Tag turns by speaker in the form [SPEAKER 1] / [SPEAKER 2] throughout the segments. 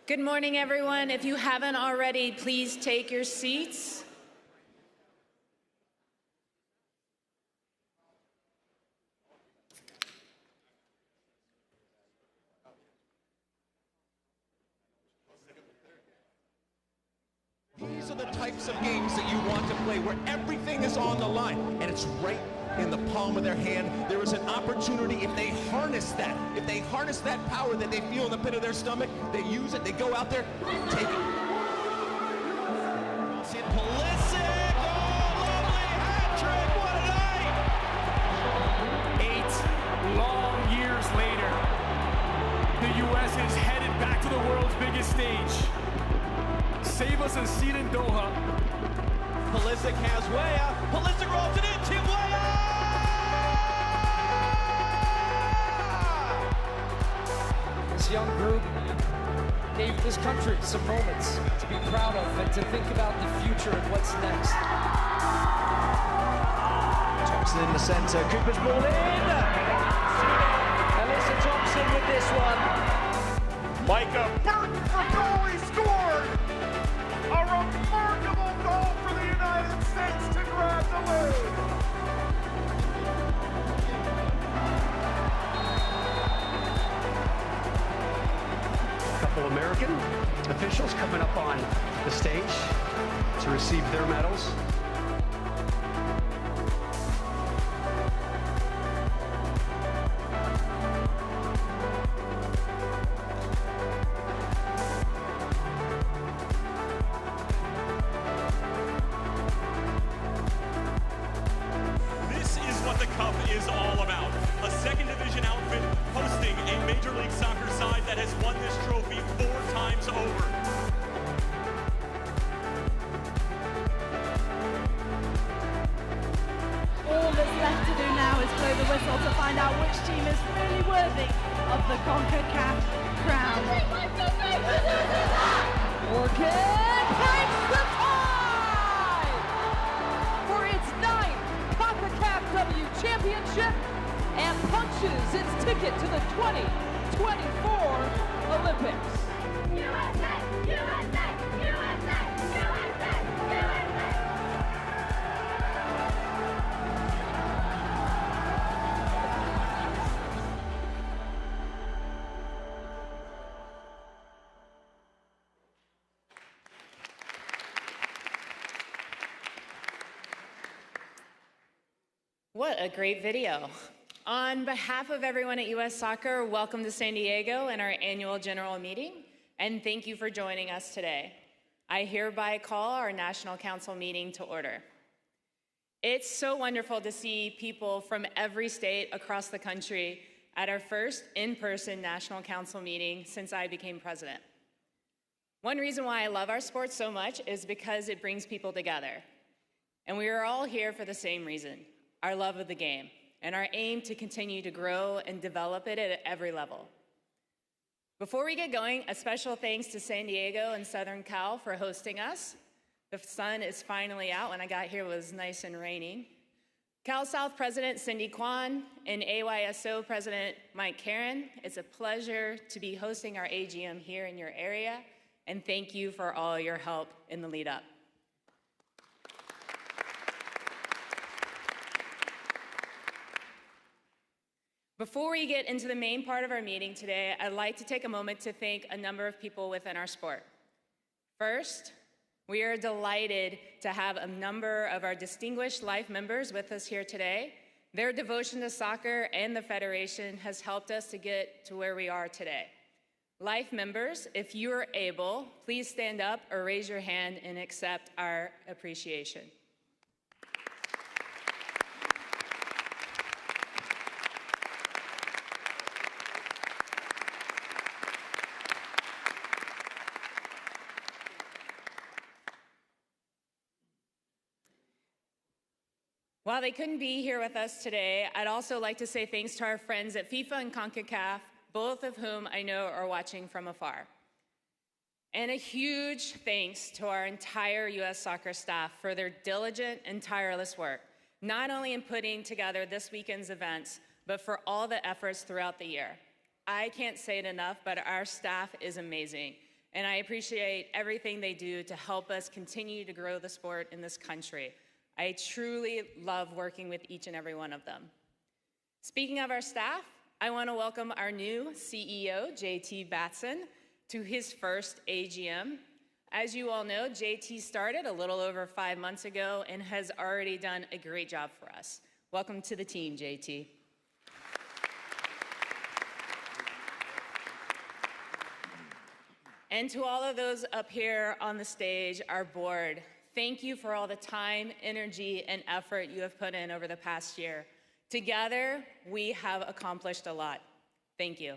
[SPEAKER 1] Good morning, everyone. If you haven't already, please take your seats.
[SPEAKER 2] These are the types of games that you want to play where everything is on the line and it's right in the palm of their hand. There is an opportunity if they harness that power that they feel in the pit of their stomach, they use it, they go out there, take it. Pulisic, lovely hat trick, what a night!
[SPEAKER 3] 8 long years later, the U.S. is headed back to the world's biggest stage. Save us a seat in Doha.
[SPEAKER 2] Pulisic has Weah. Pulisic rolls it in. Tim Weah!
[SPEAKER 4] This young group gave this country some moments to be proud of and to think about the future and what's next. Thompson in the center. Cooper's ball in. Alyssa Thompson with this one.
[SPEAKER 5] Micah Burton for goal. He scored. A remarkable goal for the United States to grab the lead.
[SPEAKER 6] A couple American officials coming up on the stage to receive their medals.
[SPEAKER 5] Is all about a second division outfit hosting a Major League Soccer side that has won this trophy 4 times over.
[SPEAKER 7] All that's left to do now is blow the whistle to find out which team is really worthy of the CONCACAF crown. Orchid breaks the tie for its 9th CONCACAF W Championship and punches its ticket to the 2024 Olympics.
[SPEAKER 8] USA! USA! USA! USA! USA!
[SPEAKER 1] What a great video. On behalf of everyone at US Soccer, welcome to San Diego and our annual general meeting, and thank you for joining us today. I hereby call our National Council meeting to order. It's so wonderful to see people from every state across the country at our first in-person National Council meeting since I became president. One reason why I love our sport so much is because it brings people together. And we are all here for the same reason, our love of the game, and our aim to continue to grow and develop it at every level. Before we get going, a special thanks to San Diego and Southern Cal for hosting us. The sun is finally out. When I got here, it was nice and raining. Cal South President Cindy Kwan and AYSO President Mike Karen, it's a pleasure to be hosting our AGM here in your area, and thank you for all your help in the lead up. Before we get into the main part of our meeting today, I'd like to take a moment to thank a number of people within our sport. First, we are delighted to have a number of our distinguished life members with us here today. Their devotion to soccer and the Federation has helped us to get to where we are today. Life members, if you are able, please stand up or raise your hand and accept our appreciation. While they couldn't be here with us today, I'd also like to say thanks to our friends at FIFA and CONCACAF, both of whom I know are watching from afar. And a huge thanks to our entire US Soccer staff for their diligent and tireless work, not only in putting together this weekend's events, but for all the efforts throughout the year. I can't say it enough, but our staff is amazing. and I appreciate everything they do to help us continue to grow the sport in this country. I truly love working with each and every one of them. Speaking of our staff, I want to welcome our new CEO, JT Batson, to his first AGM. As you all know, JT started a little over 5 months ago and has already done a great job for us. Welcome to the team, JT. And to all of those up here on the stage, our board, thank you for all the time, energy, and effort you have put in over the past year. Together, we have accomplished a lot. Thank you.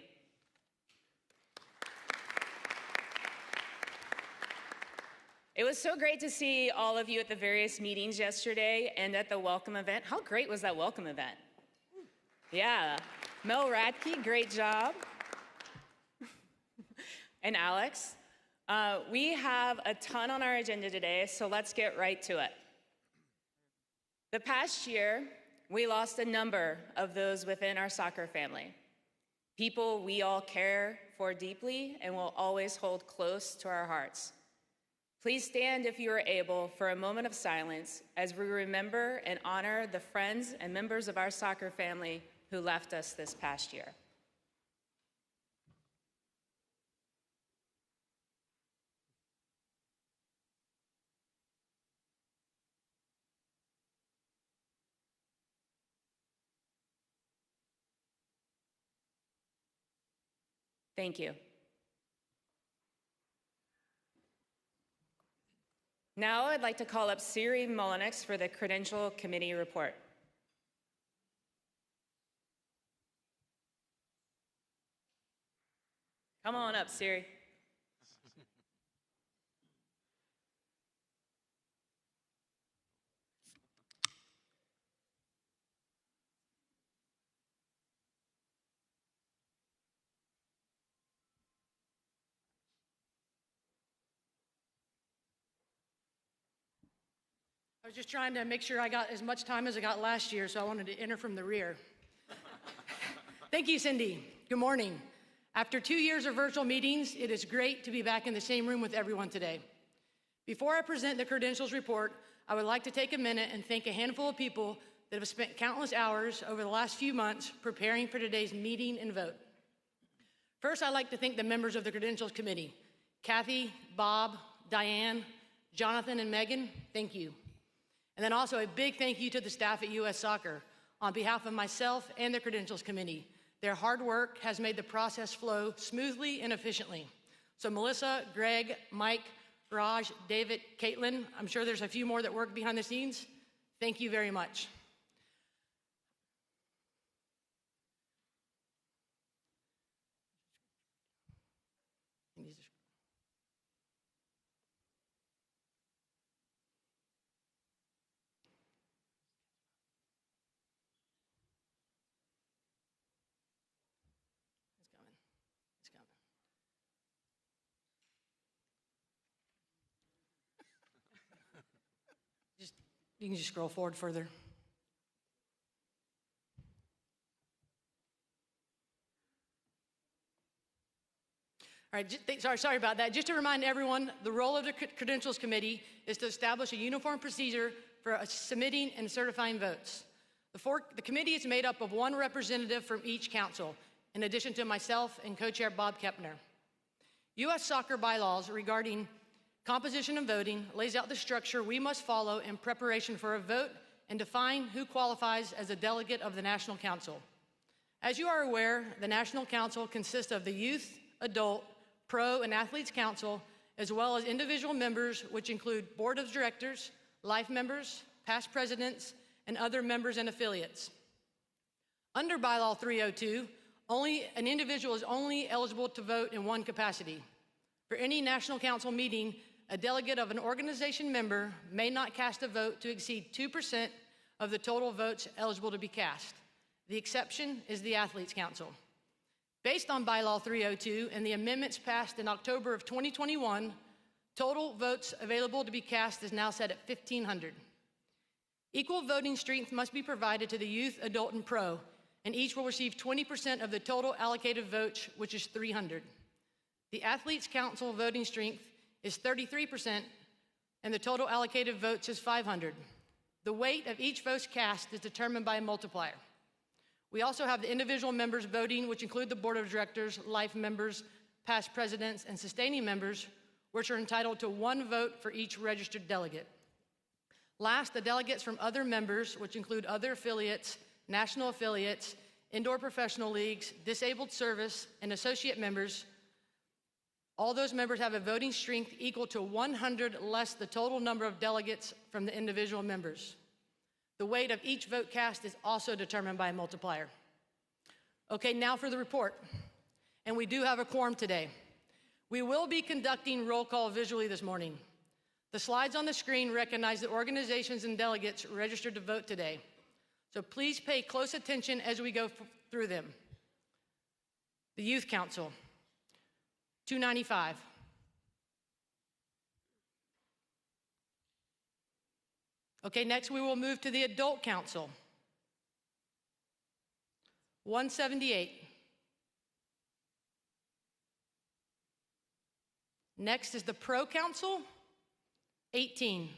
[SPEAKER 1] It was so great to see all of you at the various meetings yesterday and at the welcome event. How great was that welcome event? Yeah, Mel Radke, great job. And Alex. We have a ton on our agenda today, so let's get right to it. The past year, we lost a number of those within our soccer family. People we all care for deeply and will always hold close to our hearts. Please stand if you are able for a moment of silence as we remember and honor the friends and members of our soccer family who left us this past year. Thank you. Now I'd like to call up Siri Mullenix for the Credential Committee report. Come on up, Siri.
[SPEAKER 9] I was just trying to make sure I got as much time as I got last year, so I wanted to enter from the rear. Thank you, Cindy. Good morning. After 2 years of virtual meetings, it is great to be back in the same room with everyone today. Before I present the credentials report, I would like to take a minute and thank a handful of people that have spent countless hours over the last few months preparing for today's meeting and vote. First, I'd like to thank the members of the Credentials Committee. Kathy, Bob, Diane, Jonathan, and Megan, thank you. And then also a big thank you to the staff at US Soccer. On behalf of myself and the Credentials Committee, their hard work has made the process flow smoothly and efficiently. So Melissa, Greg, Mike, Raj, David, Caitlin, I'm sure there's a few more that work behind the scenes. Thank you very much. You can just scroll forward further. All right, sorry about that. Just to remind everyone, the role of the Credentials Committee is to establish a uniform procedure for submitting and certifying votes. The committee is made up of one representative from each council, in addition to myself and co-chair Bob Kepner. US Soccer bylaws regarding composition and voting lays out the structure we must follow in preparation for a vote and define who qualifies as a delegate of the National Council. As you are aware, the National Council consists of the Youth, Adult, Pro, and Athletes Council, as well as individual members, which include board of directors, life members, past presidents, and other members and affiliates. Under Bylaw 302, an individual is only eligible to vote in one capacity. For any National Council meeting, a delegate of an organization member may not cast a vote to exceed 2% of the total votes eligible to be cast. The exception is the Athletes Council. Based on Bylaw 302 and the amendments passed in October of 2021, total votes available to be cast is now set at 1,500. Equal voting strength must be provided to the Youth, Adult, and Pro, and each will receive 20% of the total allocated votes, which is 300. The Athletes' Council voting strength is 33%, and the total allocated votes is 500. The weight of each vote cast is determined by a multiplier. We also have the individual members voting, which include the board of directors, life members, past presidents, and sustaining members, which are entitled to 1 vote for each registered delegate. Last, the delegates from other members, which include other affiliates, national affiliates, indoor professional leagues, disabled service, and associate members, all those members have a voting strength equal to 100 less the total number of delegates from the individual members. The weight of each vote cast is also determined by a multiplier. Okay, now for the report. And we do have a quorum today. We will be conducting roll call visually this morning. The slides on the screen recognize the organizations and delegates registered to vote today. So please pay close attention as we go through them. The Youth Council, 295. Okay, next we will move to the Adult Council, 178. Next is the Pro Council, 18.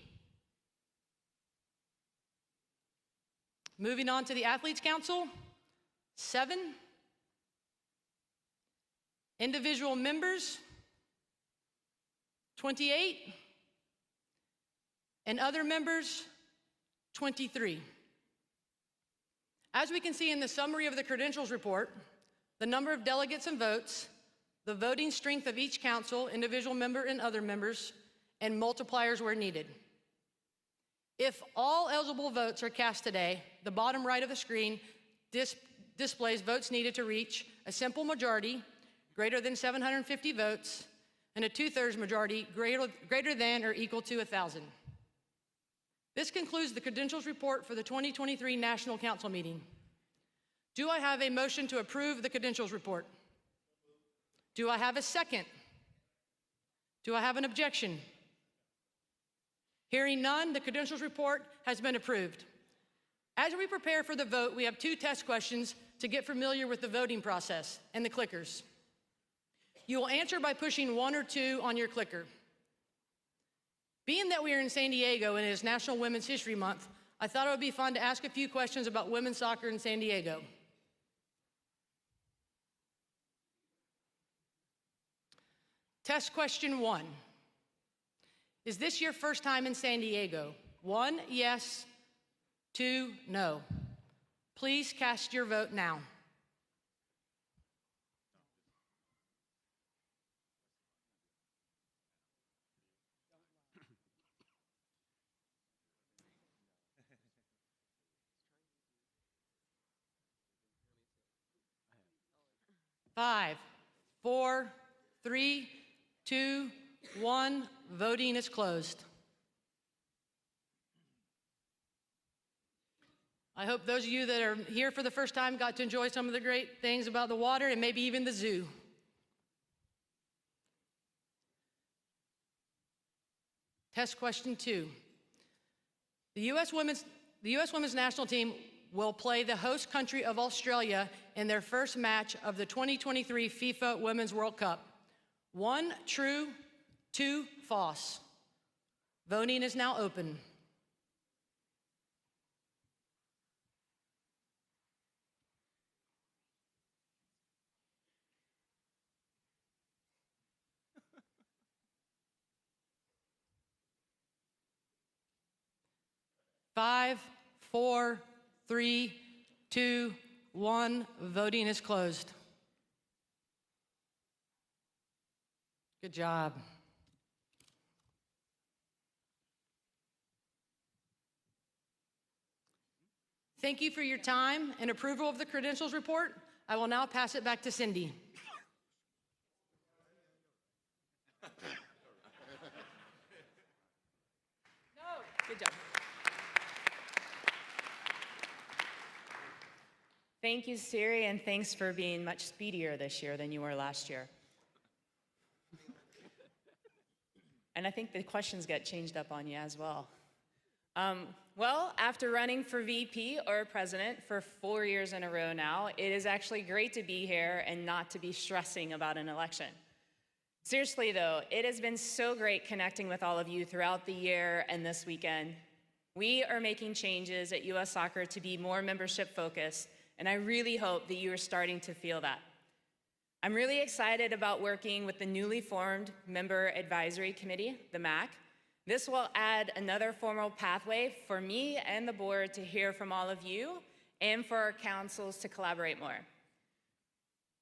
[SPEAKER 9] Moving on to the Athletes Council, 7. Individual members, 28. And other members, 23. As we can see in the summary of the credentials report, the number of delegates and votes, the voting strength of each council, individual member and other members, and multipliers where needed. If all eligible votes are cast today, the bottom right of the screen displays votes needed to reach a simple majority, greater than 750 votes, and a 2/3 majority, greater than or equal to 1,000. This concludes the credentials report for the 2023 National Council meeting. Do I have a motion to approve the credentials report? Do I have a second? Do I have an objection? Hearing none, the credentials report has been approved. As we prepare for the vote, we have 2 test questions to get familiar with the voting process and the clickers. You will answer by pushing 1 or 2 on your clicker. Being that we are in San Diego and it is National Women's History Month, I thought it would be fun to ask a few questions about women's soccer in San Diego. Test question 1. Is this your first time in San Diego? 1, yes. 2, no. Please cast your vote now. Five, 4, 3, 2, 1. Voting is closed. I hope those of you that are here for the first time got to enjoy some of the great things about the water and maybe even the zoo. Test question 2. The U.S. Women's National Team will play the host country of Australia in their first match of the 2023 FIFA Women's World Cup. 1, true, 2, false. Voting is now open. Five, 4, 3, 2, 1. Voting is closed. Good job. Thank you for your time and approval of the credentials report. I will now pass it back to Cindy.
[SPEAKER 1] Good job. Thank you, Siri, and thanks for being much speedier this year than you were last year. And I think the questions get changed up on you as well. Well, after running for VP or president for 4 years in a row now, it is actually great to be here and not to be stressing about an election. Seriously though, it has been so great connecting with all of you throughout the year and this weekend. We are making changes at US Soccer to be more membership focused, and I really hope that you are starting to feel that. I'm really excited about working with the newly formed Member Advisory Committee, the MAC. This will add another formal pathway for me and the board to hear from all of you and for our councils to collaborate more.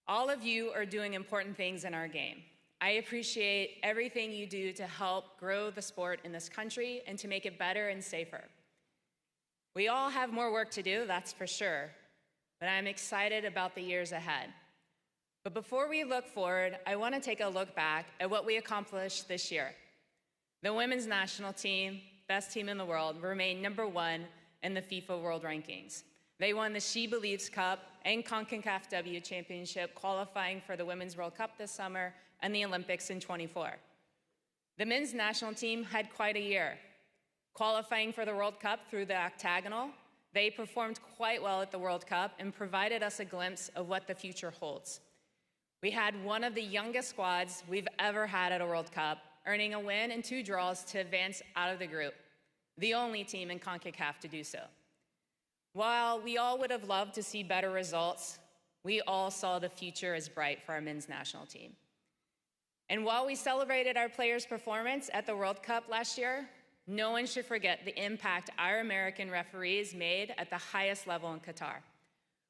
[SPEAKER 1] All of you are doing important things in our game. I appreciate everything you do to help grow the sport in this country and to make it better and safer. We all have more work to do, that's for sure, but I'm excited about the years ahead. But before we look forward, I want to take a look back at what we accomplished this year. The women's national team, best team in the world, remained #1 in the FIFA World Rankings. They won the She Believes Cup and CONCACAF W Championship, qualifying for the Women's World Cup this summer and the Olympics in '24. The men's national team had quite a year. Qualifying for the World Cup through the octagonal, they performed quite well at the World Cup and provided us a glimpse of what the future holds. We had one of the youngest squads we've ever had at a World Cup, earning a win and 2 draws to advance out of the group, the only team in CONCACAF to do so. While we all would have loved to see better results, we all saw the future as bright for our men's national team. And while we celebrated our players' performance at the World Cup last year, no one should forget the impact our American referees made at the highest level in Qatar.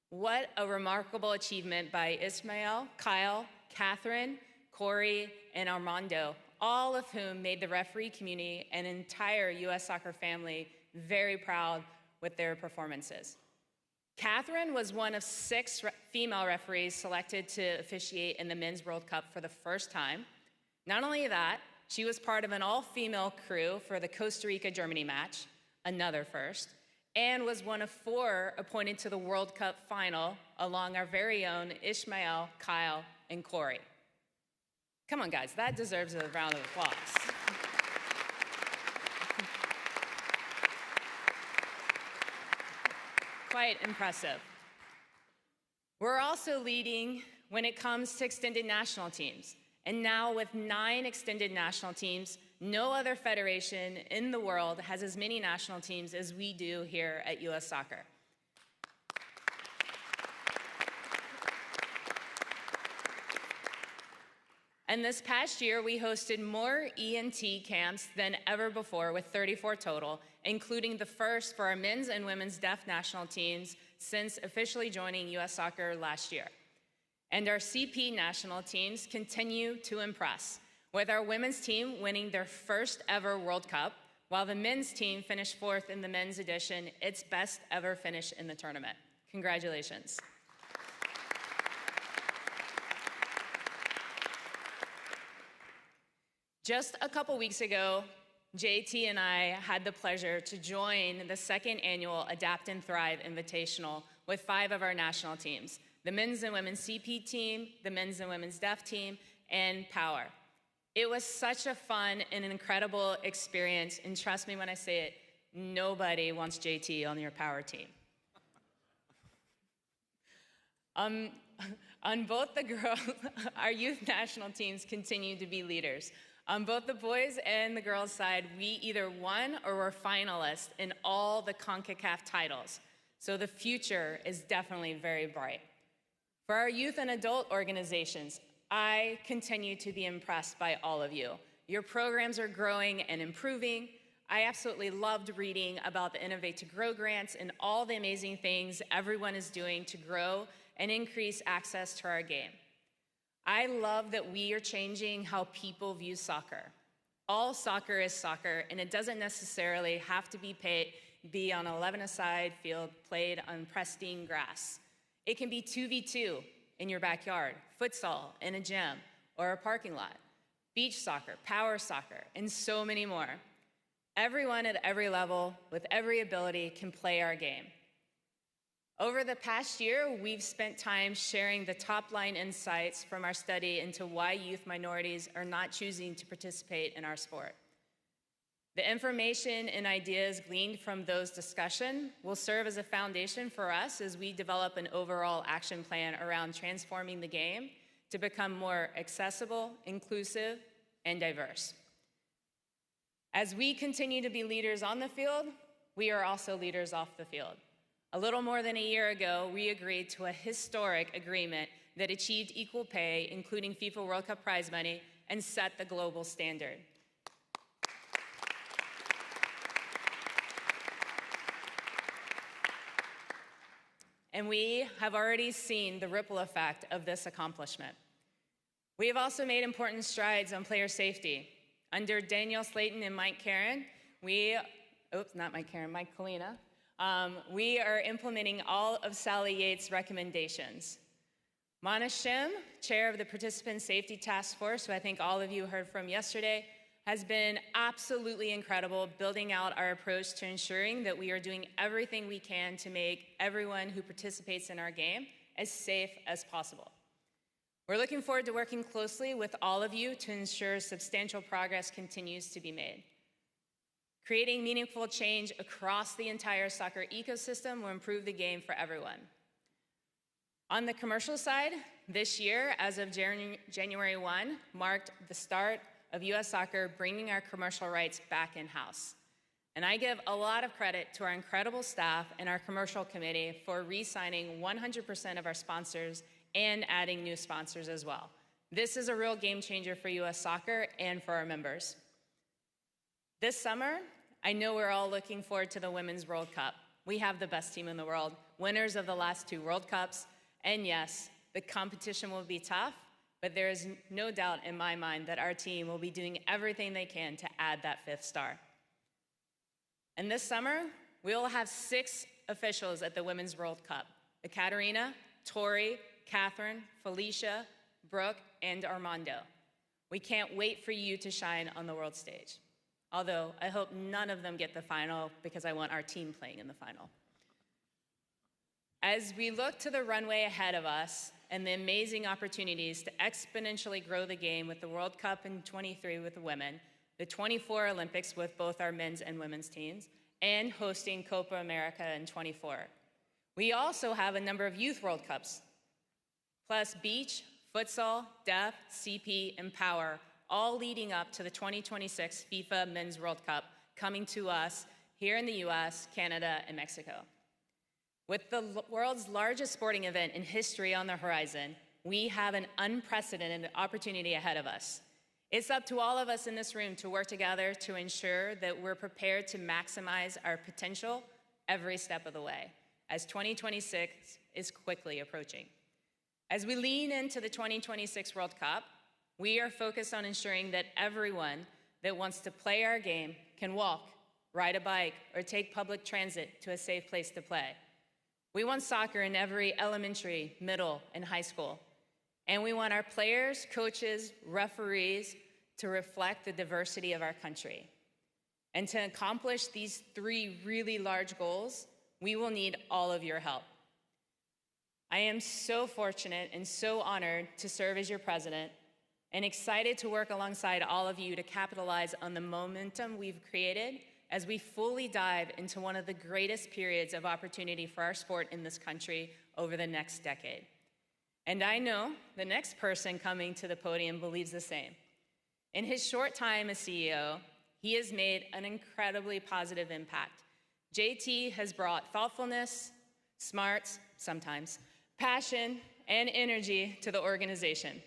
[SPEAKER 1] What a remarkable achievement by Ismail, Kyle, Catherine, Corey, and Armando, all of whom made the referee community and entire US Soccer family very proud with their performances. Catherine was one of 6 female referees selected to officiate in the Men's World Cup for the first time. Not only that, she was part of an all-female crew for the Costa Rica-Germany match, another first, and was one of 4 appointed to the World Cup final along our very own Ishmael, Kyle, and Corey. Come on, guys, that deserves a round of applause. Quite impressive. We're also leading when it comes to extended national teams. And now with 9 extended national teams, no other federation in the world has as many national teams as we do here at US Soccer. And this past year, we hosted more E&T camps than ever before, with 34 total, including the first for our men's and women's deaf national teams since officially joining US Soccer last year. And our CP national teams continue to impress, with our women's team winning their first ever World Cup, while the men's team finished 4th in the men's edition, its best ever finish in the tournament. Congratulations. Just a couple weeks ago, JT and I had the pleasure to join the 2nd annual Adapt and Thrive Invitational with 5 of our national teams, the men's and women's CP team, the men's and women's deaf team, and Power. It was such a fun and incredible experience, and trust me when I say it, nobody wants JT on your Power team. On both the girls, our youth national teams continue to be leaders. On both the boys and the girls side, we either won or were finalists in all the CONCACAF titles. So the future is definitely very bright. For our youth and adult organizations, I continue to be impressed by all of you. Your programs are growing and improving. I absolutely loved reading about the Innovate to Grow grants and all the amazing things everyone is doing to grow and increase access to our game. I love that we are changing how people view soccer. All soccer is soccer, and it doesn't necessarily have to be on an 11-a-side field played on pristine grass. It can be 2v2 in your backyard, futsal in a gym or a parking lot, beach soccer, power soccer, and so many more. Everyone at every level with every ability can play our game. Over the past year, we've spent time sharing the top-line insights from our study into why youth minorities are not choosing to participate in our sport. The information and ideas gleaned from those discussions will serve as a foundation for us as we develop an overall action plan around transforming the game to become more accessible, inclusive, and diverse. As we continue to be leaders on the field, we are also leaders off the field. A little more than a year ago, we agreed to a historic agreement that achieved equal pay, including FIFA World Cup prize money, and set the global standard. And we have already seen the ripple effect of this accomplishment. We have also made important strides on player safety. Under Danielle Slayton and Mike Karen, Mike Kalina, we are implementing all of Sally Yates' recommendations. Mana Shim, chair of the Participant Safety Task Force, who I think all of you heard from yesterday, has been absolutely incredible building out our approach to ensuring that we are doing everything we can to make everyone who participates in our game as safe as possible. We're looking forward to working closely with all of you to ensure substantial progress continues to be made. Creating meaningful change across the entire soccer ecosystem will improve the game for everyone. On the commercial side, this year, as of January 1, marked the start of U.S. Soccer bringing our commercial rights back in-house. And I give a lot of credit to our incredible staff and our commercial committee for re-signing 100% of our sponsors and adding new sponsors as well. This is a real game changer for U.S. Soccer and for our members. This summer, I know we're all looking forward to the Women's World Cup. We have the best team in the world, winners of the last 2 World Cups, and yes, the competition will be tough, but there is no doubt in my mind that our team will be doing everything they can to add that 5th star. And this summer, we will have 6 officials at the Women's World Cup: Ekaterina, Tori, Catherine, Felicia, Brooke, and Armando. We can't wait for you to shine on the world stage. Although, I hope none of them get the final because I want our team playing in the final. As we look to the runway ahead of us and the amazing opportunities to exponentially grow the game with the World Cup in '23 with the women, the '24 Olympics with both our men's and women's teams, and hosting Copa America in '24. We also have a number of youth World Cups, plus beach, futsal, deaf, CP, and power, all leading up to the 2026 FIFA Men's World Cup coming to us here in the US, Canada, and Mexico. With the world's largest sporting event in history on the horizon, we have an unprecedented opportunity ahead of us. It's up to all of us in this room to work together to ensure that we're prepared to maximize our potential every step of the way, as 2026 is quickly approaching. As we lean into the 2026 World Cup, we are focused on ensuring that everyone that wants to play our game can walk, ride a bike, or take public transit to a safe place to play. We want soccer in every elementary, middle, and high school. And we want our players, coaches, referees to reflect the diversity of our country. And to accomplish these 3 really large goals, we will need all of your help. I am so fortunate and so honored to serve as your president and excited to work alongside all of you to capitalize on the momentum we've created as we fully dive into one of the greatest periods of opportunity for our sport in this country over the next decade. And I know the next person coming to the podium believes the same. In his short time as CEO, he has made an incredibly positive impact. JT has brought thoughtfulness, smarts, sometimes, passion, and energy to the organization.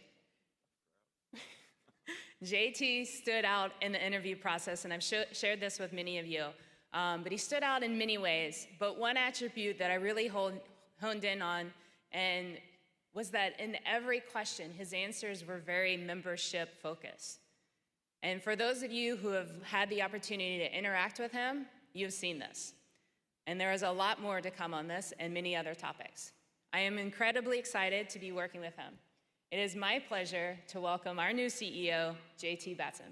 [SPEAKER 1] JT stood out in the interview process, and I've shared this with many of you, but he stood out in many ways. But one attribute that I really honed in on and was that in every question, his answers were very membership focused. And for those of you who have had the opportunity to interact with him, you've seen this. And there is a lot more to come on this and many other topics. I am incredibly excited to be working with him. It is my pleasure to welcome our new CEO, JT Batson.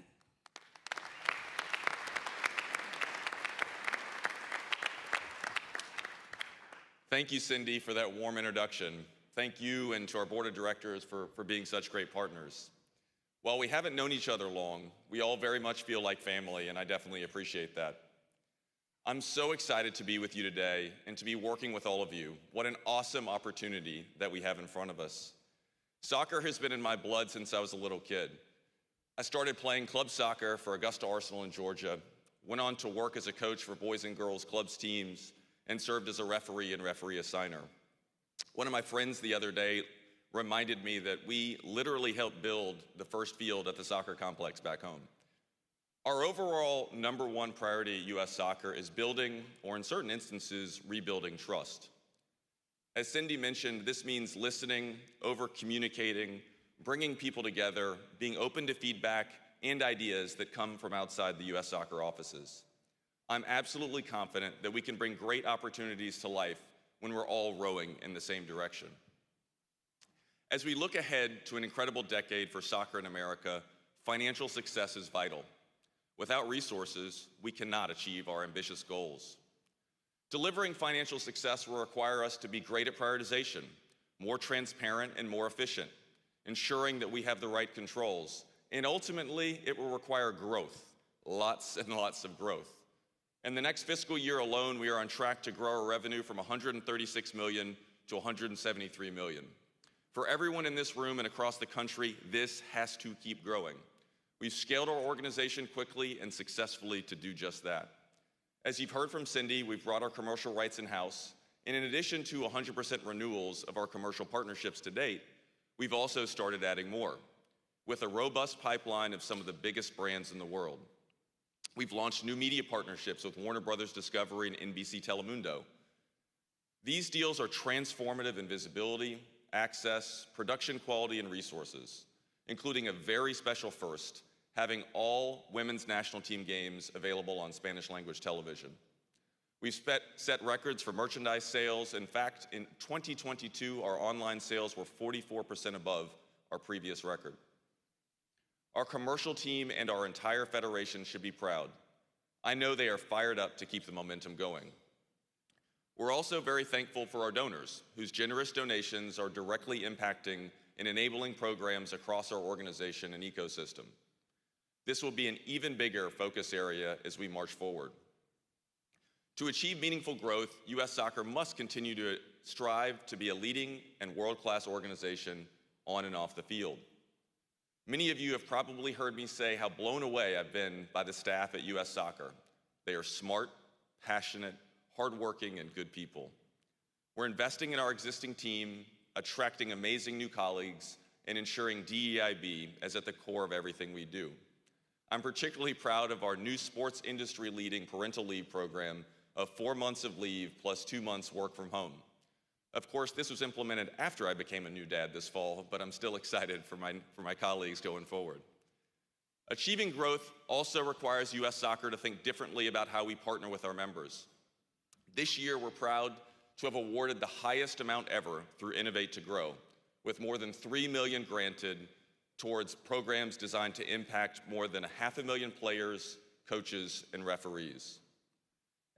[SPEAKER 10] Thank you, Cindy, for that warm introduction. Thank you and to our board of directors for being such great partners. While we haven't known each other long, we all very much feel like family, and I definitely appreciate that. I'm so excited to be with you today and to be working with all of you. What an awesome opportunity that we have in front of us. Soccer has been in my blood since I was a little kid. I started playing club soccer for Augusta Arsenal in Georgia, went on to work as a coach for boys and girls clubs teams, and served as a referee and referee assigner. One of my friends the other day reminded me that we literally helped build the first field at the soccer complex back home. Our overall #1 priority at US Soccer is building, or in certain instances, rebuilding trust. As Cindy mentioned, this means listening, over-communicating, bringing people together, being open to feedback and ideas that come from outside the US Soccer offices. I'm absolutely confident that we can bring great opportunities to life when we're all rowing in the same direction. As we look ahead to an incredible decade for soccer in America, financial success is vital. Without resources, we cannot achieve our ambitious goals. Delivering financial success will require us to be great at prioritization, more transparent and more efficient, ensuring that we have the right controls, and ultimately, it will require growth, lots and lots of growth. In the next fiscal year alone, we are on track to grow our revenue from $136 million to $173 million. For everyone in this room and across the country, this has to keep growing. We've scaled our organization quickly and successfully to do just that. As you've heard from Cindy, we've brought our commercial rights in-house, and in addition to 100% renewals of our commercial partnerships to date, we've also started adding more, with a robust pipeline of some of the biggest brands in the world. We've launched new media partnerships with Warner Brothers Discovery and NBC Telemundo. These deals are transformative in visibility, access, production quality, and resources, including a very special first, having all women's national team games available on Spanish language television. We've set records for merchandise sales. In fact, in 2022, our online sales were 44% above our previous record. Our commercial team and our entire federation should be proud. I know they are fired up to keep the momentum going. We're also very thankful for our donors, whose generous donations are directly impacting and enabling programs across our organization and ecosystem. This will be an even bigger focus area as we march forward. To achieve meaningful growth, US Soccer must continue to strive to be a leading and world-class organization on and off the field. Many of you have probably heard me say how blown away I've been by the staff at US Soccer. They are smart, passionate, hardworking, and good people. We're investing in our existing team, attracting amazing new colleagues, and ensuring DEIB is at the core of everything we do. I'm particularly proud of our new sports industry-leading parental leave program of 4 months of leave plus 2 months work from home. Of course, this was implemented after I became a new dad this fall, but I'm still excited for my colleagues going forward. Achieving growth also requires US Soccer to think differently about how we partner with our members. This year, we're proud to have awarded the highest amount ever through Innovate to Grow, with more than $3 million granted towards programs designed to impact more than 500,000 players, coaches, and referees.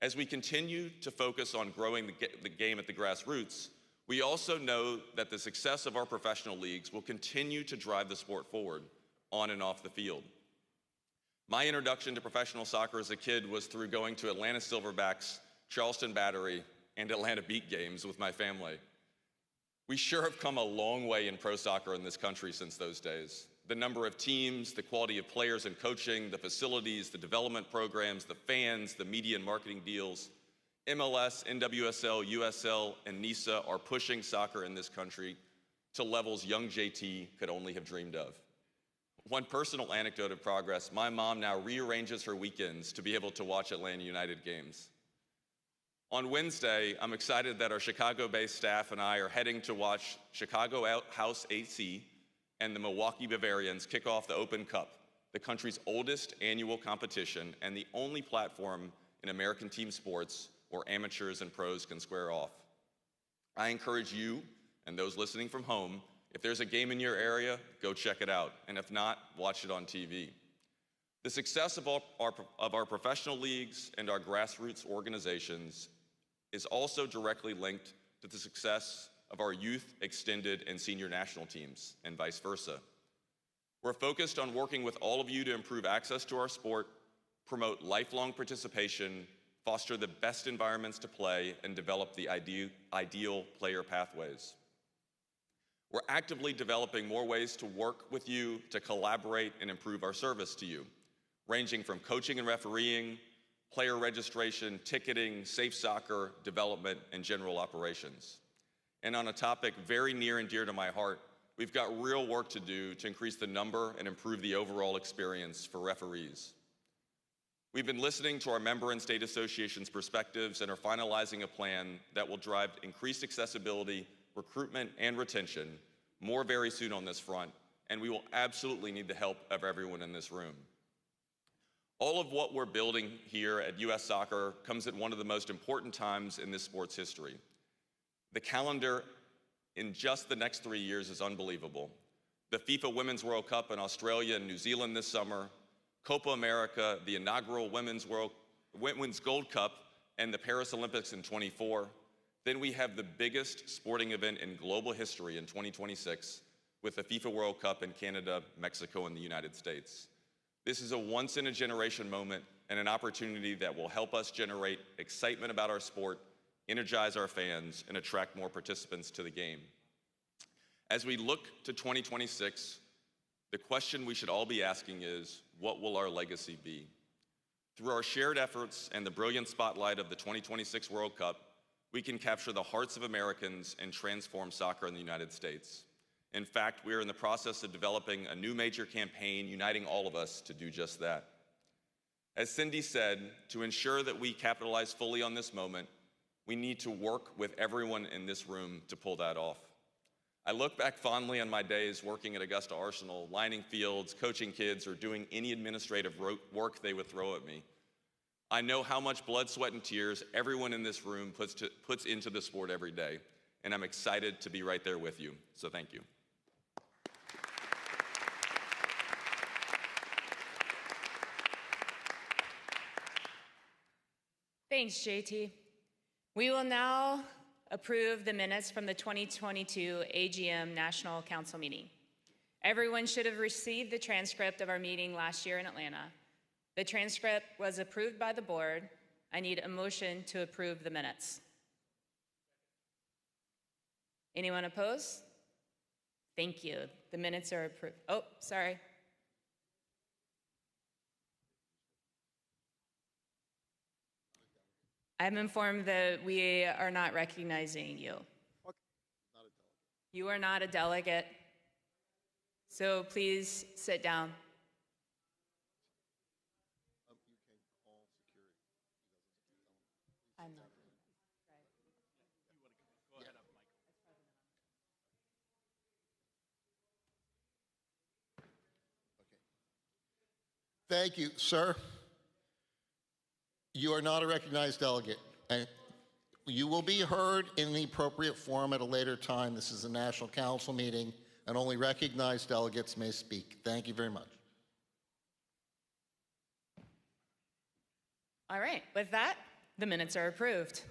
[SPEAKER 10] As we continue to focus on growing the game at the grassroots, we also know that the success of our professional leagues will continue to drive the sport forward on and off the field. My introduction to professional soccer as a kid was through going to Atlanta Silverbacks, Charleston Battery, and Atlanta Beat games with my family. We sure have come a long way in pro soccer in this country since those days. The number of teams, the quality of players and coaching, the facilities, the development programs, the fans, the media and marketing deals. MLS, NWSL, USL, and NISA are pushing soccer in this country to levels young JT could only have dreamed of. One personal anecdote of progress, my mom now rearranges her weekends to be able to watch Atlanta United games. On Wednesday, I'm excited that our Chicago-based staff and I are heading to watch Chicago House AC and the Milwaukee Bavarians kick off the Open Cup, the country's oldest annual competition and the only platform in American team sports where amateurs and pros can square off. I encourage you and those listening from home, if there's a game in your area, go check it out, and if not, watch it on TV. The success of our professional leagues and our grassroots organizations is also directly linked to the success of our youth, extended, and senior national teams, and vice versa. We're focused on working with all of you to improve access to our sport, promote lifelong participation, foster the best environments to play, and develop the ideal player pathways. We're actively developing more ways to work with you, to collaborate and improve our service to you, ranging from coaching and refereeing, player registration, ticketing, safe soccer, development, and general operations. And on a topic very near and dear to my heart, we've got real work to do to increase the number and improve the overall experience for referees. We've been listening to our member and state associations' perspectives and are finalizing a plan that will drive increased accessibility, recruitment, and retention, more very soon on this front, and we will absolutely need the help of everyone in this room. All of what we're building here at US Soccer comes at one of the most important times in this sport's history. The calendar in just the next 3 years is unbelievable. The FIFA Women's World Cup in Australia and New Zealand this summer, Copa America, the inaugural Women's Gold Cup, and the Paris Olympics in '24. Then we have the biggest sporting event in global history in 2026 with the FIFA World Cup in Canada, Mexico, and the United States. This is a once-in-a-generation moment and an opportunity that will help us generate excitement about our sport, energize our fans, and attract more participants to the game. As we look to 2026, the question we should all be asking is, what will our legacy be? Through our shared efforts and the brilliant spotlight of the 2026 World Cup, we can capture the hearts of Americans and transform soccer in the United States. In fact, we are in the process of developing a new major campaign uniting all of us to do just that. As Cindy said, to ensure that we capitalize fully on this moment, we need to work with everyone in this room to pull that off. I look back fondly on my days working at Augusta Arsenal, lining fields, coaching kids, or doing any administrative work they would throw at me. I know how much blood, sweat, and tears everyone in this room puts into the sport every day, and I'm excited to be right there with you, so thank you.
[SPEAKER 1] Thanks, JT. We will now approve the minutes from the 2022 AGM National Council meeting. Everyone should have received the transcript of our meeting last year in Atlanta. The transcript was approved by the board. I need a motion to approve the minutes. Anyone opposed? Thank you. The minutes are approved. Oh, sorry. I'm informed that we are not recognizing you. You are not a delegate. So please sit down. I'm not.
[SPEAKER 11] Thank you, sir. You are not a recognized delegate, and you will be heard in the appropriate forum at a later time. This is a National Council meeting, and only recognized delegates may speak. Thank you very much.
[SPEAKER 1] All right, with that, the minutes are approved.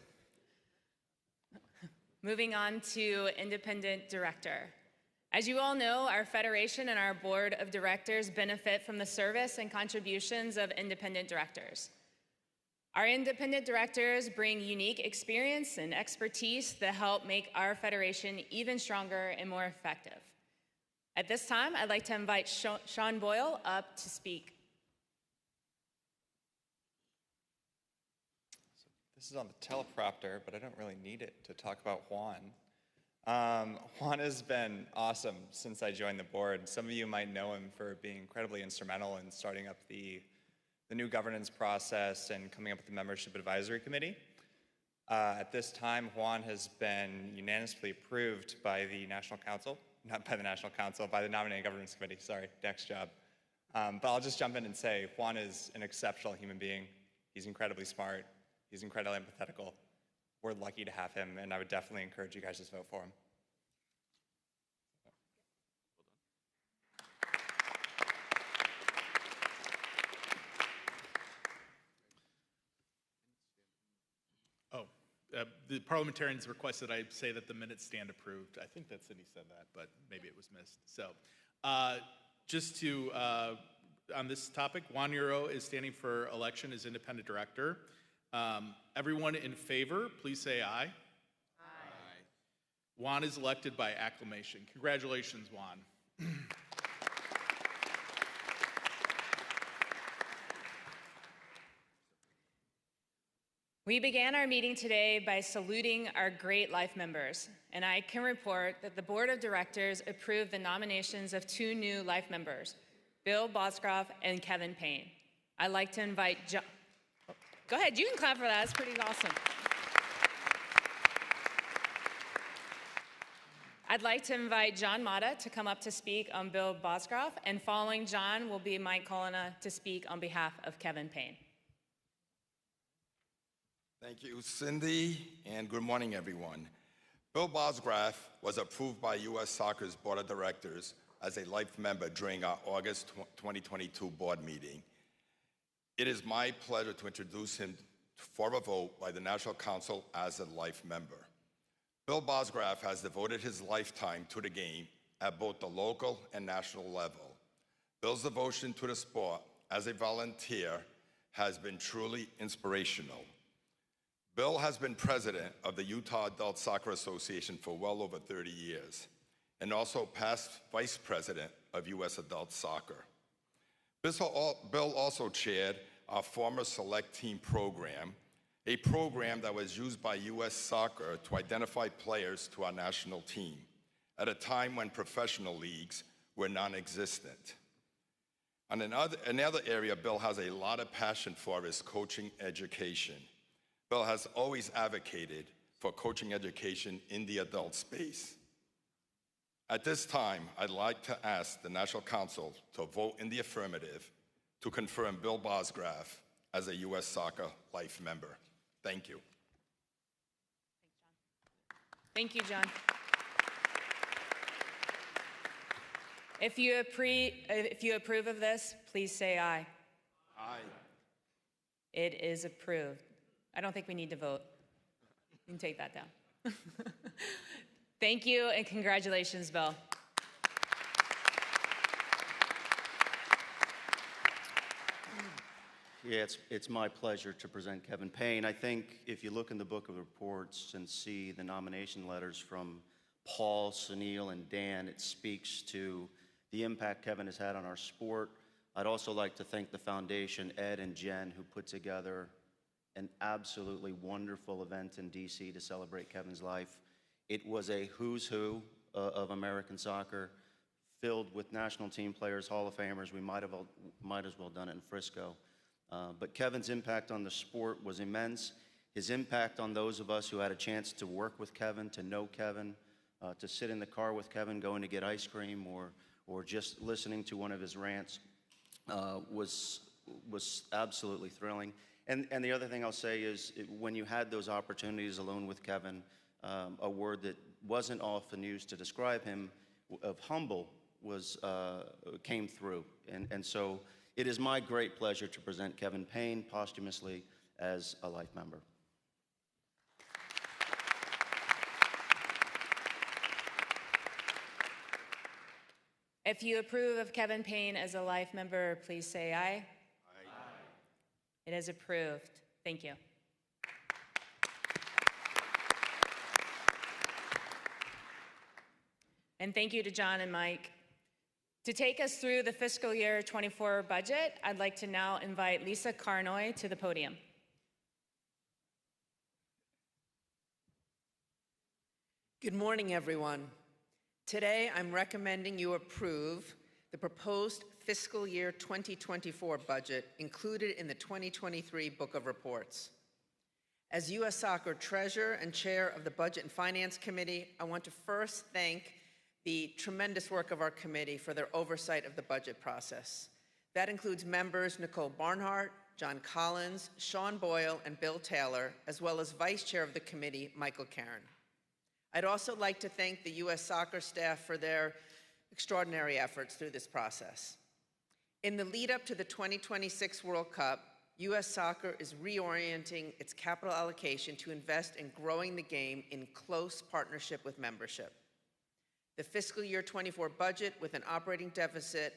[SPEAKER 1] Moving on to independent director. As you all know, our federation and our board of directors benefit from the service and contributions of independent directors. Our independent directors bring unique experience and expertise that help make our federation even stronger and more effective. At this time, I'd like to invite Sean Boyle up to speak.
[SPEAKER 12] This is on the teleprompter, but I don't really need it to talk about Juan. Juan has been awesome since I joined the board. Some of you might know him for being incredibly instrumental in starting up the new governance process and coming up with the membership advisory committee. At this time, Juan has been unanimously approved by the National Council, not by the National Council, by the Nominating Governance Committee, sorry, next job. But I'll just jump in and say, Juan is an exceptional human being. He's incredibly smart. He's incredibly empathetical. We're lucky to have him, and I would definitely encourage you guys to vote for him.
[SPEAKER 13] The parliamentarians requested I say that the minutes stand approved. I think that Cindy said that, but maybe it was missed. So just to, on this topic, Juan Euro is standing for election as independent director. Everyone in favor, please say aye. Aye. Juan is elected by acclamation. Congratulations, Juan.
[SPEAKER 1] We began our meeting today by saluting our great life members, and I can report that the Board of Directors approved the nominations of 2 new life members, Bill Boscroft and Kevin Payne. I'd like to invite John. Go ahead, you can clap for that, it's pretty awesome. I'd like to invite John Mata to come up to speak on Bill Boscroft, and following John will be Mike Colonna to speak on behalf of Kevin Payne.
[SPEAKER 14] Thank you, Cindy, and good morning, everyone. Bill Boscroft was approved by U.S. Soccer's Board of Directors as a life member during our August 2022 board meeting. It is my pleasure to introduce him for a vote by the National Council as a life member. Bill Boscroft has devoted his lifetime to the game at both the local and national level. Bill's devotion to the sport as a volunteer has been truly inspirational. Bill has been president of the Utah Adult Soccer Association for well over 30 years, and also past vice president of U.S. Adult Soccer. Bill also chaired our former select team program, a program that was used by U.S. Soccer to identify players to our national team at a time when professional leagues were non-existent. And another area Bill has a lot of passion for is coaching education. Bill has always advocated for coaching education in the adult space. At this time, I'd like to ask the National Council to vote in the affirmative to confirm Bill Boscroft as a U.S. Soccer life member. Thank you.
[SPEAKER 1] Thank you, John. If you approve of this, please say aye.
[SPEAKER 14] Aye.
[SPEAKER 1] It is approved. I don't think we need to vote. You can take that down. Thank you and congratulations, Bill.
[SPEAKER 15] Yeah, it's my pleasure to present Kevin Payne. I think if you look in the book of reports and see the nomination letters from Paul, Sunil, and Dan, it speaks to the impact Kevin has had on our sport. I'd also like to thank the foundation, Ed and Jen, who put together an absolutely wonderful event in DC to celebrate Kevin's life. It was a who's who of American soccer, filled with national team players, Hall of Famers. We might as well done it in Frisco. But Kevin's impact on the sport was immense. His impact on those of us who had a chance to work with Kevin, to know Kevin, to sit in the car with Kevin going to get ice cream or just listening to one of his rants was absolutely thrilling. And the other thing I'll say is when you had those opportunities alone with Kevin, a word that wasn't often used to describe him, of humble, came through. And so it is my great pleasure to present Kevin Payne posthumously as a life member.
[SPEAKER 1] If you approve of Kevin Payne as a life member, please say aye. It is approved. Thank you. And thank you to John and Mike. To take us through the fiscal year 24 budget, I'd like to now invite Lisa Carnoy to the podium.
[SPEAKER 16] Good morning, everyone. Today, I'm recommending you approve the proposed fiscal year 2024 budget included in the 2023 Book of Reports. As U.S. Soccer Treasurer and Chair of the Budget and Finance Committee, I want to first thank the tremendous work of our committee for their oversight of the budget process. That includes members Nicole Barnhart, John Collins, Sean Boyle, and Bill Taylor, as well as Vice Chair of the committee, Michael Caron. I'd also like to thank the U.S. Soccer staff for their extraordinary efforts through this process. In the lead up to the 2026 World Cup, U.S. Soccer is reorienting its capital allocation to invest in growing the game in close partnership with membership. The fiscal year 24 budget, with an operating deficit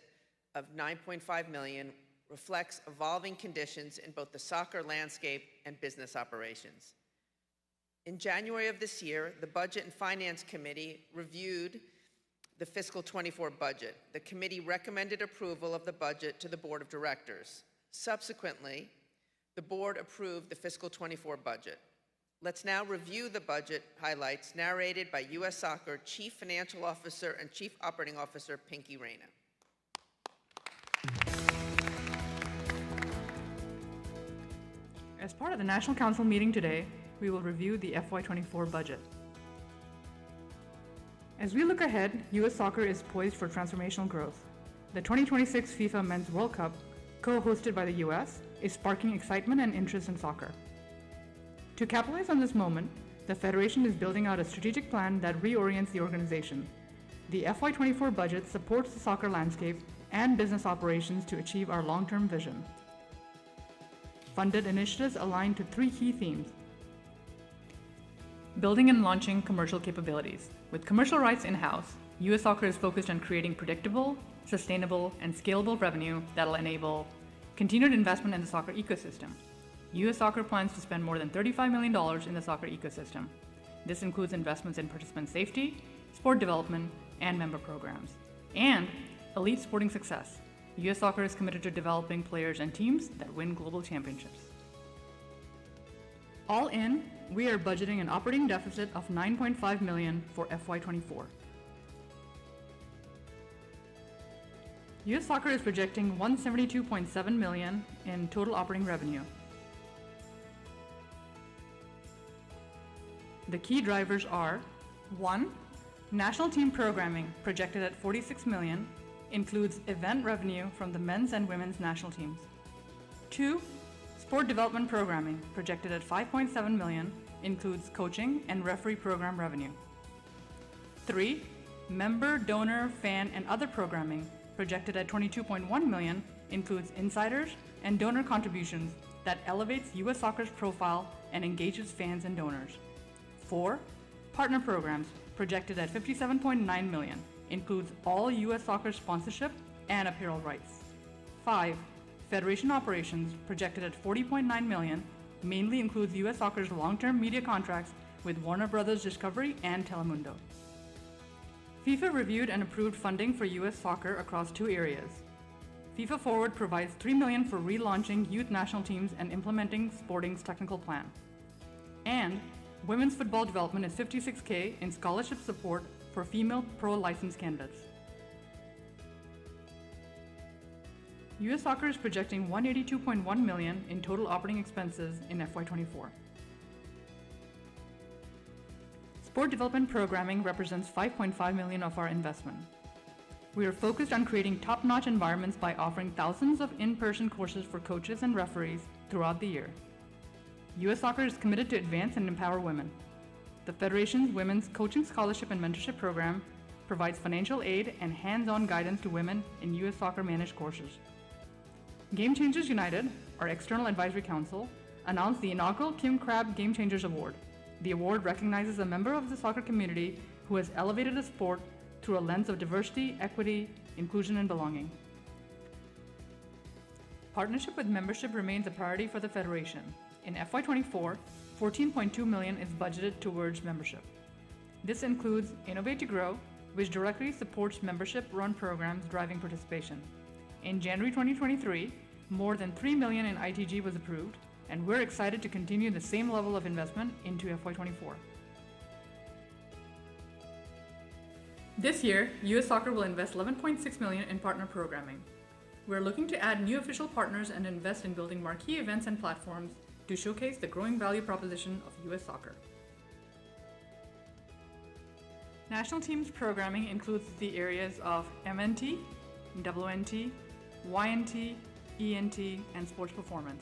[SPEAKER 16] of $9.5 million, reflects evolving conditions in both the soccer landscape and business operations. In January of this year, the Budget and Finance Committee reviewed the fiscal 24 budget. The committee recommended approval of the budget to the Board of Directors. Subsequently, the board approved the fiscal 24 budget. Let's now review the budget highlights narrated by U.S. Soccer Chief Financial Officer and Chief Operating Officer Pinky Reyna.
[SPEAKER 17] As part of the National Council meeting today, we will review the FY24 budget. As we look ahead, U.S. Soccer is poised for transformational growth. The 2026 FIFA Men's World Cup, co-hosted by the U.S., is sparking excitement and interest in soccer. To capitalize on this moment, the Federation is building out a strategic plan that reorients the organization. The FY24 budget supports the soccer landscape and business operations to achieve our long-term vision. Funded initiatives align to 3 key themes. Building and launching commercial capabilities. With commercial rights in-house, U.S. Soccer is focused on creating predictable, sustainable, and scalable revenue that'll enable continued investment in the soccer ecosystem. U.S. Soccer plans to spend more than $35 million in the soccer ecosystem. This includes investments in participant safety, sport development, and member programs. And elite sporting success. U.S. Soccer is committed to developing players and teams that win global championships. All in, we are budgeting an operating deficit of $9.5 million for FY24. U.S. Soccer is projecting $172.7 million in total operating revenue. The key drivers are: 1. National team programming, projected at $46 million, includes event revenue from the men's and women's national teams. 2. Sport development programming, projected at $5.7 million, includes coaching and referee program revenue. 3. Member, donor, fan, and other programming, projected at $22.1 million, includes insiders and donor contributions that elevates U.S. Soccer's profile and engages fans and donors. 4. Partner programs, projected at $57.9 million, includes all U.S. Soccer sponsorship and apparel rights. 5. Federation operations, projected at $40.9 million, mainly includes U.S. Soccer's long-term media contracts with Warner Bros. Discovery and Telemundo. FIFA reviewed and approved funding for U.S. Soccer across 2 areas. FIFA Forward provides $3 million for relaunching youth national teams and implementing Sporting's technical plan. And women's football development is $56K in scholarship support for female pro license candidates. U.S. Soccer is projecting $182.1 million in total operating expenses in FY24. Sport development programming represents $5.5 million of our investment. We are focused on creating top-notch environments by offering thousands of in-person courses for coaches and referees throughout the year. U.S. Soccer is committed to advance and empower women. The Federation's Women's Coaching Scholarship and Mentorship Program provides financial aid and hands-on guidance to women in U.S. Soccer managed courses. Game Changers United, our external advisory council, announced the inaugural Kim Crabb Game Changers Award. The award recognizes a member of the soccer community who has elevated a sport through a lens of diversity, equity, inclusion, and belonging. Partnership with membership remains a priority for the Federation. In FY24, $14.2 million is budgeted towards membership. This includes Innovate to Grow, which directly supports membership-run programs driving participation. In January 2023, more than $3 million in ITG was approved, and we're excited to continue the same level of investment into FY24. This year, U.S. Soccer will invest $11.6 million in partner programming. We're looking to add new official partners and invest in building marquee events and platforms to showcase the growing value proposition of U.S. Soccer. National teams programming includes the areas of MNT, WNT, YNT, ENT, and sports performance.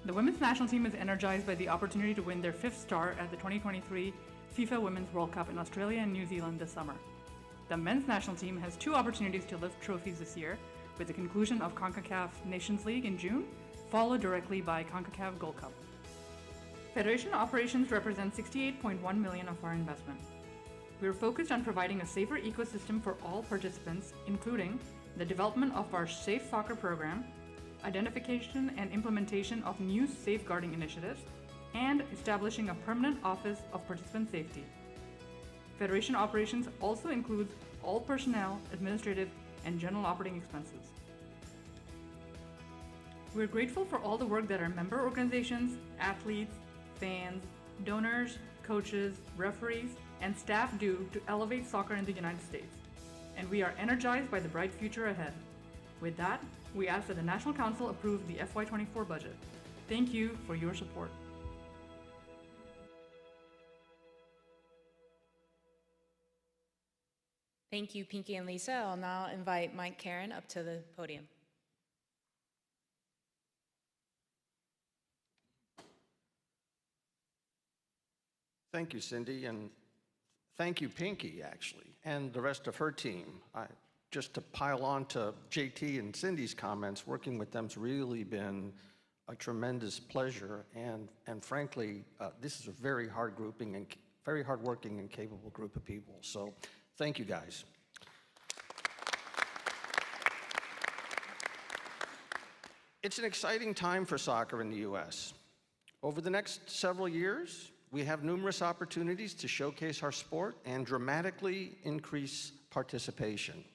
[SPEAKER 17] The women's national team is energized by the opportunity to win their 5th star at the 2023 FIFA Women's World Cup in Australia and New Zealand this summer. The men's national team has 2 opportunities to lift trophies this year, with the conclusion of CONCACAF Nations League in June, followed directly by CONCACAF Gold Cup. Federation operations represent $68.1 million of our investment. We are focused on providing a safer ecosystem for all participants, including the development of our Safe Soccer program, identification and implementation of new safeguarding initiatives, and establishing a permanent Office of Participant Safety. Federation operations also includes all personnel, administrative, and general operating expenses. We're grateful for all the work that our member organizations, athletes, fans, donors, coaches, referees, and staff do to elevate soccer in the United States, and we are energized by the bright future ahead. With that, we ask that the National Council approve the FY24 budget. Thank you for your support.
[SPEAKER 1] Thank you, Pinky and Lisa. I'll now invite Mike Karen up to the podium.
[SPEAKER 18] Thank you, Cindy, and thank you, Pinky, actually, and the rest of her team. Just to pile on to JT and Cindy's comments, working with them's really been a tremendous pleasure, and frankly, this is a very hard-working and capable group of people. So, thank you, guys. It's an exciting time for soccer in the U.S. Over the next several years, we have numerous opportunities to showcase our sport and dramatically increase participation.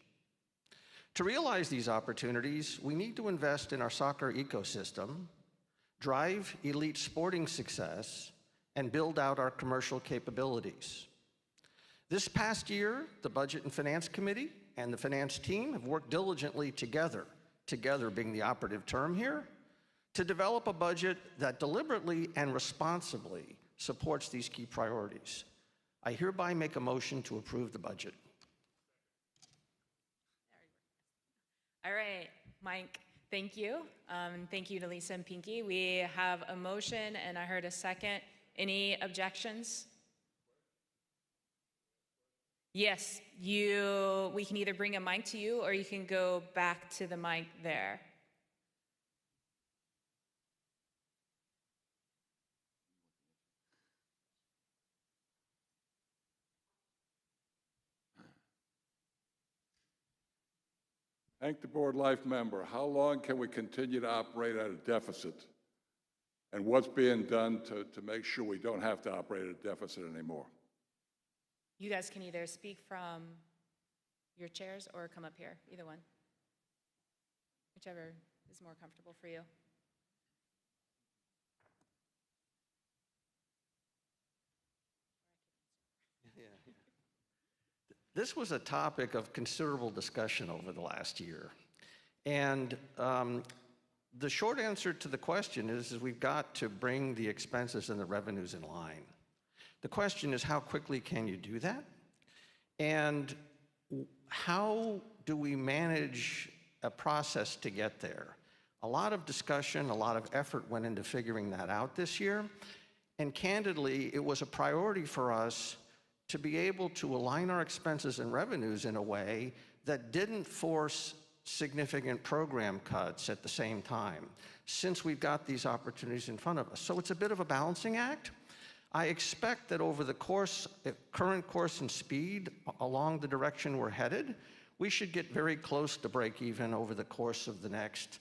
[SPEAKER 18] To realize these opportunities, we need to invest in our soccer ecosystem, drive elite sporting success, and build out our commercial capabilities. This past year, the Budget and Finance Committee and the Finance team have worked diligently together being the operative term here, to develop a budget that deliberately and responsibly supports these key priorities. I hereby make a motion to approve the budget.
[SPEAKER 1] All right, Mike, thank you. Thank you to Lisa and Pinky. We have a motion and I heard a second. Any objections? Yes, we can either bring a mic to you or you can go back to the mic there.
[SPEAKER 19] Thank the board life member. How long can we continue to operate at a deficit? And what's being done to make sure we don't have to operate at a deficit anymore?
[SPEAKER 1] You guys can either speak from your chairs or come up here, either one. Whichever is more comfortable for you.
[SPEAKER 18] This was a topic of considerable discussion over the last year. And the short answer to the question is we've got to bring the expenses and the revenues in line. The question is, how quickly can you do that? And how do we manage a process to get there? A lot of discussion, a lot of effort went into figuring that out this year. And candidly, it was a priority for us to be able to align our expenses and revenues in a way that didn't force significant program cuts at the same time, since we've got these opportunities in front of us. So it's a bit of a balancing act. I expect that over the current course and speed along the direction we're headed, we should get very close to break even over the course of the next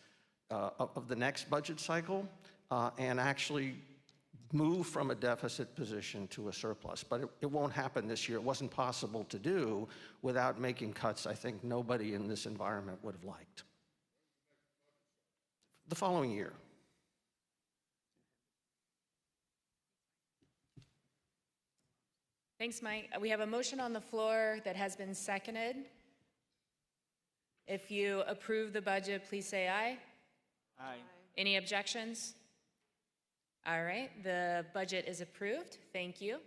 [SPEAKER 18] budget cycle and actually move from a deficit position to a surplus. But it won't happen this year. It wasn't possible to do without making cuts I think nobody in this environment would have liked. The following year.
[SPEAKER 1] Thanks, Mike. We have a motion on the floor that has been seconded. If you approve the budget, please say aye.
[SPEAKER 3] Aye.
[SPEAKER 1] Any objections? All right, the budget is approved. Thank you.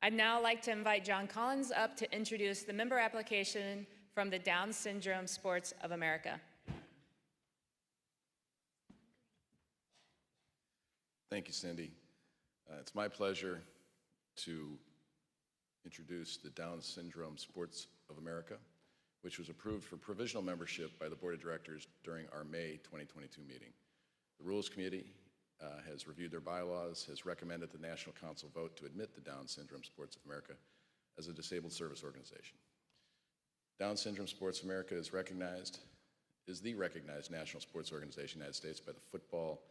[SPEAKER 1] I'd now like to invite John Collins up to introduce the member application from the Down Syndrome Sports of America.
[SPEAKER 20] Thank you, Cindy. It's my pleasure to introduce the Down Syndrome Sports of America, which was approved for provisional membership by the Board of Directors during our May 2022 meeting. The Rules Committee has reviewed their bylaws, has recommended the National Council vote to admit the Down Syndrome Sports of America as a disabled service organization. Down Syndrome Sports of America is the recognized national sports organization in the United States by the Football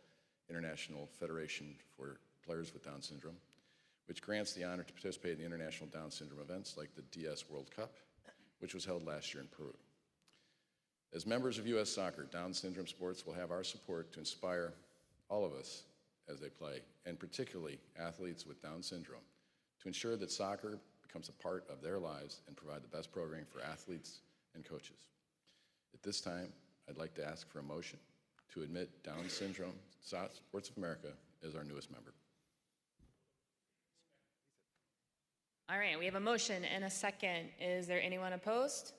[SPEAKER 20] International Federation for players with Down syndrome, which grants the honor to participate in the international Down syndrome events like the DS World Cup, which was held last year in Peru. As members of U.S. Soccer, Down syndrome sports will have our support to inspire all of us as they play, and particularly athletes with Down syndrome, to ensure that soccer becomes a part of their lives and provide the best programming for athletes and coaches. At this time, I'd like to ask for a motion to admit Down syndrome Sports of America as our newest member.
[SPEAKER 1] All right, we have a motion and a second. Is there anyone opposed?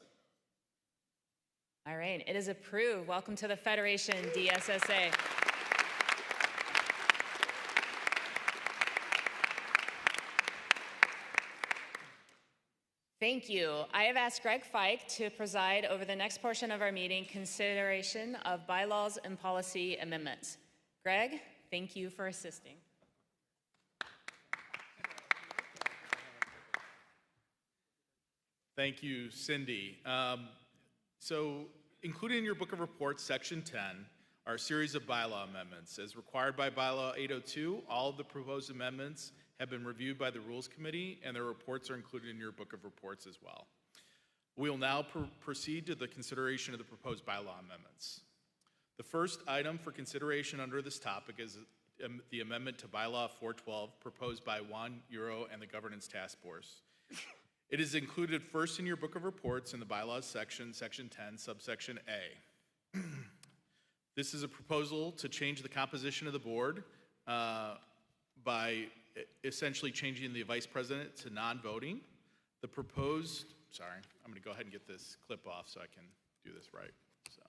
[SPEAKER 1] All right, it is approved. Welcome to the Federation, DSSA. Thank you. I have asked Greg Fike to preside over the next portion of our meeting, consideration of bylaws and policy amendments. Greg, thank you for assisting.
[SPEAKER 13] Thank you, Cindy. So included in your Book of Reports, Section 10, are a series of bylaw amendments. As required by Bylaw 802, all of the proposed amendments have been reviewed by the Rules Committee, and their reports are included in your Book of Reports as well. We will now proceed to the consideration of the proposed bylaw amendments. The first item for consideration under this topic is the amendment to Bylaw 412 proposed by Juan Euro and the Governance Task Force. It is included first in your Book of Reports in the Bylaws section, Section 10, subsection A. This is a proposal to change the composition of the board by essentially changing the vice president to non-voting. The proposed, sorry, I'm going to go ahead and get this clip off so I can do this right. So,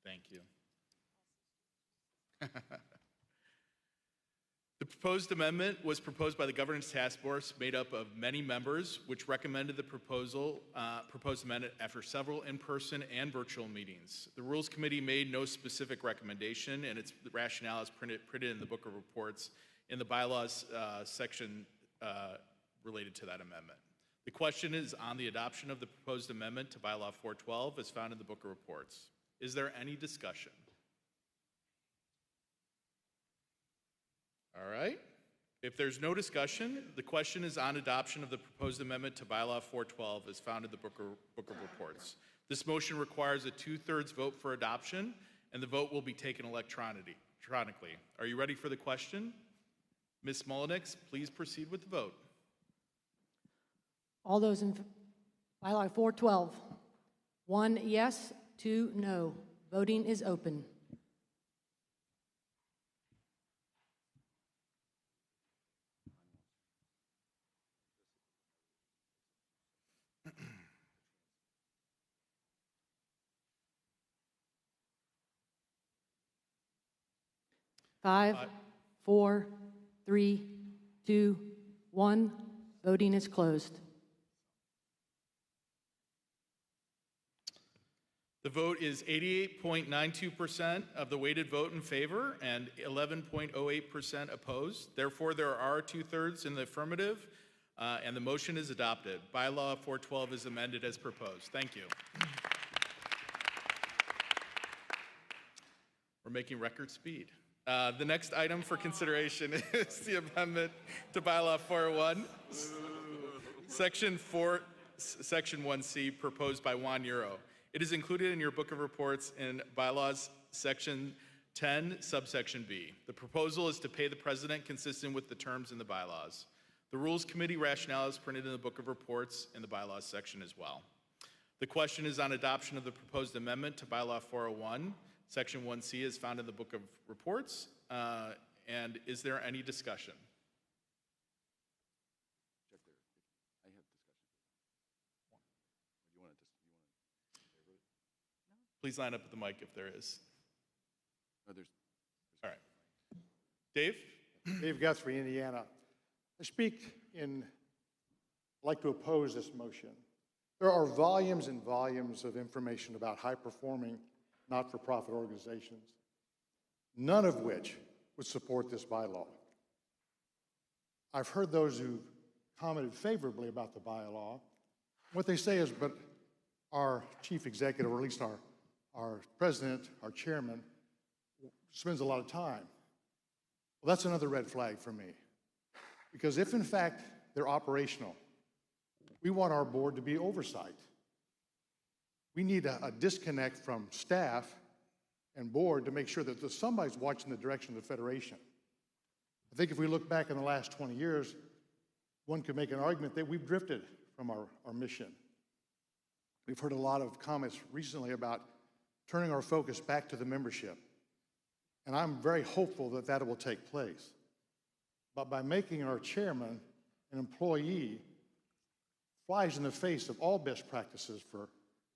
[SPEAKER 13] thank you. The proposed amendment was proposed by the Governance Task Force, made up of many members, which recommended the proposed amendment after several in-person and virtual meetings. The Rules Committee made no specific recommendation, and its rationale is printed in the Book of Reports in the Bylaws section related to that amendment. The question is on the adoption of the proposed amendment to Bylaw 412 as found in the Book of Reports. Is there any discussion? All right. If there's no discussion, the question is on adoption of the proposed amendment to Bylaw 412 as found in the Book of Reports. This motion requires a 2/3 vote for adoption, and the vote will be taken electronically. Are you ready for the question? Ms. Mullenix, please proceed with the vote.
[SPEAKER 9] All those in Bylaw 412, 1 yes, 2 no. Voting is open. Five, 4, 3, 2, 1. Voting is closed.
[SPEAKER 13] The vote is 88.92% of the weighted vote in favor and 11.08% opposed. Therefore, there are 2/3 in the affirmative, and the motion is adopted. Bylaw 412 is amended as proposed. Thank you. We're making record speed. The next item for consideration is the amendment to Bylaw 401, Section 1C, proposed by Juan Euro. It is included in your Book of Reports in Bylaws Section 10, subsection B. The proposal is to pay the president consistent with the terms in the bylaws. The Rules Committee rationale is printed in the Book of Reports in the Bylaws section as well. The question is on adoption of the proposed amendment to Bylaw 401. Section 1C is found in the Book of Reports. And is there any discussion? Please line up at the mic if there is. All right. Dave?
[SPEAKER 21] Dave Guthrie, Indiana. I'd like to oppose this motion. There are volumes and volumes of information about high-performing not-for-profit organizations, none of which would support this bylaw. I've heard those who commented favorably about the bylaw. What they say is, but our chief executive, or at least our president, our chairman, spends a lot of time Well, that's another red flag for me. Because if in fact they're operational, we want our board to be oversight. We need a disconnect from staff and board to make sure that somebody's watching the direction of the Federation. I think if we look back in the last 20 years, one could make an argument that we've drifted from our mission. We've heard a lot of comments recently about turning our focus back to the membership. And I'm very hopeful that that will take place. But by making our chairman an employee flies in the face of all best practices for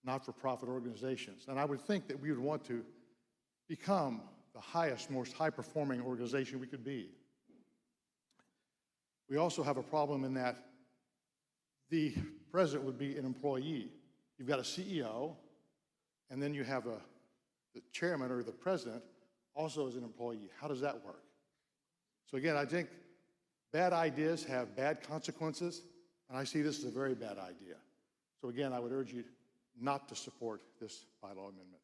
[SPEAKER 21] not-for-profit organizations. And I would think that we would want to become the highest, most high-performing organization we could be. We also have a problem in that the president would be an employee. You've got a CEO, and then you have the chairman or the president also as an employee. How does that work? So again, I think bad ideas have bad consequences, and I see this as a very bad idea. So again, I would urge you not to support this bylaw amendment.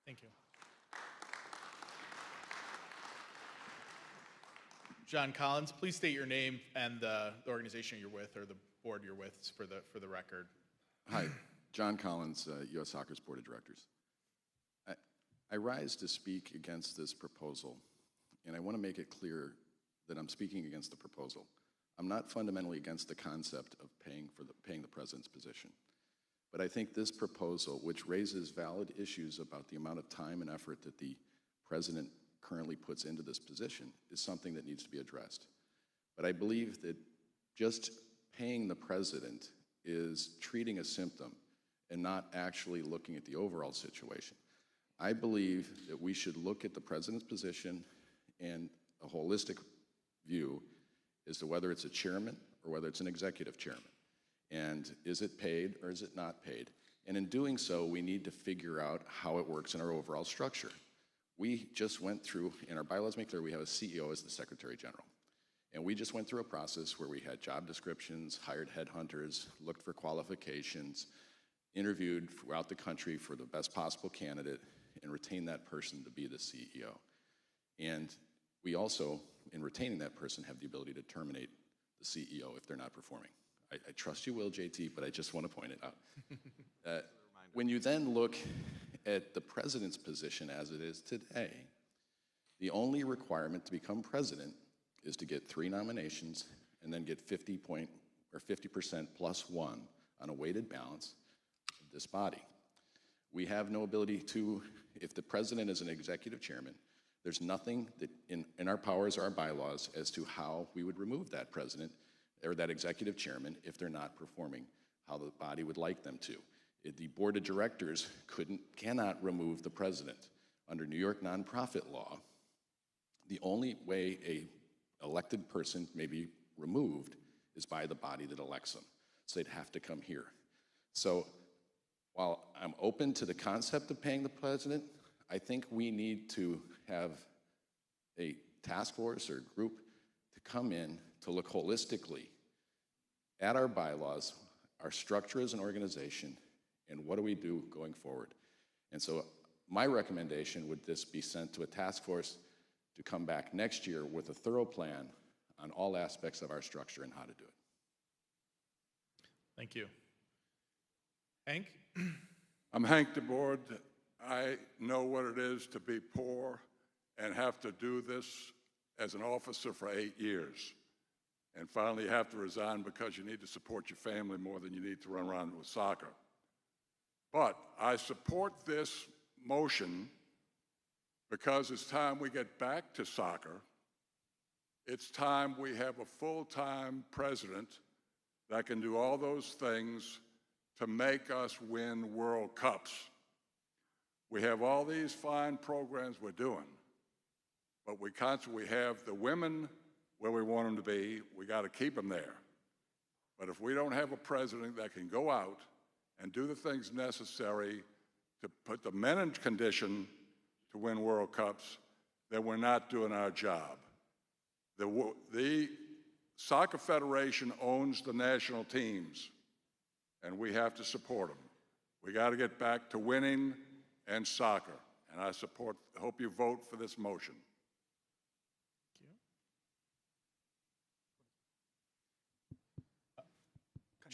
[SPEAKER 13] Thank you. John Collins, please state your name and the organization you're with or the board you're with for the record.
[SPEAKER 20] Hi, John Collins, U.S. Soccer's Board of Directors. I rise to speak against this proposal, and I want to make it clear that I'm speaking against the proposal. I'm not fundamentally against the concept of paying the president's position, but I think this proposal, which raises valid issues about the amount of time and effort that the president currently puts into this position, is something that needs to be addressed. But I believe that just paying the president is treating a symptom and not actually looking at the overall situation. I believe that we should look at the president's position and a holistic view as to whether it's a chairman or whether it's an executive chairman. And is it paid or is it not paid? And in doing so, we need to figure out how it works in our overall structure. We just went through, and our bylaws make clear we have a CEO as the Secretary General. And we just went through a process where we had job descriptions, hired headhunters, looked for qualifications, interviewed throughout the country for the best possible candidate, and retained that person to be the CEO. And we also, in retaining that person, have the ability to terminate the CEO if they're not performing. I trust you will, JT, but I just want to point it out. When you then look at the president's position as it is today, the only requirement to become president is to get 3 nominations and then get 50% plus 1 on a weighted balance of this body. We have no ability to, if the president is an executive chairman, there's nothing that in our powers or our bylaws as to how we would remove that president or that executive chairman if they're not performing how the body would like them to. The board of directors cannot remove the president. Under New York nonprofit law, the only way a elected person may be removed is by the body that elects them. So they'd have to come here. So while I'm open to the concept of paying the president, I think we need to have a task force or group to come in to look holistically at our bylaws, our structure as an organization, and what do we do going forward. And so my recommendation would this be sent to a task force to come back next year with a thorough plan on all aspects of our structure and how to do it.
[SPEAKER 13] Thank you. Hank?
[SPEAKER 19] I'm Hank DeBoard. I know what it is to be poor and have to do this as an officer for 8 years. And finally you have to resign because you need to support your family more than you need to run around with soccer. But I support this motion because it's time we get back to soccer. It's time we have a full-time president that can do all those things to make us win World Cups. We have all these fine programs we're doing, but we constantly have the women where we want them to be. We got to keep them there. But if we don't have a president that can go out and do the things necessary to put the men in condition to win World Cups, then we're not doing our job. The Soccer Federation owns the national teams, and we have to support them. We got to get back to winning and soccer, and I hope you vote for this motion.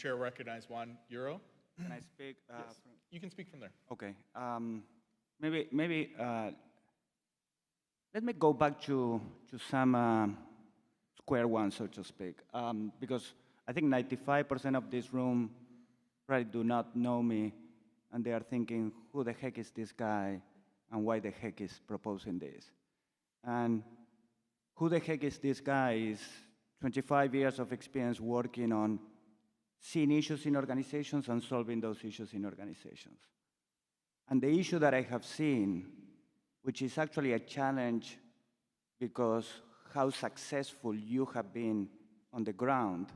[SPEAKER 13] chair will recognize Juan Euro.
[SPEAKER 2] Can I speak?
[SPEAKER 13] Yes. You can speak from there.
[SPEAKER 2] Okay. Maybe let me go back to some square one, so to speak, because I think 95% of this room probably do not know me, and they are thinking, who the heck is this guy, and why the heck is proposing this? And who the heck is this guy is 25 years of experience working on seeing issues in organizations and solving those issues in organizations. And the issue that I have seen, which is actually a challenge because how successful you have been on the ground,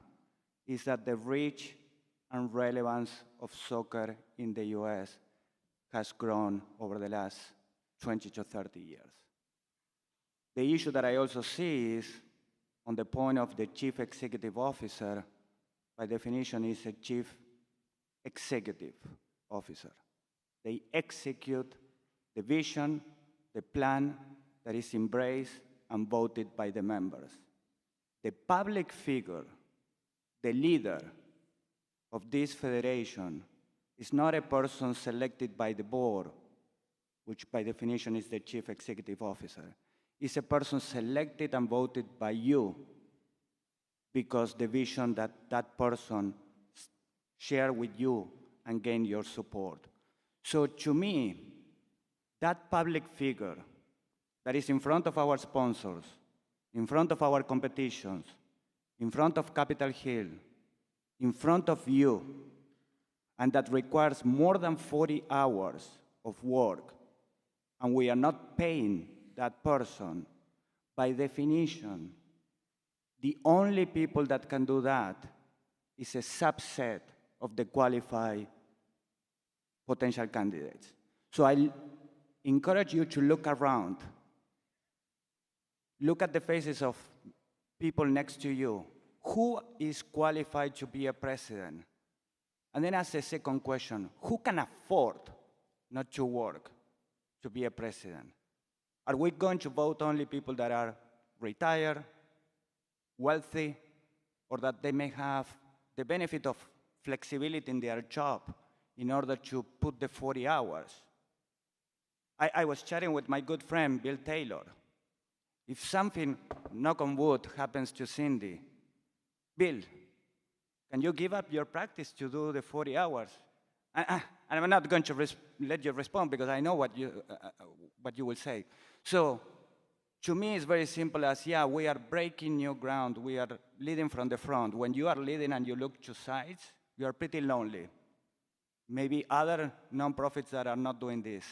[SPEAKER 2] is that the reach and relevance of soccer in the US has grown over the last 20 to 30 years. The issue that I also see is on the point of the chief executive officer, by definition, is a chief executive officer. They execute the vision, the plan that is embraced and voted by the members. The public figure, the leader of this federation, is not a person selected by the board, which by definition is the chief executive officer. It's a person selected and voted by you because the vision that that person shared with you and gained your support. So to me, that public figure that is in front of our sponsors, in front of our competitions, in front of Capitol Hill, in front of you, and that requires more than 40 hours of work, and we are not paying that person, by definition, the only people that can do that is a subset of the qualified potential candidates. So I encourage you to look around. Look at the faces of people next to you. Who is qualified to be a president? And then ask the second question, who can afford not to work to be a president? Are we going to vote only people that are retired, wealthy, or that they may have the benefit of flexibility in their job in order to put the 40 hours? I was chatting with my good friend, Bill Taylor. If something, knock on wood, happens to Cindy, Bill, can you give up your practice to do the 40 hours? And I'm not going to let you respond because I know what you will say. So to me, it's very simple as, yeah, we are breaking new ground. We are leading from the front. When you are leading and you look to sides, you are pretty lonely. Maybe other nonprofits that are not doing this.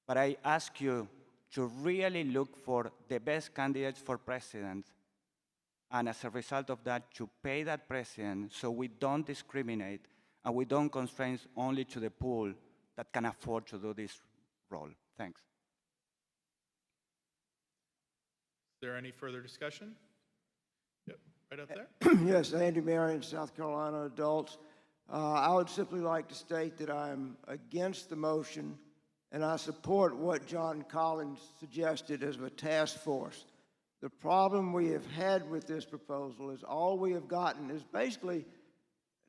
[SPEAKER 2] But I ask you to really look for the best candidates for president, and as a result of that, to pay that president so we don't discriminate and we don't constrain only to the pool that can afford to do this role. Thanks.
[SPEAKER 13] Is there any further discussion? Yep, right up there.
[SPEAKER 22] Yes, Andy Marion, South Carolina adults. I would simply like to state that I'm against the motion, and I support what John Collins suggested as a task force. The problem we have had with this proposal is all we have gotten is basically,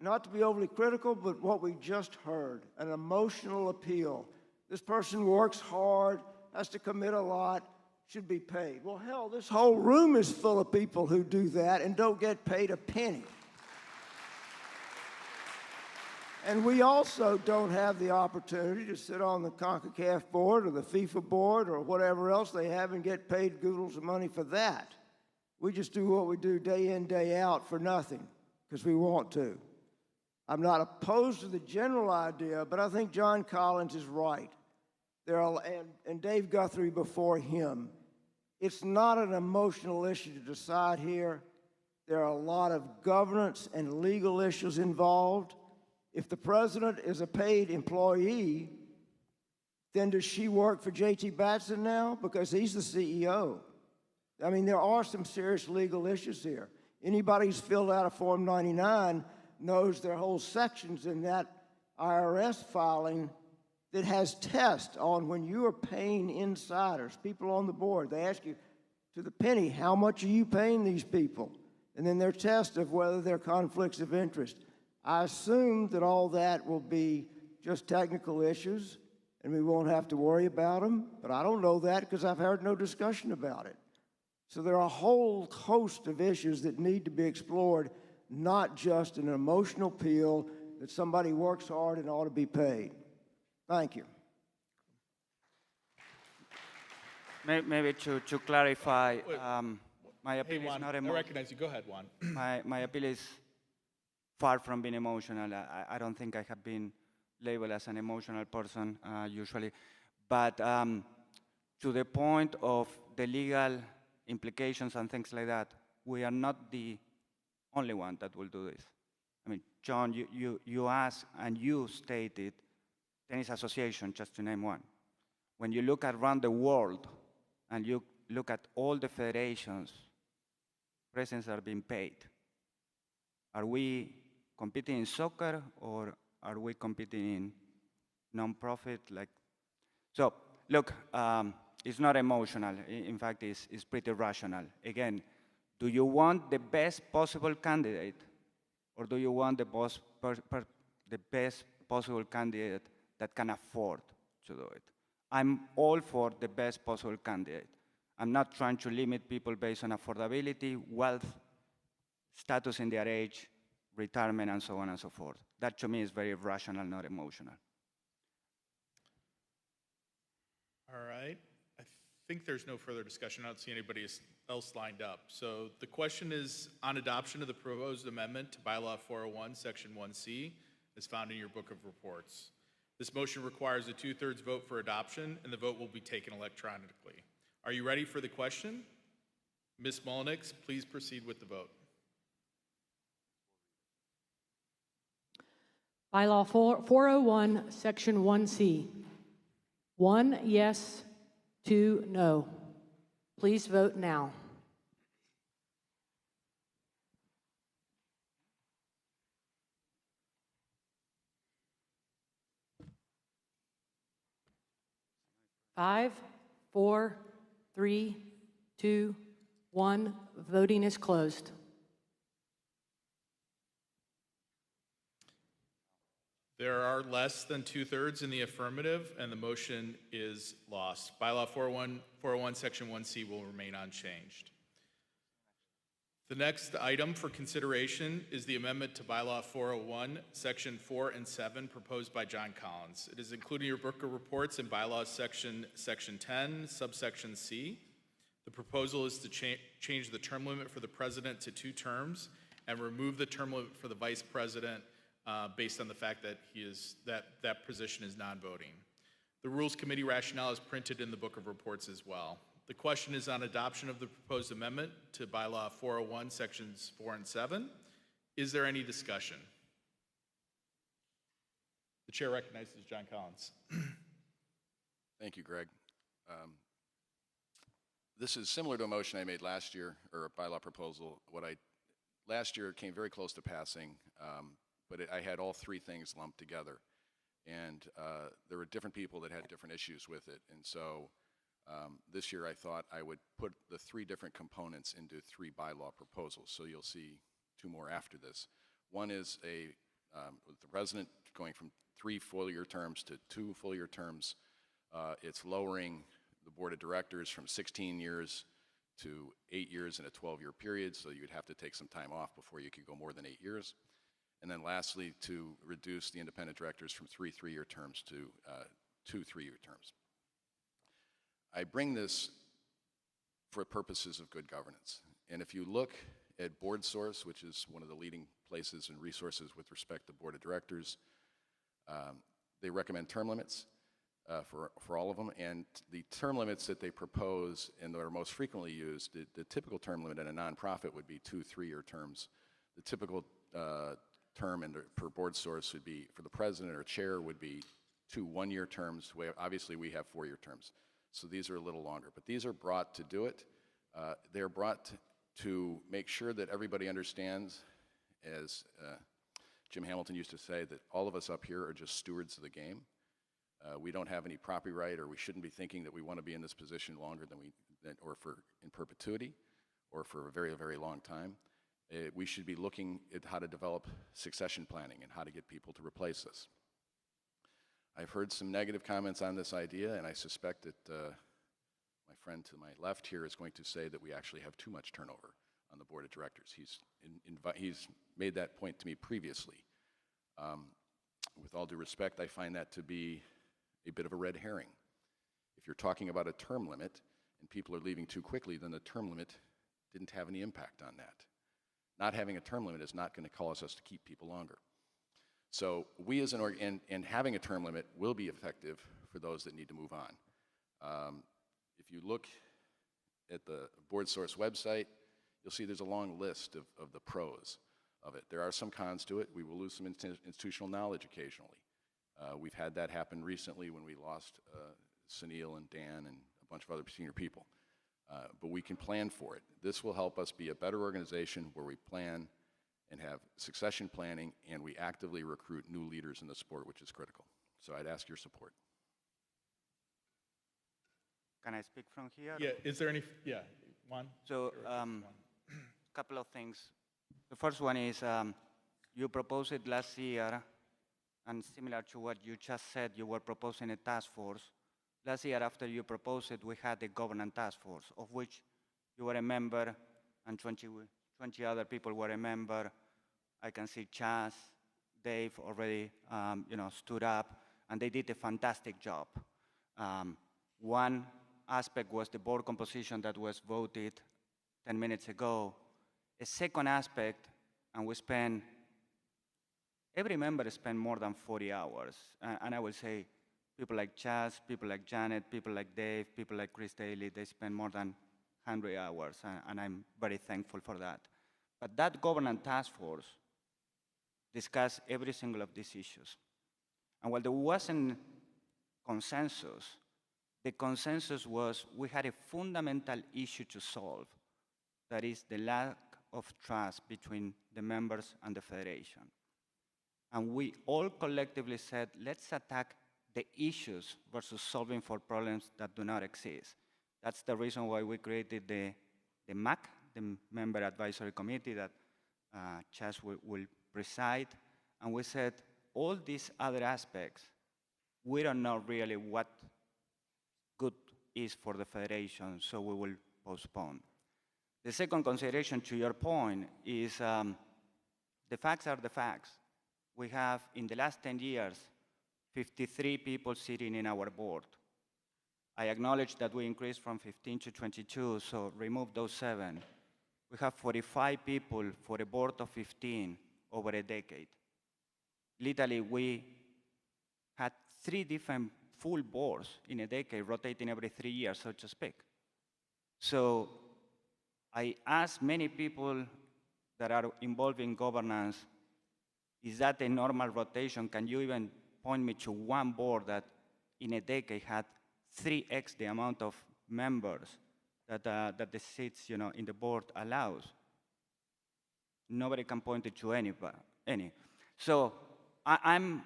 [SPEAKER 22] not to be overly critical, but what we just heard, an emotional appeal. This person works hard, has to commit a lot, should be paid. Well, hell, this whole room is full of people who do that and don't get paid a penny. And we also don't have the opportunity to sit on the CONCACAF board or the FIFA board or whatever else they have and get paid goodles of money for that. We just do what we do day in, day out for nothing because we want to. I'm not opposed to the general idea, but I think John Collins is right. And Dave Guthrie before him. It's not an emotional issue to decide here. There are a lot of governance and legal issues involved. If the president is a paid employee, then does she work for J.T. Batson now? Because he's the CEO. I mean, there are some serious legal issues here. Anybody who's filled out a Form 99 knows there are whole sections in that IRS filing that has tests on when you are paying insiders, people on the board. They ask you to the penny, how much are you paying these people? And then their test of whether there are conflicts of interest. I assume that all that will be just technical issues and we won't have to worry about them, but I don't know that because I've heard no discussion about it. So there are a whole host of issues that need to be explored, not just an emotional appeal that somebody works hard and ought to be paid. Thank you.
[SPEAKER 2] Maybe to clarify, my appeal
[SPEAKER 13] Hey,
[SPEAKER 2] is
[SPEAKER 13] Juan,
[SPEAKER 2] not
[SPEAKER 13] I
[SPEAKER 2] emotional.
[SPEAKER 13] recognize you. Go ahead, Juan.
[SPEAKER 2] My appeal is far from being emotional. I don't think I have been labeled as an emotional person usually. But to the point of the legal implications and things like that, we are not the only one that will do this. I mean, John, you asked and you stated tennis association, just to name one. When you look around the world and you look at all the federations, presidents are being paid. Are we competing in soccer or are we competing in non-profit? So, look, it's not emotional. In fact, it's pretty rational. Again, do you want the best possible candidate or do you want the best possible candidate that can afford to do it? I'm all for the best possible candidate. I'm not trying to limit people based on affordability, wealth, status in their age, retirement, and so on and so forth. That to me is very rational, not emotional.
[SPEAKER 13] All right. I think there's no further discussion. I don't see anybody else lined up. So the question is on adoption of the proposed amendment to Bylaw 401, Section 1C, as found in your book of reports. This motion requires a 2/3 vote for adoption, and the vote will be taken electronically. Are you ready for the question? Ms. Mullenix, please proceed with the vote.
[SPEAKER 9] Bylaw 401, Section 1C. 1 yes, 2 no. Please vote now. Five, 4, 3, 2, 1. Voting is closed.
[SPEAKER 13] There are less than 2/3 in the affirmative, and the motion is lost. Bylaw 401, Section 1C will remain unchanged. The next item for consideration is the amendment to Bylaw 401, Section 4 and 7, proposed by John Collins. It is included in your book of reports in Bylaws Section 10, subsection C. The proposal is to change the term limit for the president to 2 terms and remove the term limit for the vice president based on the fact that that position is non-voting. The Rules Committee rationale is printed in the book of reports as well. The question is on adoption of the proposed amendment to Bylaw 401, Sections 4 and 7. Is there any discussion? The chair recognizes John Collins.
[SPEAKER 20] Thank you, Greg. This is similar to a motion I made last year, or a bylaw proposal. Last year it came very close to passing, but I had all 3 things lumped together. And there were different people that had different issues with it. And so this year I thought I would put the 3 different components into 3 bylaw proposals. So you'll see 2 more after this. One is with the president going from 3 full-year terms to 2 full-year terms. It's lowering the board of directors from 16 years to 8 years in a 12-year period, so you'd have to take some time off before you could go more than 8 years. And then lastly, to reduce the independent directors from 3 3-year terms to 2 3-year terms. I bring this for purposes of good governance. And if you look at Board Source, which is one of the leading places and resources with respect to board of directors, they recommend term limits for all of them. And the term limits that they propose and that are most frequently used, the typical term limit in a nonprofit would be 2 3-year terms. The typical term per Board Source would be, for the president or chair, would be 2 1-year terms. Obviously, we have 4-year terms. So these are a little longer. But these are brought to do it. They're brought to make sure that everybody understands, as Jim Hamilton used to say, that all of us up here are just stewards of the game. We don't have any property right, or we shouldn't be thinking that we want to be in this position longer than in perpetuity, or for a very, very long time. We should be looking at how to develop succession planning and how to get people to replace us. I've heard some negative comments on this idea, and I suspect that my friend to my left here is going to say that we actually have too much turnover on the board of directors. He's made that point to me previously. With all due respect, I find that to be a bit of a red herring. If you're talking about a term limit and people are leaving too quickly, then the term limit didn't have any impact on that. Not having a term limit is not going to cause us to keep people longer. So we as an and having a term limit will be effective for those that need to move on. If you look at the Board Source website, you'll see there's a long list of the pros of it. There are some cons to it. We will lose some institutional knowledge occasionally. We've had that happen recently when we lost Sunil and Dan and a bunch of other senior people. But we can plan for it. This will help us be a better organization where we plan and have succession planning, and we actively recruit new leaders in the sport, which is critical. So I'd ask your support.
[SPEAKER 2] Can I speak from here?
[SPEAKER 13] Yeah, is there any, yeah, Juan?
[SPEAKER 2] So, couple of things. The first one is, you proposed it last year, and similar to what you just said, you were proposing a task force. Last year, after you proposed it, we had a governance task force, of which you were a member, and 20 other people were a member. I can see Chaz, Dave already stood up, and they did a fantastic job. One aspect was the board composition that was voted 10 minutes ago. A second aspect, and every member spent more than 40 hours. And I will say people like Chaz, people like Janet, people like Dave, people like Chris Daly, they spend more than 100 hours, and I'm very thankful for that. But that governance task force discussed every single of these issues. And while there wasn't consensus, the consensus was we had a fundamental issue to solve, that is the lack of trust between the members and the federation. And we all collectively said, let's attack the issues versus solving for problems that do not exist. That's the reason why we created the MAC, the Member Advisory Committee that Chaz will preside. And we said, all these other aspects, we don't know really what good is for the federation, so we will postpone. The second consideration to your point is the facts are the facts. We have, in the last 10 years, 53 people sitting in our board. I acknowledge that we increased from 15 to 22, so remove those 7. We have 45 people for a board of 15 over a decade. Literally, we had 3 different full boards in a decade, rotating every 3 years, so to speak. So I asked many people that are involved in governance, is that a normal rotation? Can you even point me to one board that in a decade had 3x the amount of members that the seats in the board allows? Nobody can point it to any. So I'm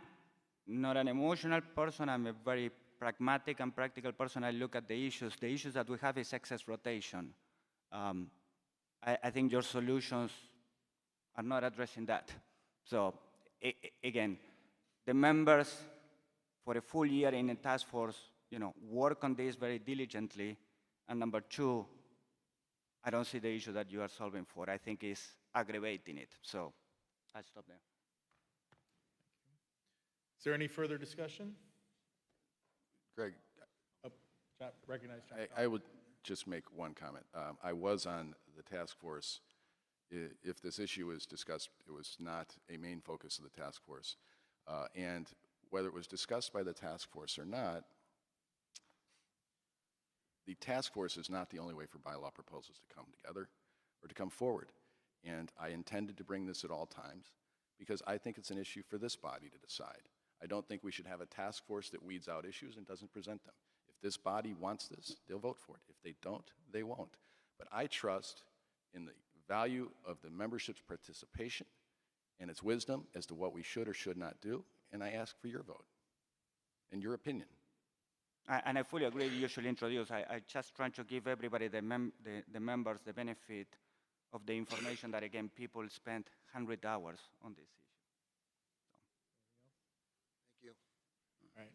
[SPEAKER 2] not an emotional person. I'm a very pragmatic and practical person. I look at the issues. The issues that we have is excess rotation. I think your solutions are not addressing that. So again, the members for a full year in a task force, work on this very diligently. And number 2, I don't see the issue that you are solving for. I think it's aggravating it. So I'll stop there.
[SPEAKER 13] Is there any further discussion?
[SPEAKER 20] Greg,
[SPEAKER 13] recognize John.
[SPEAKER 20] I would just make one comment. I was on the task force. If this issue was discussed, it was not a main focus of the task force. And whether it was discussed by the task force or not, the task force is not the only way for bylaw proposals to come together or to come forward. And I intended to bring this at all times because I think it's an issue for this body to decide. I don't think we should have a task force that weeds out issues and doesn't present them. If this body wants this, they'll vote for it. If they don't, they won't. But I trust in the value of the membership's participation and its wisdom as to what we should or should not do, and I ask for your vote and your opinion.
[SPEAKER 2] And I fully agree, you should introduce. I just trying to give everybody, the members, the benefit of the information that, again, people spent 100 hours on this issue.
[SPEAKER 11] Thank you.
[SPEAKER 13] All right.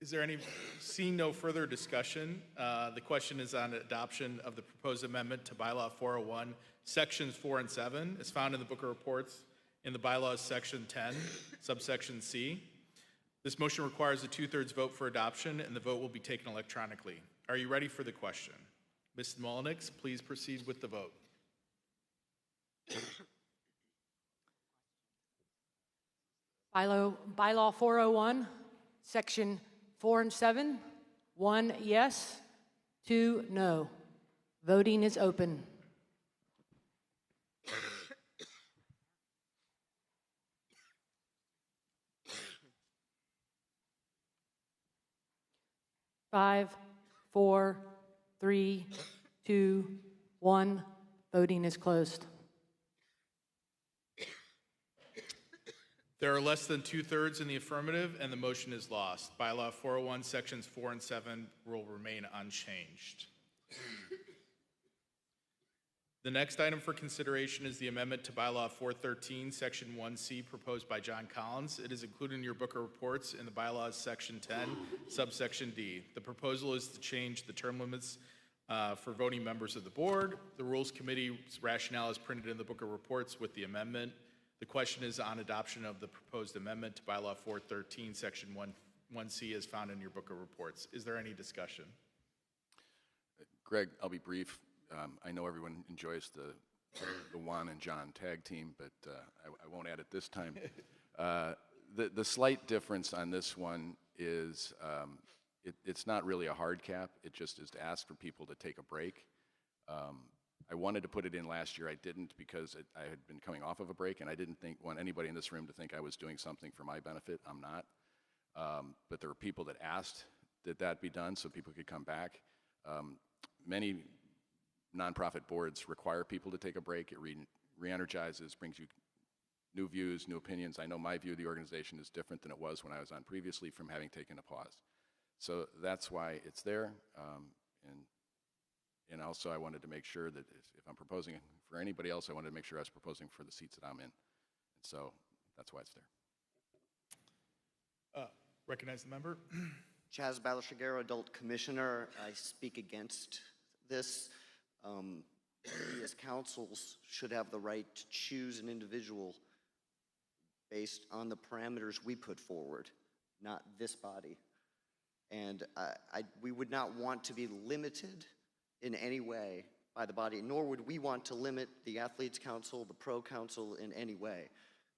[SPEAKER 13] Is there any, seeing no further discussion, the question is on adoption of the proposed amendment to Bylaw 401, Sections 4 and 7, as found in the Book of Reports in the Bylaws Section 10, subsection C. This motion requires a 2/3 vote for adoption, and the vote will be taken electronically. Are you ready for the question? Ms. Mullenix, please proceed with the vote.
[SPEAKER 9] Bylaw 401, Section 4 and 7, 1 yes, 2 no. Voting is open. Five, 4, 3, 2, 1. Voting is closed.
[SPEAKER 13] There are less than 2/3 in the affirmative, and the motion is lost. Bylaw 401, Sections 4 and 7 will remain unchanged. The next item for consideration is the amendment to Bylaw 413, Section 1C, proposed by John Collins. It is included in your Book of Reports in the Bylaws Section 10, subsection D. The proposal is to change the term limits for voting members of the board. The Rules Committee's rationale is printed in the Book of Reports with the amendment. The question is on adoption of the proposed amendment to Bylaw 413, Section 1C, as found in your Book of Reports. Is there any discussion?
[SPEAKER 20] Greg, I'll be brief. I know everyone enjoys the Juan and John tag team, but I won't add it this time. The slight difference on this one is it's not really a hard cap. It just is to ask for people to take a break. I wanted to put it in last year. I didn't because I had been coming off of a break, and I didn't want anybody in this room to think I was doing something for my benefit. I'm not. But there were people that asked that that be done so people could come back. Many nonprofit boards require people to take a break. It re-energizes, brings you new views, new opinions. I know my view of the organization is different than it was when I was on previously from having taken a pause. So that's why it's there. And also I wanted to make sure that if I'm proposing for anybody else, I wanted to make sure I was proposing for the seats that I'm in. And so that's why it's there.
[SPEAKER 13] Recognize the member.
[SPEAKER 15] Chaz Balashagero, Adult Commissioner. I speak against this. We as councils should have the right to choose an individual based on the parameters we put forward, not this body. And we would not want to be limited in any way by the body, nor would we want to limit the Athletes Council, the Pro Council in any way.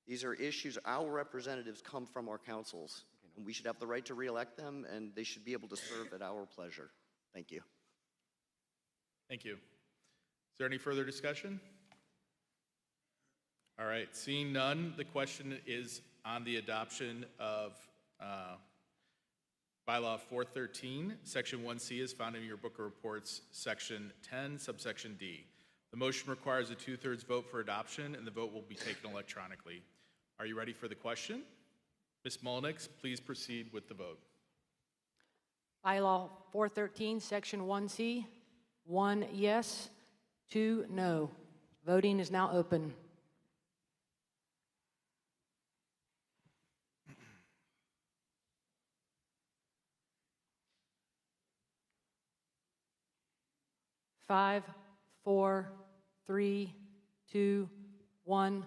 [SPEAKER 15] These are issues, our representatives come from our councils, and we should have the right to re-elect them, and they should be able to serve at our pleasure. Thank you.
[SPEAKER 13] Thank you. Is there any further discussion? All right, seeing none, the question is on the adoption of Bylaw 413, Section 1C, is found in your Book of Reports, Section 10, subsection D. The motion requires a 2/3 vote for adoption, and the vote will be taken electronically. Are you ready for the question? Ms. Mullenix, please proceed with the vote.
[SPEAKER 9] Bylaw 413, Section 1C, 1 yes, 2 no. Voting is now open. Five, 4, 3, 2, 1.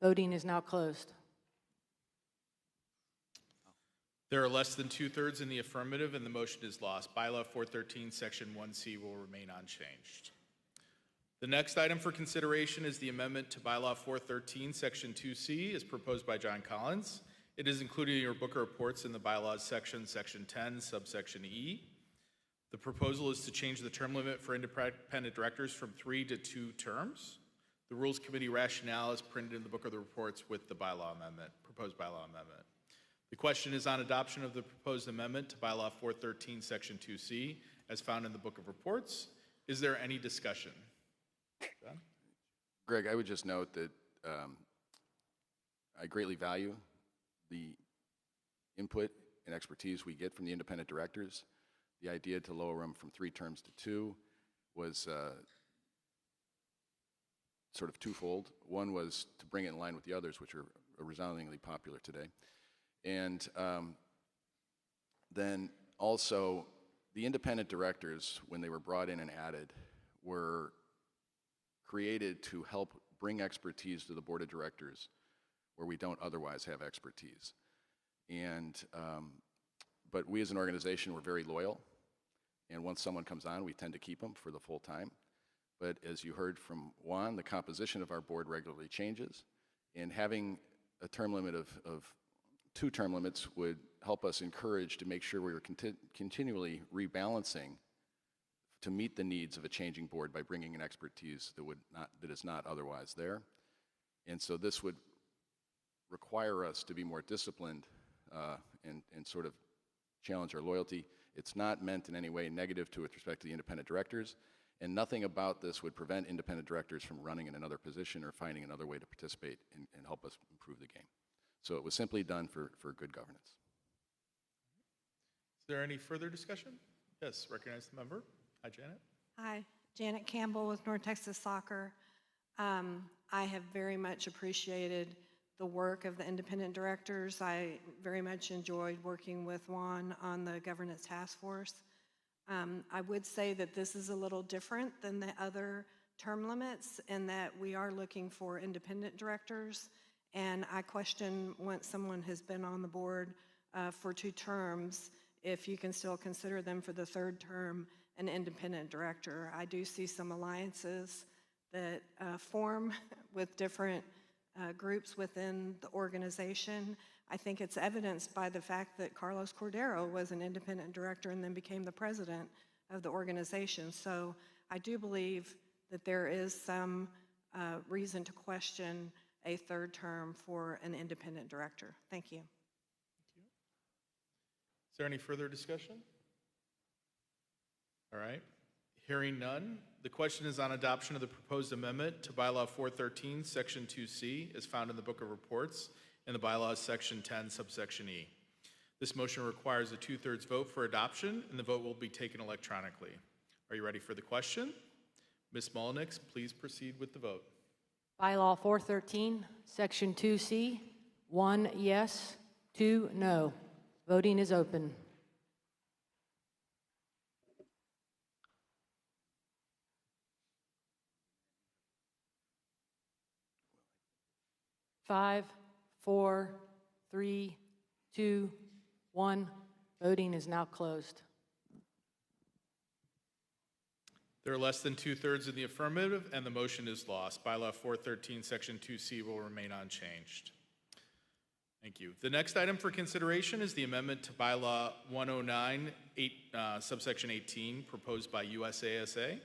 [SPEAKER 9] Voting is now closed.
[SPEAKER 13] There are less than 2/3 in the affirmative, and the motion is lost. Bylaw 413, Section 1C will remain unchanged. The next item for consideration is the amendment to Bylaw 413, Section 2C, as proposed by John Collins. It is included in your Book of Reports in the Bylaws section, Section 10, subsection E. The proposal is to change the term limit for independent directors from 3 to 2 terms. The Rules Committee rationale is printed in the Book of the Reports with the bylaw amendment, proposed bylaw amendment. The question is on adoption of the proposed amendment to Bylaw 413, Section 2C, as found in the Book of Reports. Is there any discussion? John?
[SPEAKER 20] Greg, I would just note that I greatly value the input and expertise we get from the independent directors. The idea to lower them from 3 terms to 2 was sort of twofold. One was to bring it in line with the others, which are resoundingly popular today. And then also, the independent directors, when they were brought in and added, were created to help bring expertise to the board of directors where we don't otherwise have expertise. And, but we as an organization were very loyal. And once someone comes on, we tend to keep them for the full time. But as you heard from Juan, the composition of our board regularly changes. And having a term limit of 2 term limits would help us encourage to make sure we were continually rebalancing to meet the needs of a changing board by bringing in expertise that is not otherwise there. And so this would require us to be more disciplined and sort of challenge our loyalty. It's not meant in any way negative with respect to the independent directors, and nothing about this would prevent independent directors from running in another position or finding another way to participate and help us improve the game. So it was simply done for good governance.
[SPEAKER 13] Is there any further discussion? Yes, recognize the member. Hi, Janet.
[SPEAKER 4] Hi, Janet Campbell with North Texas Soccer. I have very much appreciated the work of the independent directors. I very much enjoyed working with Juan on the governance task force. I would say that this is a little different than the other term limits in that we are looking for independent directors. And I question, once someone has been on the board for 2 terms, if you can still consider them for the 3rd term an independent director. I do see some alliances that form with different groups within the organization. I think it's evidenced by the fact that Carlos Cordero was an independent director and then became the president of the organization. So I do believe that there is some reason to question a 3rd term for an independent director. Thank you.
[SPEAKER 13] Is there any further discussion? All right. Hearing none, the question is on adoption of the proposed amendment to Bylaw 413, Section 2C, as found in the Book of Reports, and the Bylaws Section 10, Subsection E. This motion requires a 2/3 vote for adoption, and the vote will be taken electronically. Are you ready for the question? Ms. Mullenix, please proceed with the vote.
[SPEAKER 6] Bylaw 413, Section 2C, 1 yes, 2 no. Voting is open. Five, 4, 3, 2, 1. Voting is now closed.
[SPEAKER 13] There are less than 2/3 in the affirmative, and the motion is lost. Bylaw 413, Section 2C will remain unchanged. Thank you. The next item for consideration is the amendment to Bylaw 109, Subsection 18, proposed by USASA.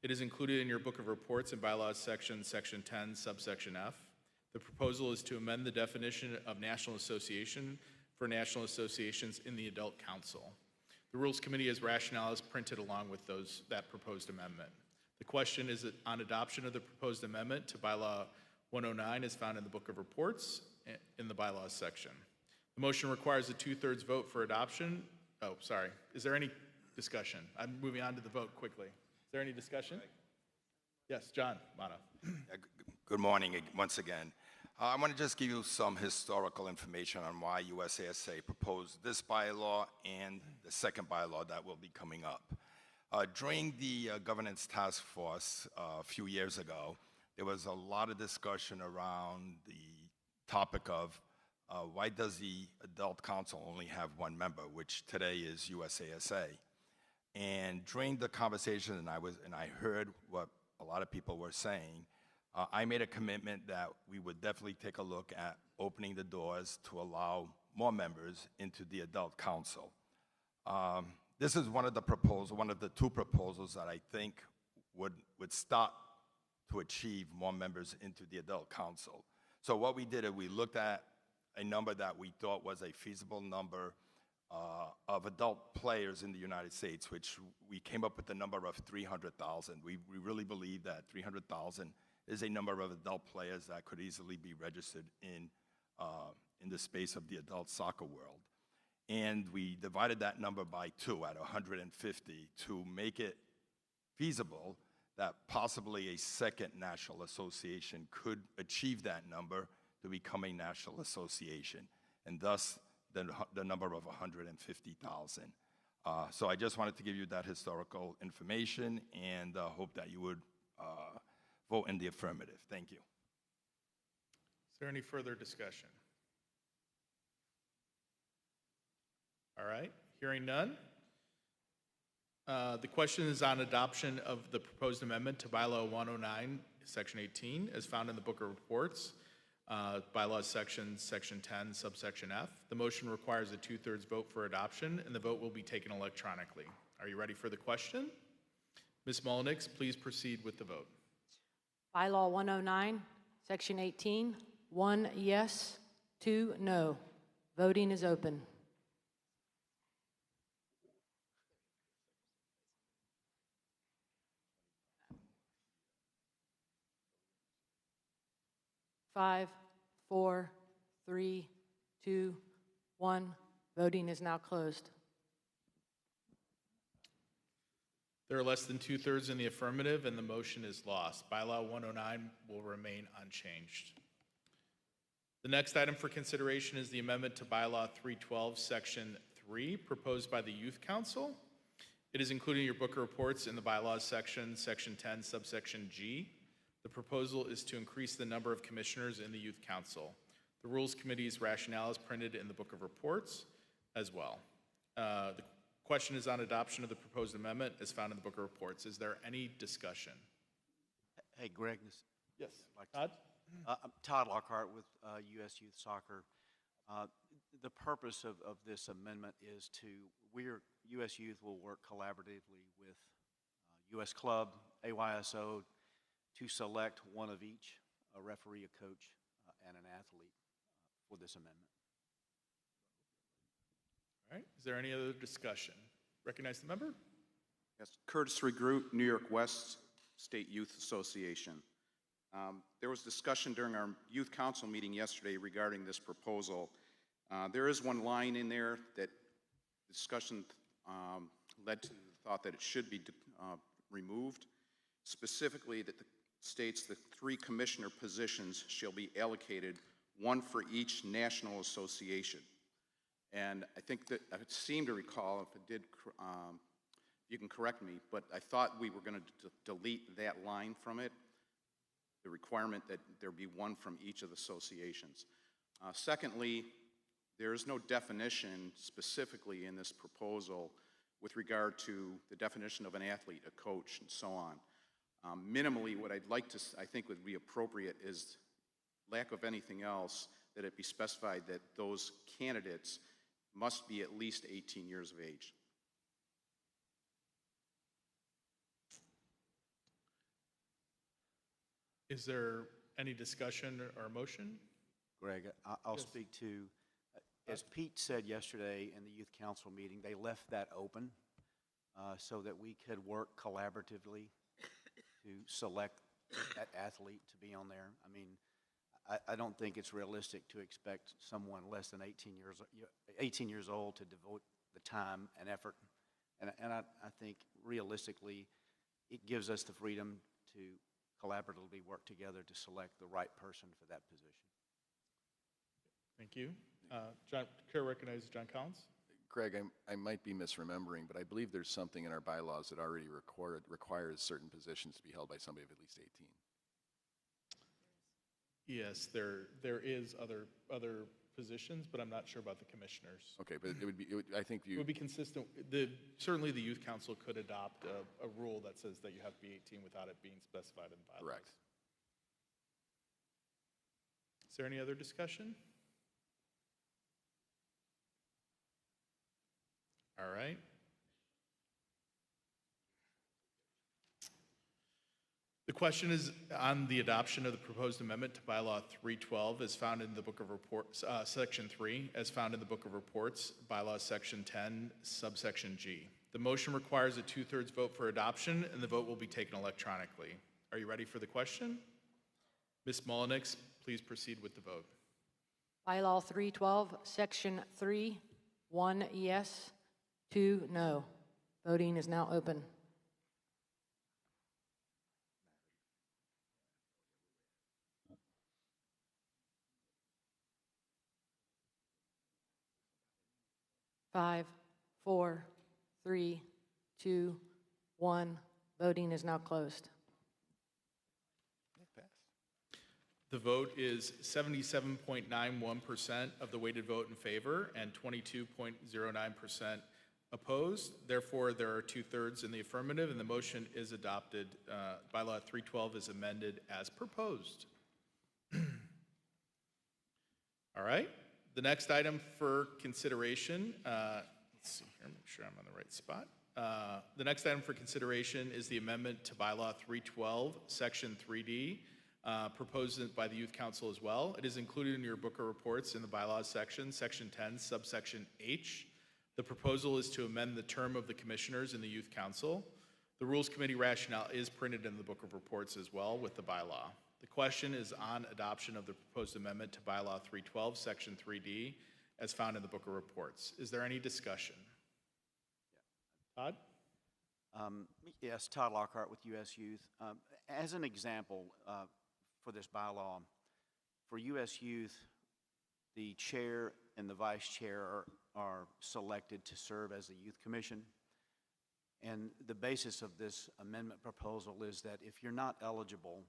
[SPEAKER 13] It is included in your Book of Reports and Bylaws Section 10, Subsection F. The proposal is to amend the definition of National Association for national associations in the Adult Council. The Rules Committee has rationales printed along with that proposed amendment. The question is on adoption of the proposed amendment to Bylaw 109 as found in the Book of Reports in the Bylaws section. The motion requires a 2/3 vote for adoption. Oh, sorry. Is there any discussion? I'm moving on to the vote quickly. Is there any discussion? Yes, John Mata.
[SPEAKER 14] Good morning once again. I want to just give you some historical information on why USASA proposed this bylaw and the second bylaw that will be coming up. During the governance task force a few years ago, there was a lot of discussion around the topic of why does the Adult Council only have 1 member, which today is USASA. And during the conversation, and I heard what a lot of people were saying, I made a commitment that we would definitely take a look at opening the doors to allow more members into the Adult Council. This is one of the 2 proposals that I think would start to achieve more members into the Adult Council. So what we did is we looked at a number that we thought was a feasible number of adult players in the United States, which we came up with the number of 300,000. We really believe that 300,000 is a number of adult players that could easily be registered in the space of the adult soccer world. And we divided that number by 2 at 150 to make it feasible that possibly a second national association could achieve that number to become a national association, and thus the number of 150,000. So I just wanted to give you that historical information and hope that you would vote in the affirmative. Thank you.
[SPEAKER 13] Is there any further discussion? All right, hearing none. The question is on adoption of the proposed amendment to Bylaw 109, Section 18, as found in the Book of Reports. Bylaws Section 10, subsection F. The motion requires a 2/3 vote for adoption, and the vote will be taken electronically. Are you ready for the question? Ms. Mullenix, please proceed with the vote.
[SPEAKER 6] Bylaw 109, Section 18, 1 yes, 2 no. Voting is open. Five, 4, 3, 2, 1. Voting is now closed.
[SPEAKER 13] There are less than 2/3 in the affirmative, and the motion is lost. Bylaw 109 will remain unchanged. The next item for consideration is the amendment to Bylaw 312, Section 3, proposed by the Youth Council. It is included in your Book of Reports in the Bylaws section, Section 10, subsection G. The proposal is to increase the number of commissioners in the Youth Council. The Rules Committee's rationale is printed in the Book of Reports as well. The question is on adoption of the proposed amendment as found in the Book of Reports. Is there any discussion?
[SPEAKER 5] Hey, Greg.
[SPEAKER 13] Yes. Todd?
[SPEAKER 5] I'm Todd Lockhart with U.S. Youth Soccer. The purpose of this amendment is U.S. Youth will work collaboratively with U.S. Club, AYSO, to select one of each, a referee, a coach, and an athlete for this amendment.
[SPEAKER 13] All right. Is there any other discussion? Recognize the member.
[SPEAKER 7] Yes, Curtis Regroot, New York West State Youth Association. There was discussion during our Youth Council meeting yesterday regarding this proposal. There is one line in there that discussion led to the thought that it should be removed, specifically that states that 3 commissioner positions shall be allocated, 1 for each national association. And I think that I seem to recall, if it did, you can correct me, but I thought we were going to delete that line from it, the requirement that there be 1 from each of the associations. Secondly, there is no definition specifically in this proposal with regard to the definition of an athlete, a coach, and so on. Minimally, what I'd like to, I think would be appropriate is, lack of anything else, that it be specified that those candidates must be at least 18 years of age.
[SPEAKER 13] Is there any discussion or motion?
[SPEAKER 5] Greg, I'll speak to, as Pete said yesterday in the Youth Council meeting, they left that open so that we could work collaboratively to select that athlete to be on there. I mean, I don't think it's realistic to expect someone less than 18 years old to devote the time and effort. And I think realistically, it gives us the freedom to collaboratively work together to select the right person for that position.
[SPEAKER 13] Thank you. John, Chair recognizes John Collins.
[SPEAKER 20] Greg, I might be misremembering, but I believe there's something in our bylaws that already requires certain positions to be held by somebody of at least 18.
[SPEAKER 13] Yes, there is other positions, but I'm not sure about the commissioners.
[SPEAKER 20] Okay, but it would be consistent.
[SPEAKER 13] Certainly the Youth Council could adopt a rule that says that you have to be 18 without it being specified in the bylaws.
[SPEAKER 20] Correct.
[SPEAKER 13] Is there any other discussion? All right. The question is on the adoption of the proposed amendment to Bylaw 312 as found in the Book of Reports, Section 3, as found in the Book of Reports, Bylaw Section 10, subsection G. The motion requires a 2/3 vote for adoption, and the vote will be taken electronically. Are you ready for the question? Ms. Mullenix, please proceed with the vote.
[SPEAKER 6] Bylaw 312, Section 3, 1 yes, 2 no. Voting is now open. 5, 4, 3, 2, 1. Voting is now closed.
[SPEAKER 13] The vote is 77.91% of the weighted vote in favor and 22.09% opposed. Therefore, there are 2/3 in the affirmative, and the motion is adopted. Bylaw 312 is amended as proposed. All right. The next item for consideration, let's see here, make sure I'm on the right spot. The next item for consideration is the amendment to Bylaw 312, Section 3D, proposed by the Youth Council as well. It is included in your book of reports in the bylaws section, Section 10, subsection H. The proposal is to amend the term of the commissioners in the Youth Council. The Rules Committee rationale is printed in the book of reports as well with the bylaw. The question is on adoption of the proposed amendment to Bylaw 312, Section 3D, as found in the book of reports. Is there any discussion? Todd?
[SPEAKER 5] Yes, Todd Lockhart with US Youth. As an example, for this bylaw, for US Youth, the chair and the vice chair are selected to serve as the Youth Commission. And the basis of this amendment proposal is that if you're not eligible,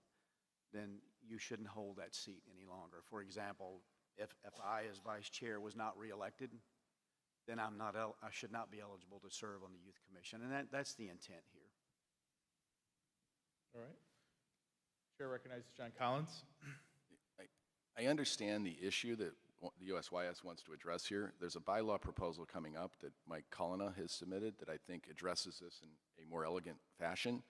[SPEAKER 5] then you shouldn't hold that seat any longer. For example, if I, as vice chair, was not reelected, then I should not be eligible to serve on the Youth Commission. And that's the intent here.
[SPEAKER 13] All right. Chair recognizes John Collins.
[SPEAKER 20] I understand the issue that the USYS wants to address here. There's a bylaw proposal coming up that Mike Cullina has submitted that I think addresses this in a more elegant fashion.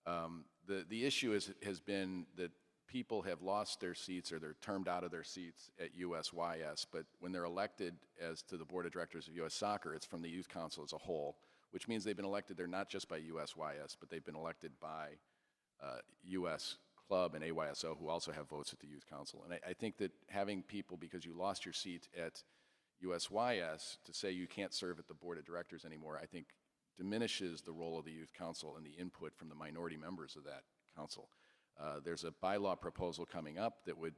[SPEAKER 20] The issue has been that people have lost their seats or they're termed out of their seats at USYS, but when they're elected as to the board of directors of US Soccer, it's from the Youth Council as a whole, which means they've been elected, they're not just by USYS, but they've been elected by US Club and AYSO, who also have votes at the Youth Council. And I think that having people, because you lost your seat at USYS, to say you can't serve at the board of directors anymore, I think diminishes the role of the Youth Council and the input from the minority members of that council. There's a bylaw proposal coming up that would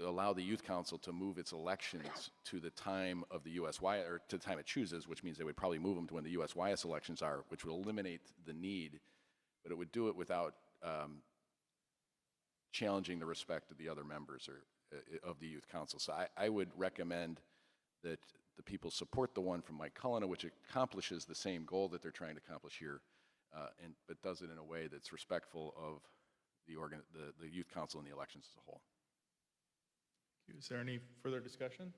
[SPEAKER 20] allow the Youth Council to move its elections to the time of the USYS, or to the time it chooses, which means they would probably move them to when the USYS elections are, which would eliminate the need, but it would do it without challenging the respect of the other members of the Youth Council. So I would recommend that the people support the one from Mike Cullina, which accomplishes the same goal that they're trying to accomplish here, but does it in a way that's respectful of the Youth Council and the elections as a whole.
[SPEAKER 13] Is there any further discussion?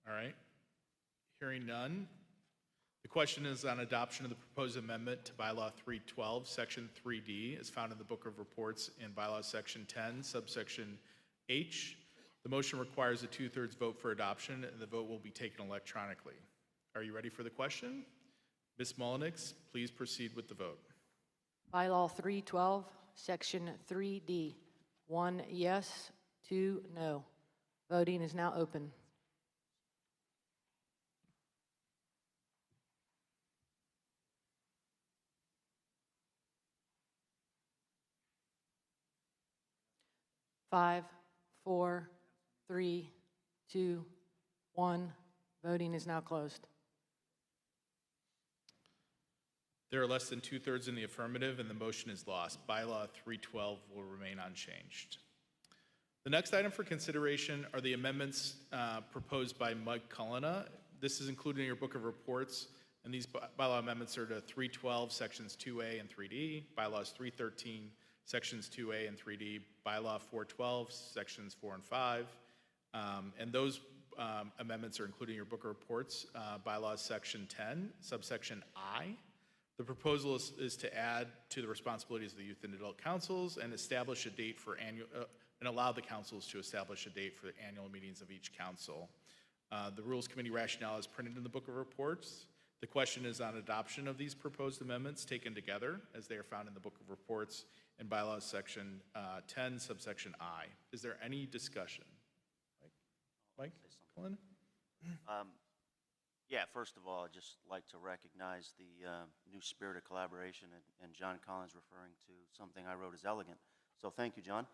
[SPEAKER 13] All right. Hearing none. The question is on adoption of the proposed amendment to Bylaw 312, Section 3D, as found in the Book of Reports in Bylaw Section 10, subsection H. The motion requires a 2/3 vote for adoption, and the vote will be taken electronically. Are you ready for the question? Ms. Mullenix, please proceed with the vote.
[SPEAKER 6] Bylaw 312, Section 3D. 1 yes, 2 no. Voting is now open. Five, 4, 3, 2, 1. Voting is now closed.
[SPEAKER 13] There are less than 2/3 in the affirmative, and the motion is lost. Bylaw 312 will remain unchanged. The next item for consideration are the amendments proposed by Mike Cullina. This is included in your book of reports, and these bylaw amendments are to 312, sections 2A and 3D, bylaws 313, sections 2A and 3D, bylaw 412, sections 4 and 5, and those amendments are included in your book of reports, bylaws section 10, subsection I. The proposal is to add to the responsibilities of the youth and adult councils and establish a date for and allow the councils to establish a date for the annual meetings of each council. The Rules Committee rationale is printed in the book of reports. The question is on adoption of these proposed amendments taken together as they are found in the book of reports in bylaws section 10, subsection I. Is there any discussion? Mike? Colin?
[SPEAKER 15] Yeah, first of all, I'd just like to recognize the new spirit of collaboration and John Collins referring to something I wrote as elegant. So thank you, John.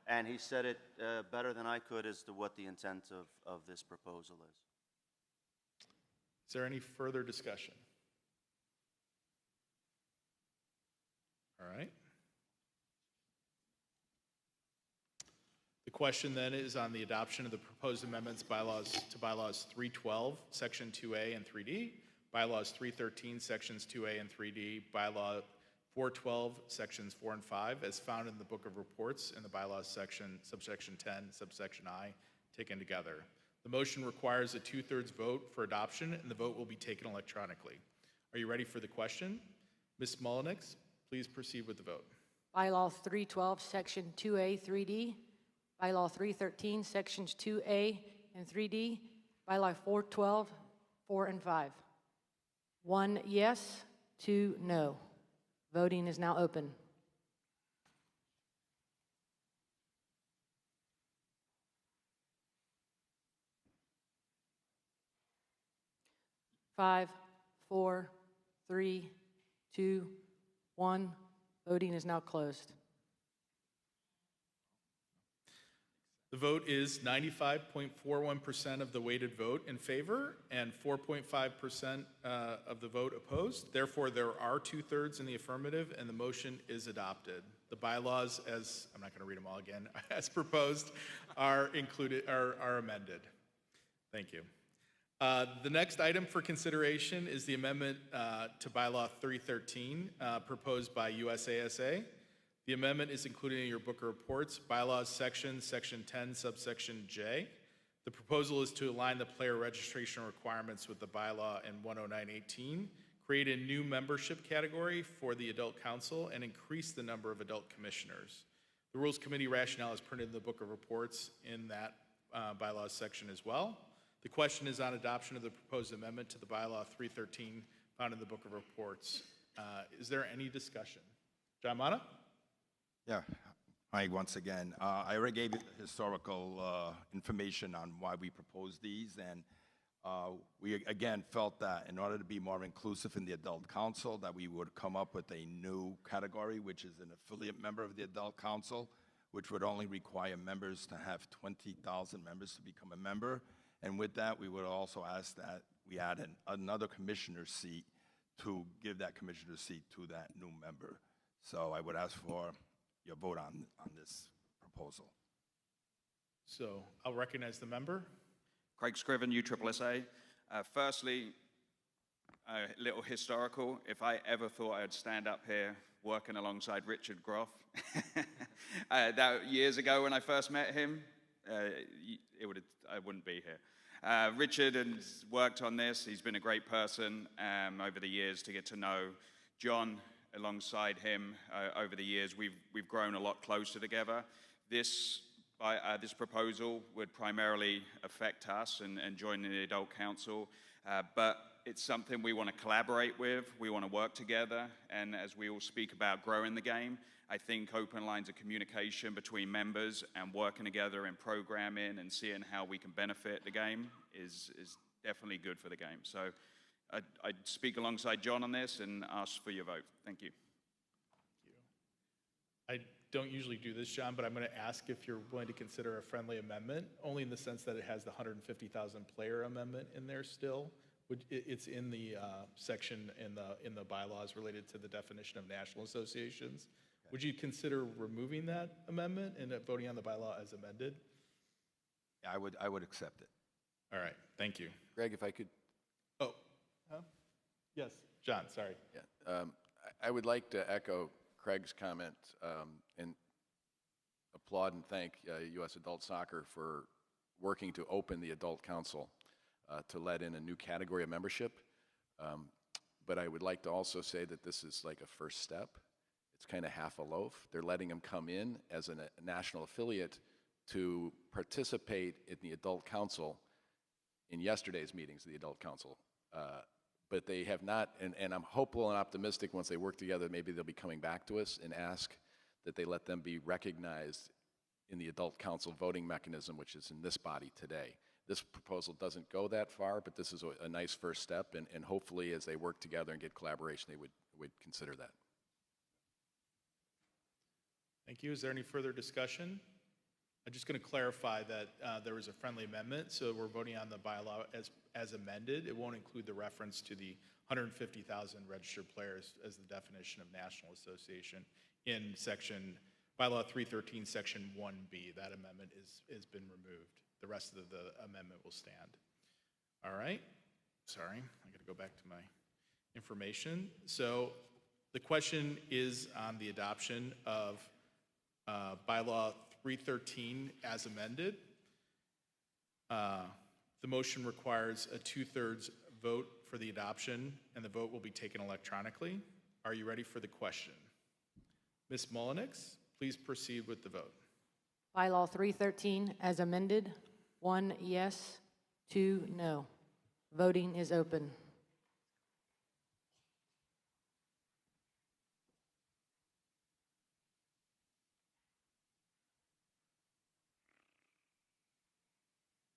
[SPEAKER 15] And he said it better than I could as to what the intent of this proposal is.
[SPEAKER 13] Is there any further discussion? All right. The question then is on the adoption of the proposed amendments to bylaws 312, section 2A and 3D, bylaws 313, sections 2A and 3D, bylaw 412, sections 4 and 5, as found in the Book of Reports in the bylaws section, subsection 10, subsection I, taken together. The motion requires a 2/3 vote for adoption, and the vote will be taken electronically. Are you ready for the question? Ms. Mullenix, please proceed with the vote.
[SPEAKER 6] Bylaw 312, Section 2A, 3D. Bylaw 313, Sections 2A and 3D. Bylaw 412, 4 and 5. 1 yes, 2 no. Voting is now open. Five, 4, 3, 2, 1. Voting is now closed.
[SPEAKER 13] The vote is 95.41% of the weighted vote in favor and 4.5% of the vote opposed. Therefore, there are 2/3 in the affirmative, and the motion is adopted. The bylaws, as I'm not going to read them all again, as proposed, are amended. Thank you. The next item for consideration is the amendment to Bylaw 313 proposed by USASA. The amendment is included in your Book of Reports, Bylaws section 10, subsection J. The proposal is to align the player registration requirements with the bylaw in 10918, create a new membership category for the Adult Council, and increase the number of adult commissioners. The Rules Committee rationale is printed in the Book of Reports in that bylaws section as well. The question is on adoption of the proposed amendment to the Bylaw 313 found in the Book of Reports. Is there any discussion? John Mata?
[SPEAKER 14] Yeah, hi once again. I already gave you historical information on why we proposed these, and we again felt that in order to be more inclusive in the Adult Council, that we would come up with a new category, which is an affiliate member of the Adult Council, which would only require members to have 20,000 members to become a member. And with that, we would also ask that we add another commissioner seat to give that commissioner seat to that new member. So I would ask for your vote on this proposal.
[SPEAKER 13] So I'll recognize the member.
[SPEAKER 8] Craig Scriven, USSA. Firstly, a little historical. If I ever thought I'd stand up here working alongside Richard Groff, that years ago when I first met him, I wouldn't be here. Richard has worked on this. He's been a great person over the years to get to know. John, alongside him over the years, we've grown a lot closer together. This proposal would primarily affect us and joining the Adult Council, but it's something we want to collaborate with, we want to work together, and as we all speak about growing the game, I think open lines of communication between members and working together in programming and seeing how we can benefit the game is definitely good for the game. So I'd speak alongside John on this and ask for your vote. Thank you.
[SPEAKER 13] I don't usually do this, John, but I'm going to ask if you're willing to consider a friendly amendment, only in the sense that it has the 150,000 player amendment in there still. It's in the section in the bylaws related to the definition of national associations. Okay. Would you consider removing that amendment and voting on the bylaw as amended?
[SPEAKER 14] Yeah, I would accept it.
[SPEAKER 13] All right, thank you.
[SPEAKER 10] Greg, if I could.
[SPEAKER 13] Oh, yes, John, sorry.
[SPEAKER 10] Yeah, I would like to echo Craig's comment and applaud and thank U.S. Adult Soccer for working to open the Adult Council to let in a new category of membership. But I would like to also say that this is like a first step. It's kind of half a loaf. They're letting them come in as a national affiliate to participate in the Adult Council in yesterday's meetings of the Adult Council. But they have not, and I'm hopeful and optimistic once they work together, maybe they'll be coming back to us and ask that they let them be recognized in the Adult Council voting mechanism, which is in this body today. This proposal doesn't go that far, but this is a nice first step, and hopefully as they work together and get collaboration, they would consider that.
[SPEAKER 13] Thank you. Is there any further discussion? I'm just going to clarify that there was a friendly amendment, so we're voting on the bylaw as amended. It won't include the reference to the 150,000 registered players as the definition of national association in Bylaw 313, Section 1B. That amendment has been removed. The rest of the amendment will stand. All right. Sorry, I got to go back to my information. So the question is on the adoption of Bylaw 313 as amended. The motion requires a 2/3 vote for the adoption, and the vote will be taken electronically. Are you ready for the question? Ms. Mullenix, please proceed with the vote.
[SPEAKER 6] Bylaw 313 as amended, 1 yes, 2 no. Voting is open.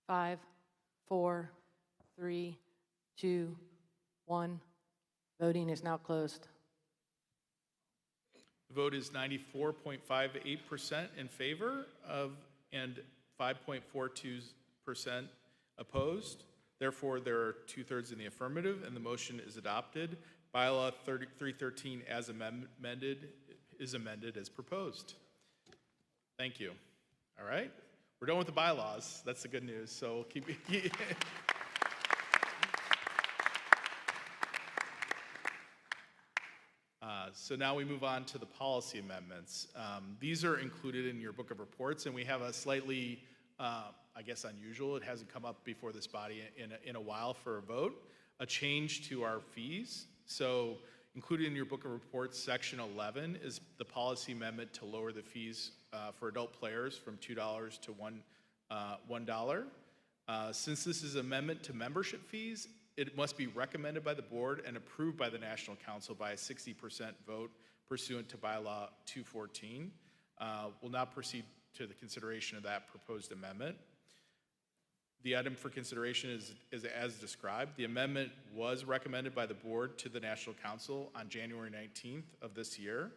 [SPEAKER 6] Five, 4, 3, 2, 1. Voting is now closed.
[SPEAKER 13] The vote is 94.58% in favor and 5.42% opposed. Therefore, there are 2/3 in the affirmative, and the motion is adopted. Bylaw 313 as amended is amended as proposed. Thank you. All right. We're done with the bylaws. That's the good news. So we'll keep. So now we move on to the policy amendments. These are included in your book of reports, and we have a slightly, I guess, unusual. It hasn't come up before this body in a while for a vote. A change to our fees. So included in your book of reports, section 11 is the policy amendment to lower the fees for adult players from $2 to $1. Since this is amendment to membership fees, it must be recommended by the board and approved by the National Council by a 60% vote pursuant to Bylaw 214. We'll now proceed to the consideration of that proposed amendment. The item for consideration is as described. The amendment was recommended by the board to the National Council on January 19th of this year.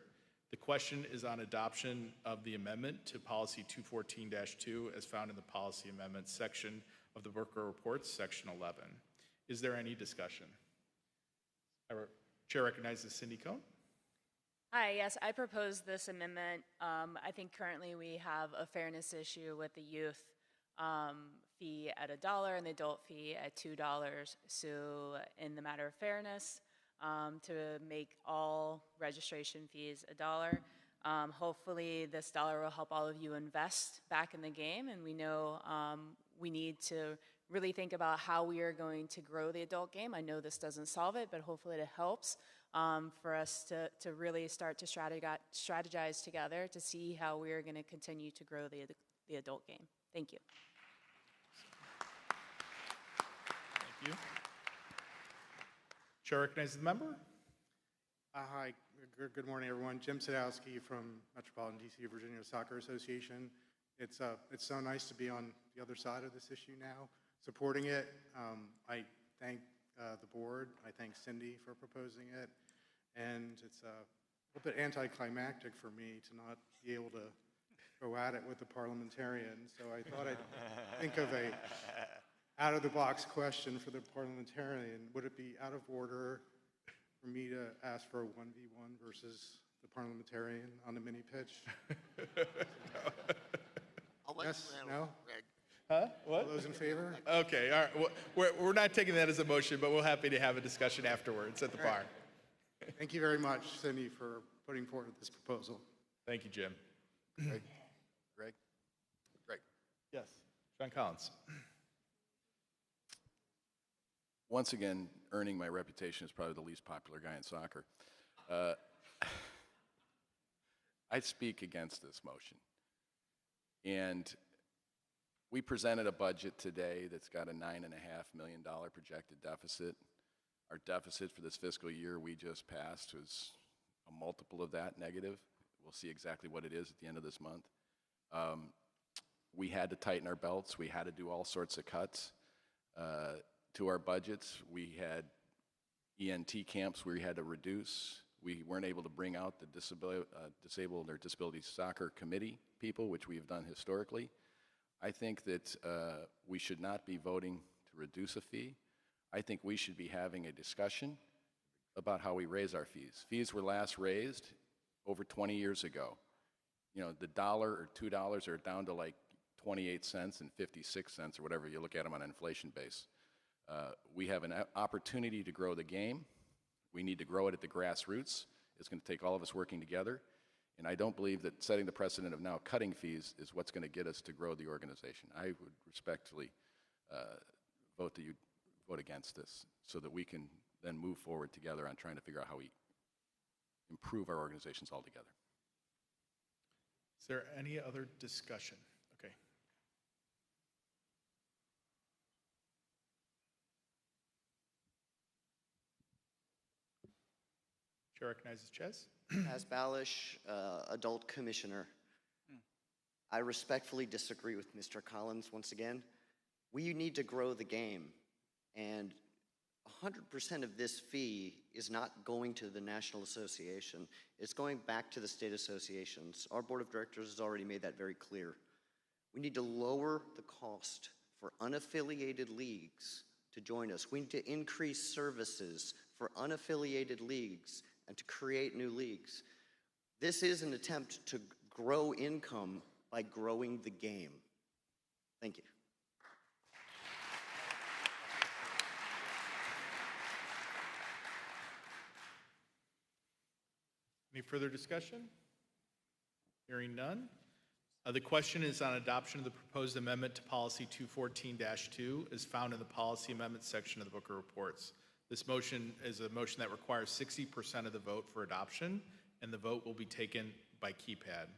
[SPEAKER 13] The question is on adoption of the amendment to Policy 214-2 as found in the Policy Amendments section of the Book of Reports, Section 11. Is there any discussion? Chair recognizes Cindy Cohn.
[SPEAKER 1] Hi, yes, I propose this amendment. I think currently we have a fairness issue with the youth fee at $1 and the adult fee at $2. So in the matter of fairness, to make all registration fees $1, hopefully this dollar will help all of you invest back in the game, and we know we need to really think about how we are going to grow the adult game. I know this doesn't solve it, but hopefully it helps for us to really start to strategize together to see how we are going to continue to grow the adult game. Thank you.
[SPEAKER 13] Thank you. Chair recognizes the member.
[SPEAKER 12] Hi, good morning, everyone. Jim Sadowski from Metropolitan DC Virginia Soccer Association. It's so nice to be on the other side of this issue now, supporting it. I thank the board. I thank Cindy for proposing it. And it's a little bit anticlimactic for me to not be able to go at it with the parliamentarian. So I thought I'd think of a out-of-the-box question for the parliamentarian. Would it be out of order for me to ask for a 1v1 versus the parliamentarian on the mini pitch? Yes? No?
[SPEAKER 13] Huh? What?
[SPEAKER 12] All those in favor?
[SPEAKER 13] Okay, all right. We're not taking that as a motion, but we're happy to have a discussion afterwards at the bar.
[SPEAKER 12] Thank you very much, Cindy, for putting forward this proposal.
[SPEAKER 13] Thank you, Jim.
[SPEAKER 10] Greg?
[SPEAKER 13] Yes. John Collins.
[SPEAKER 10] Once again, earning my reputation as probably the least popular guy in soccer. I speak against this motion. And we presented a budget today that's got a $9.5 million projected deficit. Our deficit for this fiscal year we just passed was a multiple of that, negative. We'll see exactly what it is at the end of this month. We had to tighten our belts. We had to do all sorts of cuts to our budgets. We had ENT camps we had to reduce. we weren't able to bring out the disabled or disability soccer committee people, which we have done historically. I think that we should not be voting to reduce a fee. I think we should be having a discussion about how we raise our fees. Fees were last raised over 20 years ago. You know, the $1 or $2 are down to like 28 cents and 56 cents or whatever you look at them on an inflation base. We have an opportunity to grow the game. We need to grow it at the grassroots. It's going to take all of us working together. And I don't believe that setting the precedent of now cutting fees is what's going to get us to grow the organization. I would respectfully vote that you vote against this so that we can then move forward together on trying to figure out how we improve our organizations altogether.
[SPEAKER 13] Is there any other discussion? Okay. Chair recognizes Ches.
[SPEAKER 16] As Balish, Adult Commissioner, I respectfully disagree with Mr. Collins once again. We need to grow the game, and 100% of this fee is not going to the National Association. It's going back to the state associations. Our board of directors has already made that very clear. We need to lower the cost for unaffiliated leagues to join us. We need to increase services for unaffiliated leagues and to create new leagues. This is an attempt to grow income by growing the game. Thank you.
[SPEAKER 13] Any further discussion? Hearing none. The question is on adoption of the proposed amendment to policy 214-2 as found in the policy amendments section of the Book of Reports. This motion is a motion that requires 60% of the vote for adoption, and the vote will be taken by keypad.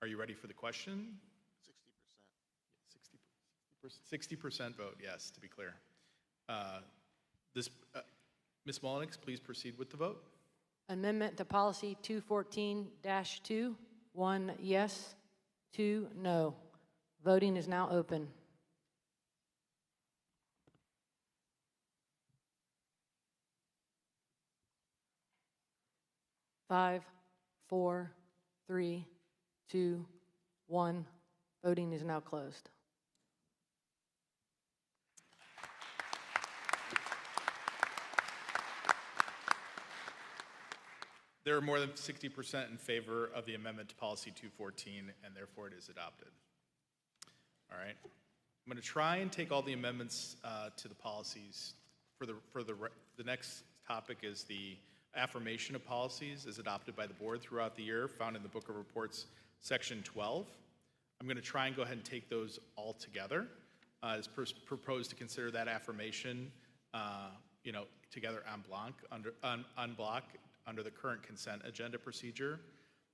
[SPEAKER 13] Are you ready for the question? 60%. 60% vote, yes, to be clear. Ms. Mullenix, please proceed with the vote.
[SPEAKER 6] Amendment to policy 214-2, 1 yes, 2 no. Voting is now open. Five, 4, 3, 2, 1. Voting is now closed.
[SPEAKER 13] There are more than 60% in favor of the amendment to policy 214, and therefore it is adopted. All right. I'm going to try and take all the amendments to the policies. The next topic is the affirmation of policies as adopted by the board throughout the year, found in the Book of Reports, section 12. I'm going to try and go ahead and take those all together. It's proposed to consider that affirmation, together en bloc under the current consent agenda procedure.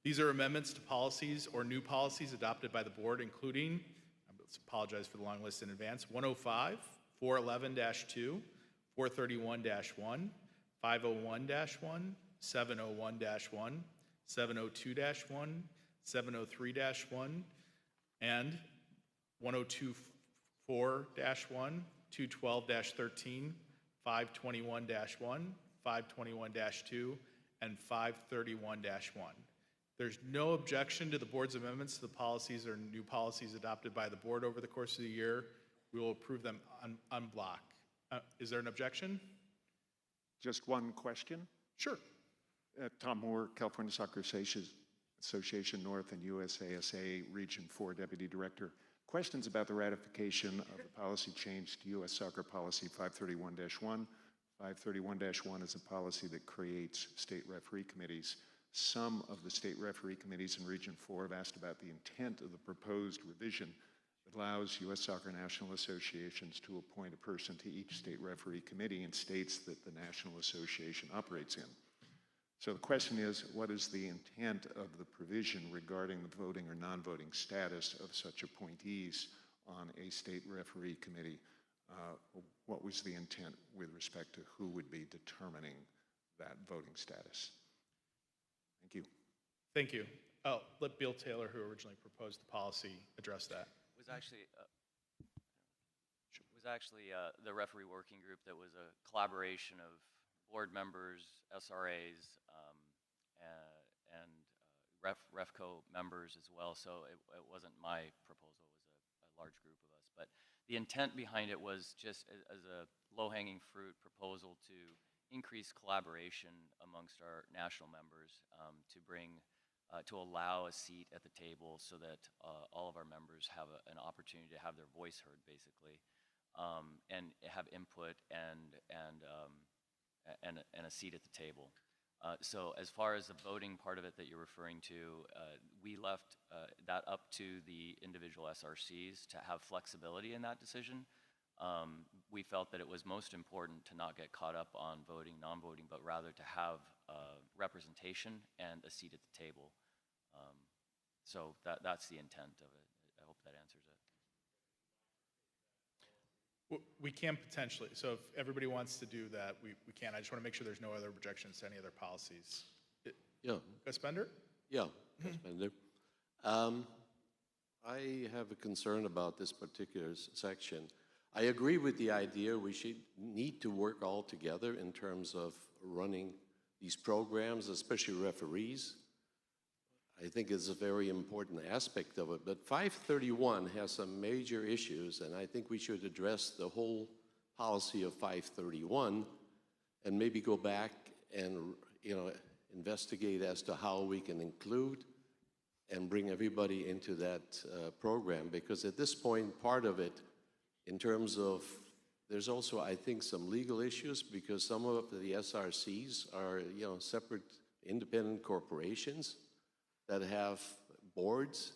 [SPEAKER 13] These are amendments to policies or new policies adopted by the board, including, I apologize for the long list in advance, 105, 411-2, 431-1, 501-1, 701-1, 702-1, 703-1, and 1024-1, 212-13, 521-1, 521-2, and 531-1. There's no objection to the board's amendments to the policies or new policies adopted by the board over the course of the year. We will approve them en bloc. Is there an objection?
[SPEAKER 17] Just one question.
[SPEAKER 13] Sure.
[SPEAKER 17] Tom Moore, California Soccer Association North and USASA Region 4 Deputy Director. Questions about the ratification of the policy change to U.S. Soccer Policy 531-1. 531-1 is a policy that creates state referee committees. Some of the state referee committees in Region 4 have asked about the intent of the proposed revision that allows U.S. Soccer National Associations to appoint a person to each state referee committee in states that the National Association operates in. So the question is, what is the intent of the provision regarding the voting or non-voting status of such appointees on a state referee committee? What was the intent with respect to who would be determining that voting status? Thank you.
[SPEAKER 13] Thank you. Let Bill Taylor, who originally proposed the policy, address that.
[SPEAKER 23] Was actually the referee working group that was a collaboration of board members, SRAs, and REFCO members as well, so it wasn't my proposal, it was a large group of us. But the intent behind it was just as a low-hanging fruit proposal to increase collaboration amongst our national members, to allow a seat at the table so that all of our members have an opportunity to have their voice heard, basically, and have input and a seat at the table. So as far as the voting part of it that you're referring to, we left that up to the individual SRCs to have flexibility in that decision. We felt that it was most important to not get caught up on voting, non-voting, but rather to have representation and a seat at the table. So that's the intent of it. I hope that answers it.
[SPEAKER 13] We can potentially, so if everybody wants to do that, we can. I just want to make sure there's no other objections to any other policies.
[SPEAKER 3] Yeah.
[SPEAKER 13] Gus Bender?
[SPEAKER 3] Yeah, Gus Bender. I have a concern about this particular section. I agree with the idea we need to work all together in terms of running these programs, especially referees. I think it's a very important aspect of it. But 531 has some major issues, and I think we should address the whole policy of 531 and maybe go back and investigate as to how we can include and bring everybody into that program. Because at this point, part of it, in terms of, there's also, I think, some legal issues because some of the SRCs are, separate independent corporations that have boards,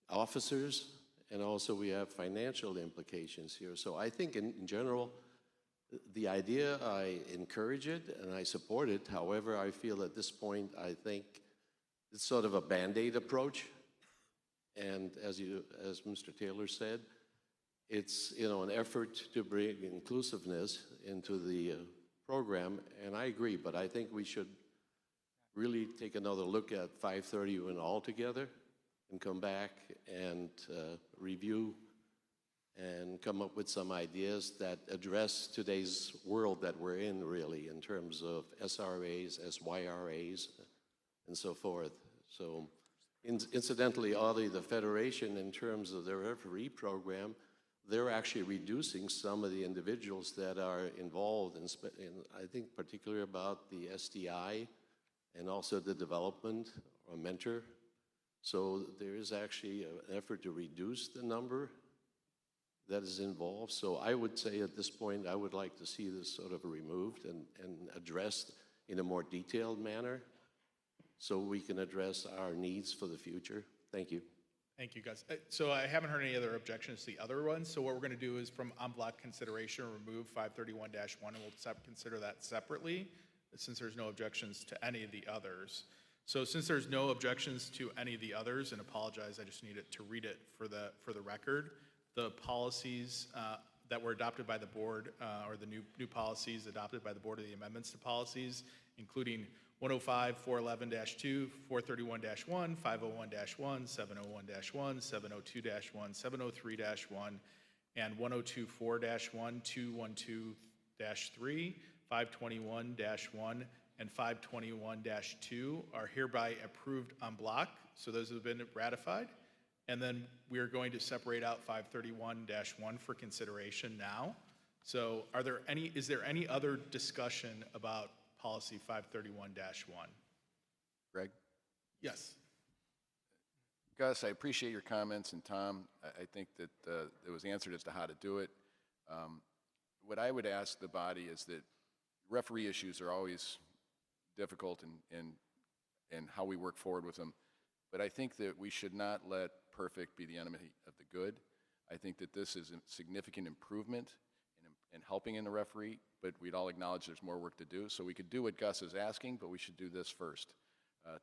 [SPEAKER 3] officers, and also we have financial implications here. So I think in general, the idea, I encourage it and I support it. However, I feel at this point, I think it's sort of a Band-Aid approach. And as Mr. Taylor said, it's an effort to bring inclusiveness into the program, and I agree, but I think we should really take another look at 531 altogether and come back and review and come up with some ideas that address today's world that we're in, really, in terms of SRAs, SYRAs, and so forth. So incidentally, Audie, the Federation, in terms of their referee program, they're actually reducing some of the individuals that are involved in I think particularly about the SDI and also the development or mentor. So there is actually an effort to reduce the number that is involved. So I would say at this point, I would like to see this sort of removed and addressed in a more detailed manner so we can address our needs for the future. Thank you.
[SPEAKER 13] Thank you, Gus. So I haven't heard any other objections to the other ones. So what we're going to do is from en bloc consideration, remove 531-1, and we'll consider that separately since there's no objections to any of the others. So since there's no objections to any of the others, and apologize, I just needed to read it for the record, the policies that were adopted by the board, or the new policies adopted by the board, of the amendments to policies, including 105, 411-2, 431-1, 501-1, 701-1, 702-1, 703-1, and 1024-1, 212-3, 521-1, and 521-2 are hereby approved en bloc. So those have been ratified. And then we are going to separate out 531-1 for consideration now. So is there any other discussion about policy 531-1?
[SPEAKER 10] Greg?
[SPEAKER 13] Yes.
[SPEAKER 10] Gus, I appreciate your comments, and Tom, I think that it was answered as to how to do it. What I would ask the body is that referee issues are always difficult in how we work forward with them, but I think that we should not let perfect be the enemy of the good. I think that this is a significant improvement in helping in the referee, but we'd all acknowledge there's more work to do. So we could do what Gus is asking, but we should do this first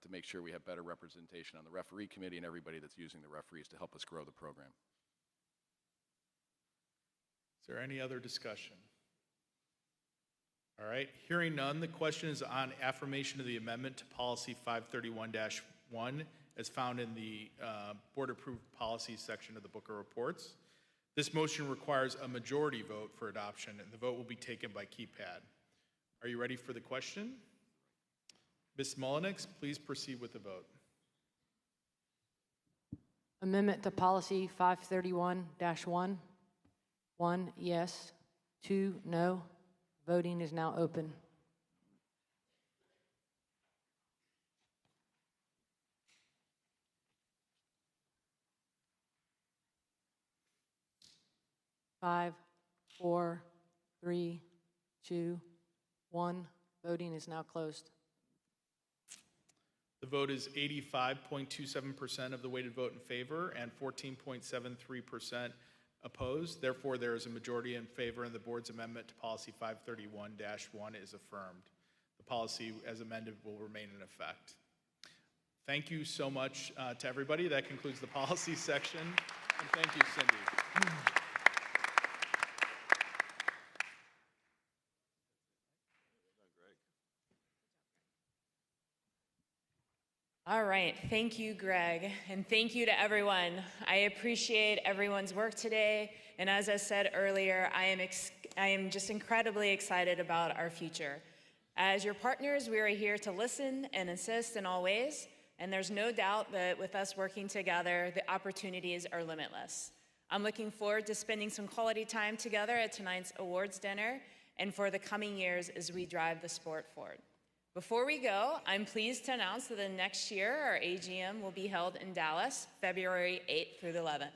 [SPEAKER 10] to make sure we have better representation on the referee committee and everybody that's using the referees to help us grow the program.
[SPEAKER 13] Is there any other discussion? All right, hearing none, the question is on affirmation of the amendment to policy 531-1 as found in the board-approved policies section of the Book of Reports. This motion requires a majority vote for adoption, and the vote will be taken by keypad. Are you ready for the question? Ms. Mullenix, please proceed with the vote.
[SPEAKER 6] Amendment to Policy 531-1. 1 yes, 2 no. Voting is now open. Five, 4, 3, 2, 1. Voting is now closed.
[SPEAKER 13] The vote is 85.27% of the weighted vote in favor and 14.73% opposed. Therefore, there is a majority in favor, and the board's amendment to Policy 531-1 is affirmed. The policy, as amended, will remain in effect. Thank you so much to everybody. That concludes the policy section. And thank you, Cindy.
[SPEAKER 1] All right, thank you, Greg, and thank you to everyone. I appreciate everyone's work today, and as I said earlier, I am just incredibly excited about our future. As your partners, we are here to listen and assist in all ways, and there's no doubt that with us working together, the opportunities are limitless. I'm looking forward to spending some quality time together at tonight's awards dinner and for the coming years as we drive the sport forward. Before we go, I'm pleased to announce that the next year, our AGM will be held in Dallas, February 8th through the 11th.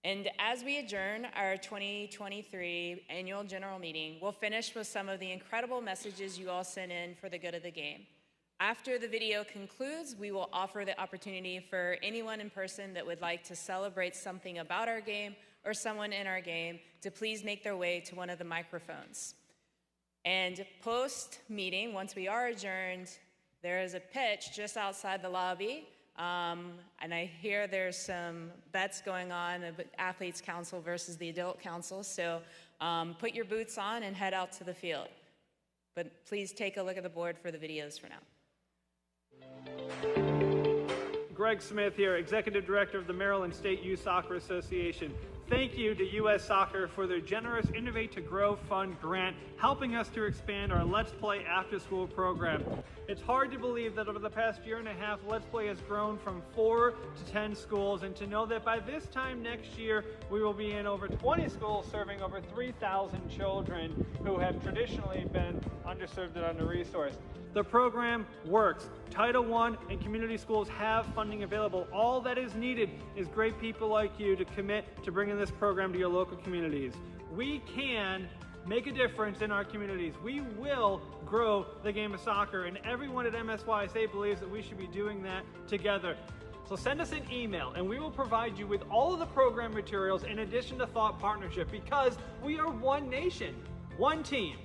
[SPEAKER 1] And as we adjourn our 2023 annual general meeting, we'll finish with some of the incredible messages you all sent in for the good of the game. After the video concludes, we will offer the opportunity for anyone in person that would like to celebrate something about our game or someone in our game to please make their way to one of the microphones. And post-meeting, once we are adjourned, there is a pitch just outside the lobby. And I hear there's some bets going on, Athletes Council versus the Adult Council. So put your boots on and head out to the field. But please take a look at the board for the videos for now.
[SPEAKER 18] Greg Smith here, Executive Director of the Maryland State Youth Soccer Association. Thank you to U.S. Soccer for their generous Innovate to Grow Fund grant, helping us to expand our Let's Play after-school program. It's hard to believe that over the past year and a half, Let's Play has grown from 4 to 10 schools, and to know that by this time next year, we will be in over 20 schools serving over 3,000 children who have traditionally been underserved and under-resourced. The program works. Title I and community schools have funding available. All that is needed is great people like you to commit to bringing this program to your local communities. We can make a difference in our communities. We will grow the game of soccer, and everyone at MSYSA believes that we should be doing that together. So send us an email, and we will provide you with all of the program materials in addition to thought partnership, because we are one nation, one team.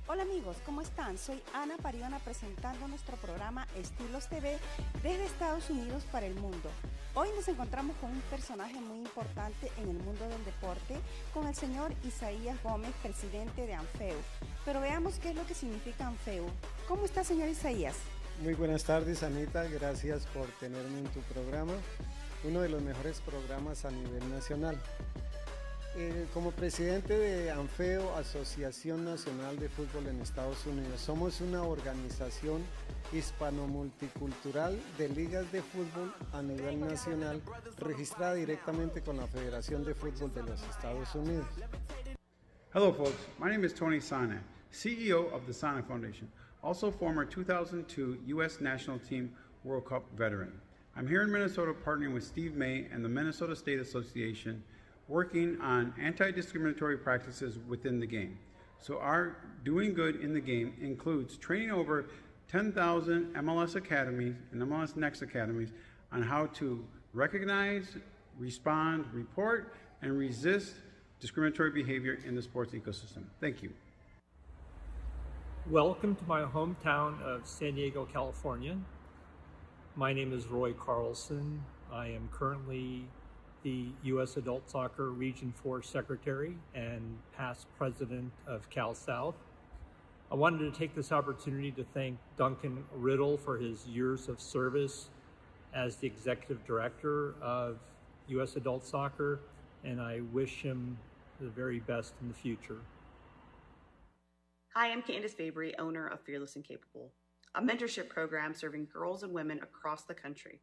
[SPEAKER 19] Hola amigos, ¿cómo están? Soy Ana Pariona presentando nuestro programa Estilos TV desde Estados Unidos para el mundo. Hoy nos encontramos con un personaje muy importante en el mundo del deporte, con el señor Isaías Gómez, presidente de ANFEU. Pero veamos qué es lo que significa ANFEU. ¿Cómo está, señor Isaías?
[SPEAKER 21] Muy buenas tardes, Anita. Gracias por tenerme en tu programa, uno de los mejores programas a nivel nacional. Como presidente de ANFEU, Asociación Nacional de Fútbol en Estados Unidos, somos una organización hispano-multicultural de ligas de fútbol a nivel nacional, registrada directamente con la Federación de Fútbol de los Estados Unidos.
[SPEAKER 24] Hello folks, my name is Tony Sana, CEO of the Sana Foundation.
[SPEAKER 2] also former 2002 U.S. National Team World Cup veteran. I'm here in Minnesota partnering with Steve May and the Minnesota State Association, working on anti-discriminatory practices within the game. So our doing good in the game includes training over 10,000 MLS academies and MLS Next academies on how to recognize, respond, report, and resist discriminatory behavior in the sports ecosystem. Thank you.
[SPEAKER 11] Welcome to my hometown of San Diego, California. My name is Roy Carlson. I am currently the U.S. Adult Soccer Region 4 Secretary and past President of Cal South. I wanted to take this opportunity to thank Duncan Riddle for his years of service as the Executive Director of U.S. Adult Soccer, and I wish him the very best in the future.
[SPEAKER 22] Hi, I'm Candace Fabry, owner of Fearless and Capable, a mentorship program serving girls and women across the country.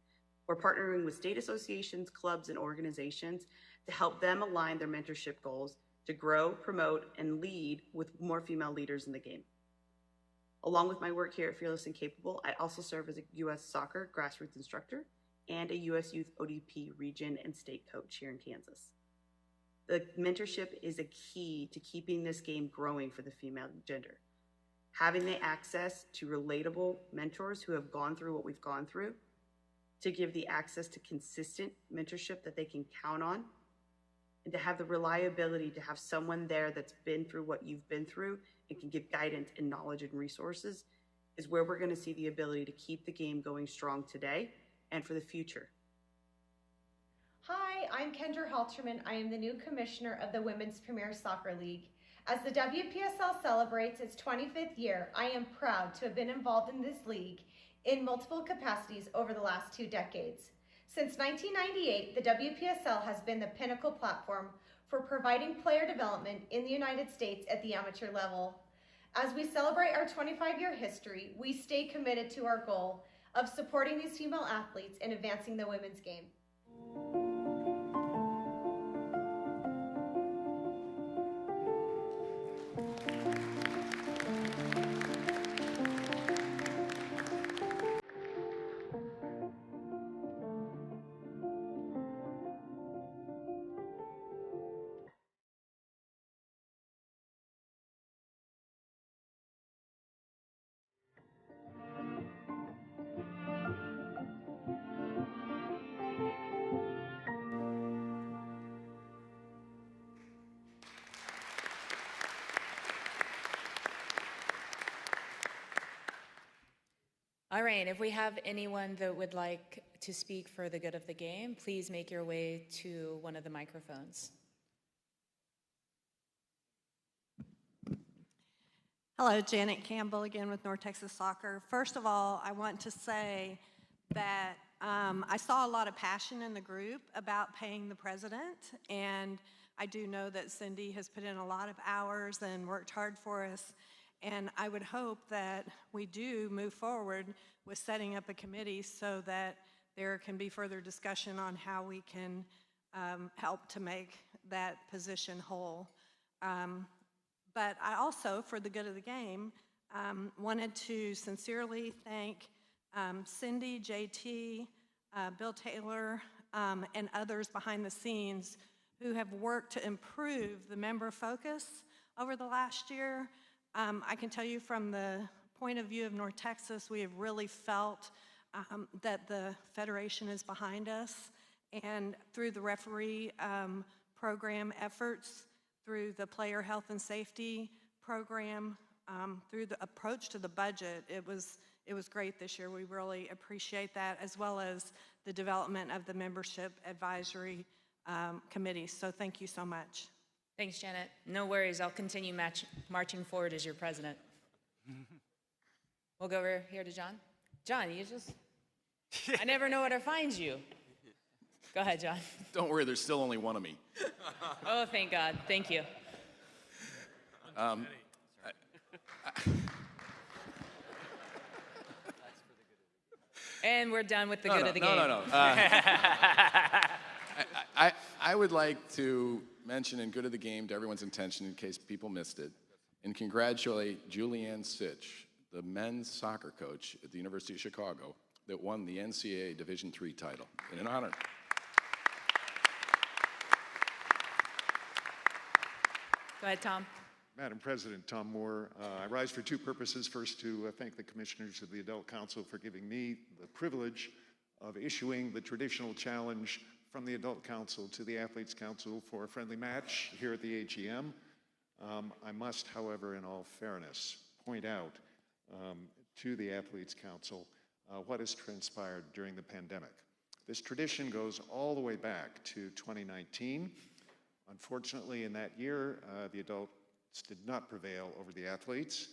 [SPEAKER 22] We're partnering with state associations, clubs, and organizations to help them align their mentorship goals to grow, promote, and lead with more female leaders in the game. Along with my work here at Fearless and Capable, I also serve as a U.S. soccer grassroots instructor and a U.S. Youth ODP region and state coach here in Kansas. The mentorship is a key to keeping this game growing for the female gender. Having the access to relatable mentors who have gone through what we've gone through, to give the access to consistent mentorship that they can count on, and to have the reliability to have someone there that's been through what you've been through and can give guidance and knowledge and resources is where we're going to see the ability to keep the game going strong today and for the future.
[SPEAKER 24] Hi, I'm Kendra Halterman. I am the new commissioner of the Women's Premier Soccer League. As the WPSL celebrates its 25th year, I am proud to have been involved in this league in multiple capacities over the last 2 decades. Since 1998, the WPSL has been the pinnacle platform for providing player development in the United States at the amateur level. As we celebrate our 25-year history, we stay committed to our goal of supporting these female athletes and advancing the women's game.
[SPEAKER 1] All right, if we have anyone that would like to speak for the good of the game, please make your way to one of the microphones.
[SPEAKER 4] Hello, Janet Campbell again with North Texas Soccer. First of all, I want to say that I saw a lot of passion in the group about paying the president, and I do know that Cindy has put in a lot of hours and worked hard for us. And I would hope that we do move forward with setting up a committee so that there can be further discussion on how we can help to make that position whole. But I also, for the good of the game, wanted to sincerely thank Cindy, JT, Bill Taylor, and others behind the scenes who have worked to improve the member focus over the last year. I can tell you from the point of view of North Texas, we have really felt that the Federation is behind us, and through the referee program efforts, through the player health and safety program, through the approach to the budget, it was great this year. We really appreciate that, as well as the development of the membership advisory committee. So thank you so much.
[SPEAKER 1] Thanks, Janet. No worries, I'll continue marching forward as your president. We'll go over here to John. John, you just, I never know where to find you. Go ahead, John.
[SPEAKER 10] Don't worry, there's still only one of me.
[SPEAKER 1] Oh, thank God, thank you. And we're done with the good of the game.
[SPEAKER 10] No. I would like to mention in good of the game to everyone's attention in case people missed it, and congratulate Julianne Sitch, the men's soccer coach at the University of Chicago that won the NCAA Division III title. And an honor.
[SPEAKER 1] Go ahead, Tom.
[SPEAKER 17] Madam President, Tom Moore. I rise for two purposes. First, to thank the commissioners of the Adult Council for giving me the privilege of issuing the traditional challenge from the Adult Council to the Athletes Council for a friendly match here at the AGM. I must, however, in all fairness, point out to the Athletes Council what has transpired during the pandemic. This tradition goes all the way back to 2019. Unfortunately, in that year, the adults did not prevail over the athletes.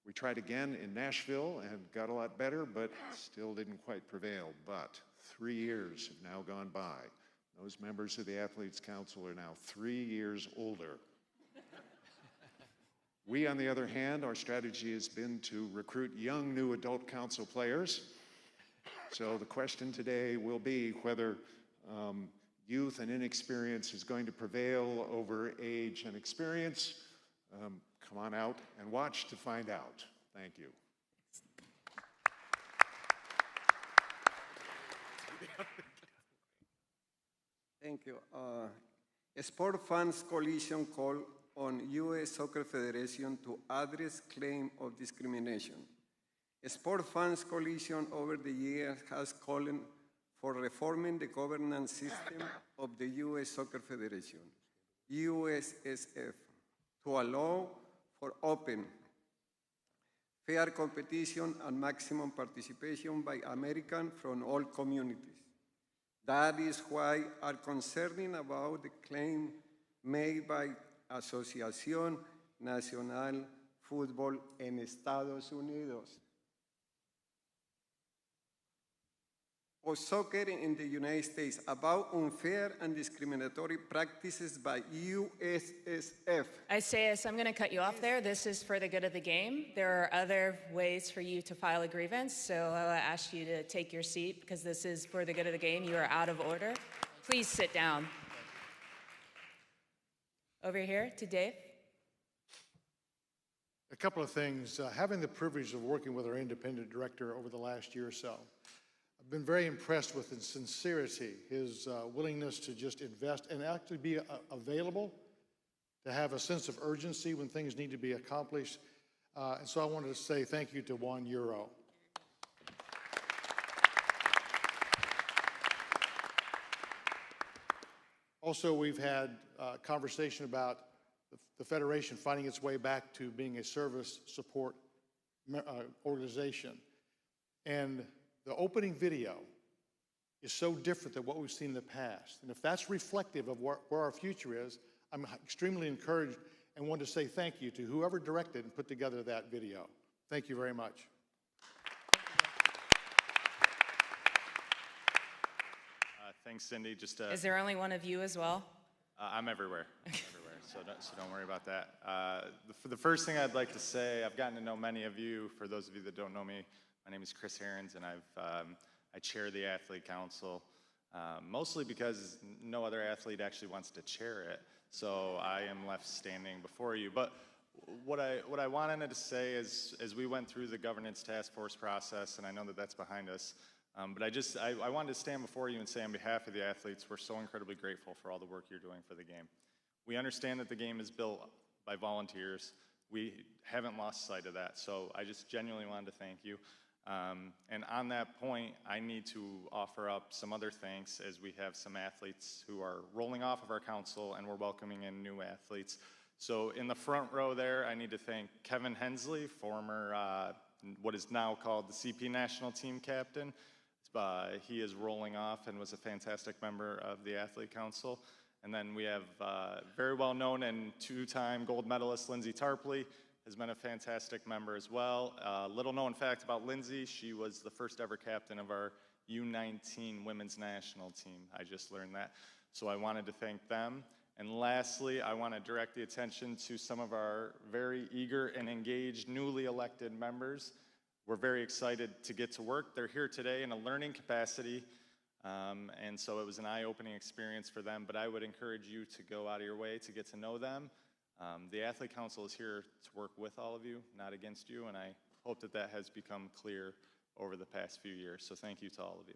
[SPEAKER 17] We tried again in Nashville and got a lot better, but still didn't quite prevail. But 3 years have now gone by. Those members of the Athletes Council are now 3 years older. We, on the other hand, our strategy has been to recruit young new adult council players. So the question today will be whether youth and inexperience is going to prevail over age and experience. Come on out and watch to find out. Thank you.
[SPEAKER 21] Thank you. Sport Fans Coalition call on U.S. Soccer Federation to address claim of discrimination. Sport Fans Coalition over the years has called for reforming the governance system of the U.S. Soccer Federation, USSF, to allow for open, fair competition and maximum participation by Americans from all communities. That is why I'm concerned about the claim made by Asociación Nacional Fútbol en Estados Unidos of soccer in the United States about unfair and discriminatory practices by USSF.
[SPEAKER 1] Isaias, I'm going to cut you off there. This is for the good of the game. There are other ways for you to file a grievance, so I'll ask you to take your seat because this is for the good of the game. You are out of order. Please sit down. Over here to Dave.
[SPEAKER 5] A couple of things. Having the privilege of working with our independent director over the last year or so, I've been very impressed with his sincerity, his willingness to just invest and actually be available, to have a sense of urgency when things need to be accomplished. And so I wanted to say thank you to Juan Euro. Also, we've had a conversation about the Federation finding its way back to being a service support organization. And the opening video is so different than what we've seen in the past. And if that's reflective of where our future is, I'm extremely encouraged and want to say thank you to whoever directed and put together that video. Thank you very much.
[SPEAKER 7] Thanks, Cindy.
[SPEAKER 1] Is there only one of you as well?
[SPEAKER 7] I'm everywhere, so don't worry about that. The first thing I'd like to say, I've gotten to know many of you. For those of you that don't know me, my name is Chris Herons, and I chair the Athlete Council, mostly because no other athlete actually wants to chair it, so I am left standing before you. But what I wanted to say is, as we went through the governance task force process, and I know that that's behind us, but I wanted to stand before you and say on behalf of the athletes, we're so incredibly grateful for all the work you're doing for the game. We understand that the game is built by volunteers. We haven't lost sight of that, so I just genuinely wanted to thank you. And on that point, I need to offer up some other thanks as we have some athletes who are rolling off of our council and we're welcoming in new athletes. So in the front row there, I need to thank Kevin Hensley, former what is now called the CP National Team Captain. He is rolling off and was a fantastic member of the Athlete Council. And then we have very well-known and two-time gold medalist Lindsay Tarpley, has been a fantastic member as well. Little known fact about Lindsay, she was the first ever captain of our U19 women's national team. I just learned that. So I wanted to thank them. And lastly, I want to direct the attention to some of our very eager and engaged newly elected members. We're very excited to get to work. They're here today in a learning capacity, and so it was an eye-opening experience for them, but I would encourage you to go out of your way to get to know them. The Athlete Council is here to work with all of you, not against you, and I hope that that has become clear over the past few years. So thank you to all of you.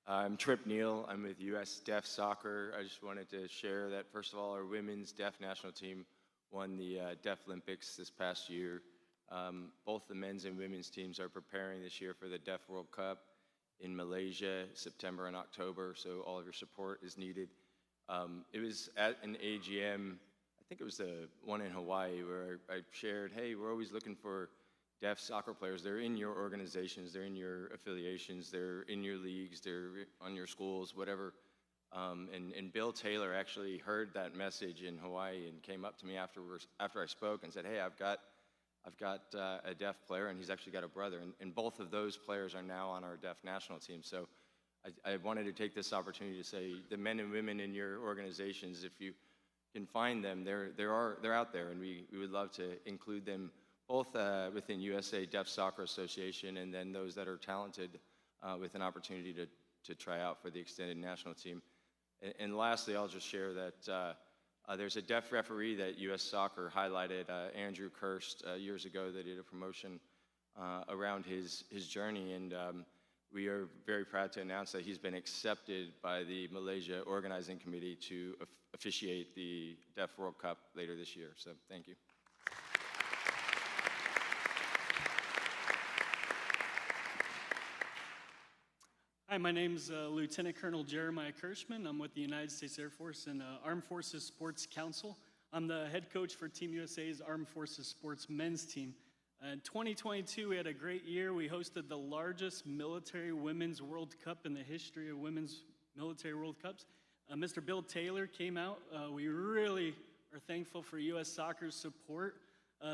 [SPEAKER 8] I'm Trip Neal. I'm with USSF Soccer. I just wanted to share that, first of all, our women's deaf national team won the Deaf Olympics this past year. Both the men's and women's teams are preparing this year for the Deaf World Cup in Malaysia, September and October, so all of your support is needed. It was at an AGM, I think it was the one in Hawaii, where I shared, hey, we're always looking for deaf soccer players. They're in your organizations, they're in your affiliations, they're in your leagues, they're on your schools, whatever. And Bill Taylor actually heard that message in Hawaii and came up to me after I spoke and said, hey, I've got a deaf player, and he's actually got a brother. And both of those players are now on our deaf national team. So I wanted to take this opportunity to say, the men and women in your organizations, if you can find them, they're out there, and we would love to include them both within USA Deaf Soccer Association, and then those that are talented with an opportunity to try out for the extended national team. And lastly, I'll just share that there's a deaf referee that US Soccer highlighted, Andrew Kirst, years ago. They did a promotion around his journey, and we are very proud to announce that he's been accepted by the Malaysia Organizing Committee to officiate the Deaf World Cup later this year. So thank you.
[SPEAKER 9] Hi, my name's Lieutenant Colonel Jeremiah Kirschman. I'm with the United States Air Force and Armed Forces Sports Council. I'm the head coach for Team USA's Armed Forces Sports men's team. In 2022, we had a great year. We hosted the largest military women's World Cup in the history of women's military World Cups. Mr. Bill Taylor came out. We really are thankful for U.S. Soccer's support.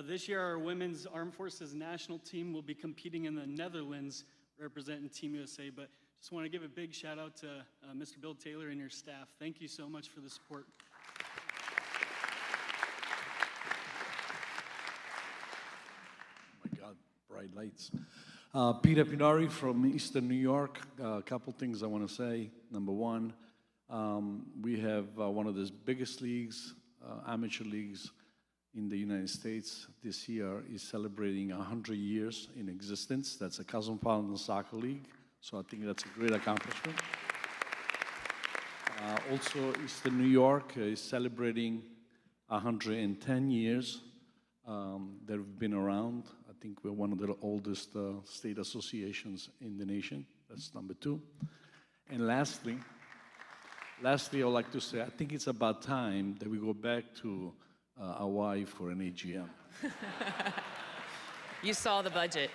[SPEAKER 9] This year, our women's Armed Forces national team will be competing in the Netherlands representing Team USA, but just want to give a big shout out to Mr. Bill Taylor and your staff. Thank you so much for the support.
[SPEAKER 15] Oh my God, bright lights. Peter Pinari from Eastern New York. A couple things I want to say. Number one, we have one of the biggest leagues, amateur leagues in the United States. This year is celebrating 100 years in existence. That's a Cosmopolitan Soccer League. So I think that's a great accomplishment. Also, Eastern New York is celebrating 110 years that we've been around. I think we're one of the oldest state associations in the nation. That's number two. And lastly, I would like to say, I think it's about time that we go back to Hawaii for an AGM.
[SPEAKER 1] You saw the budget.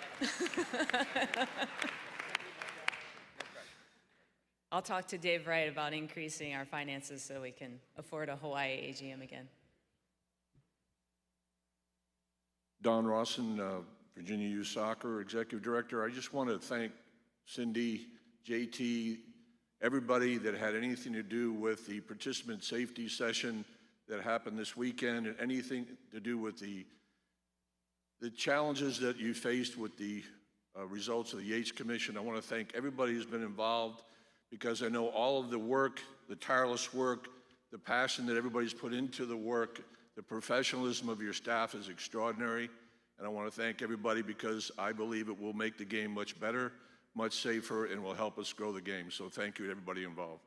[SPEAKER 1] I'll talk to Dave Wright about increasing our finances so we can afford a Hawaii AGM again.
[SPEAKER 20] Don Rawson, Virginia Youth Soccer Executive Director. I just want to thank Cindy, JT, everybody that had anything to do with the participant safety session that happened this weekend, and anything to do with the challenges that you faced with the results of the Yates Commission. I want to thank everybody who's been involved, because I know all of the work, the tireless work, the passion that everybody's put into the work, the professionalism of your staff is extraordinary. And I want to thank everybody, because I believe it will make the game much better, much safer, and will help us grow the game. So thank you to everybody involved.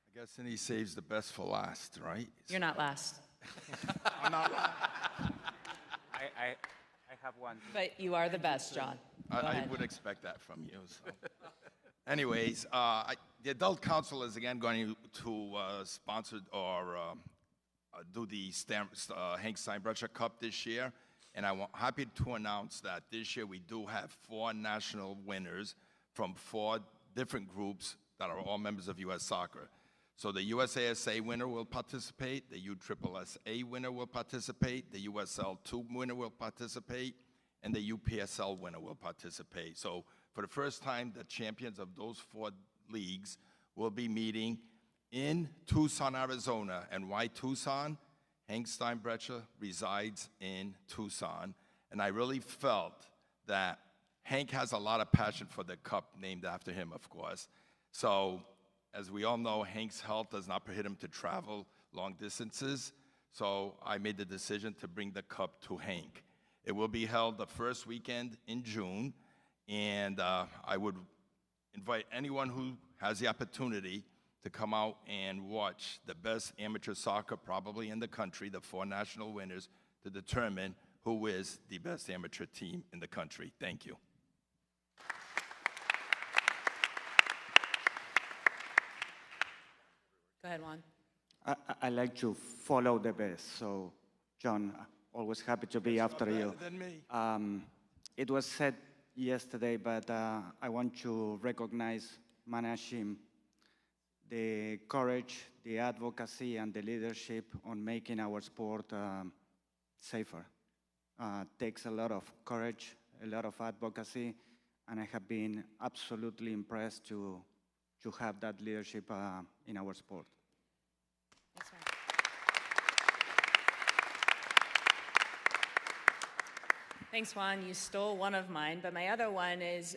[SPEAKER 14] I guess Cindy saves the best for last, right?
[SPEAKER 1] You're not last.
[SPEAKER 14] I'm not last.
[SPEAKER 25] I have one.
[SPEAKER 1] But you are the best, John.
[SPEAKER 14] I would expect that from you. So. Anyways, the Adult Council is again going to sponsor or do the Hank Steinbrecher Cup this year. And I'm happy to announce that this year we do have 4 national winners from 4 different groups that are all members of U.S. Soccer. So the USASA winner will participate, the USSSA winner will participate, the USL2 winner will participate, and the UPSL winner will participate. So for the first time, the champions of those 4 leagues will be meeting in Tucson, Arizona. And why Tucson? Hank Steinbrecher resides in Tucson, And I really felt that Hank has a lot of passion for the cup named after him, of course. So, as we all know, Hank's health does not permit him to travel long distances. So I made the decision to bring the cup to Hank. It will be held the first weekend in June, and I would invite anyone who has the opportunity to come out and watch the best amateur soccer probably in the country, the 4 national winners, to determine who is the best amateur team in the country. Thank you.
[SPEAKER 1] Go ahead, Juan.
[SPEAKER 3] I like to follow the best. So, John, always happy to be after you.
[SPEAKER 14] Than me.
[SPEAKER 3] It was said yesterday, but I want to recognize Manashim, the courage, the advocacy, and the leadership on making our sport safer. Takes a lot of courage, a lot of advocacy, and I have been absolutely impressed to have that leadership in our sport.
[SPEAKER 1] Thanks, Juan. Thanks, Juan. You stole one of mine, but my other one is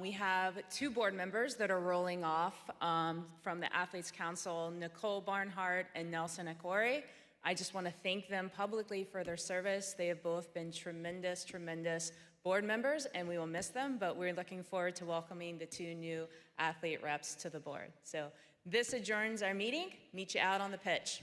[SPEAKER 1] we have 2 board members that are rolling off from the Athletes Council, Nicole Barnhart and Nelson Akori. I just want to thank them publicly for their service. They have both been tremendous, tremendous board members, and we will miss them, but we're looking forward to welcoming the 2 new athlete reps to the board. So this adjourns our meeting. Meet you out on the pitch.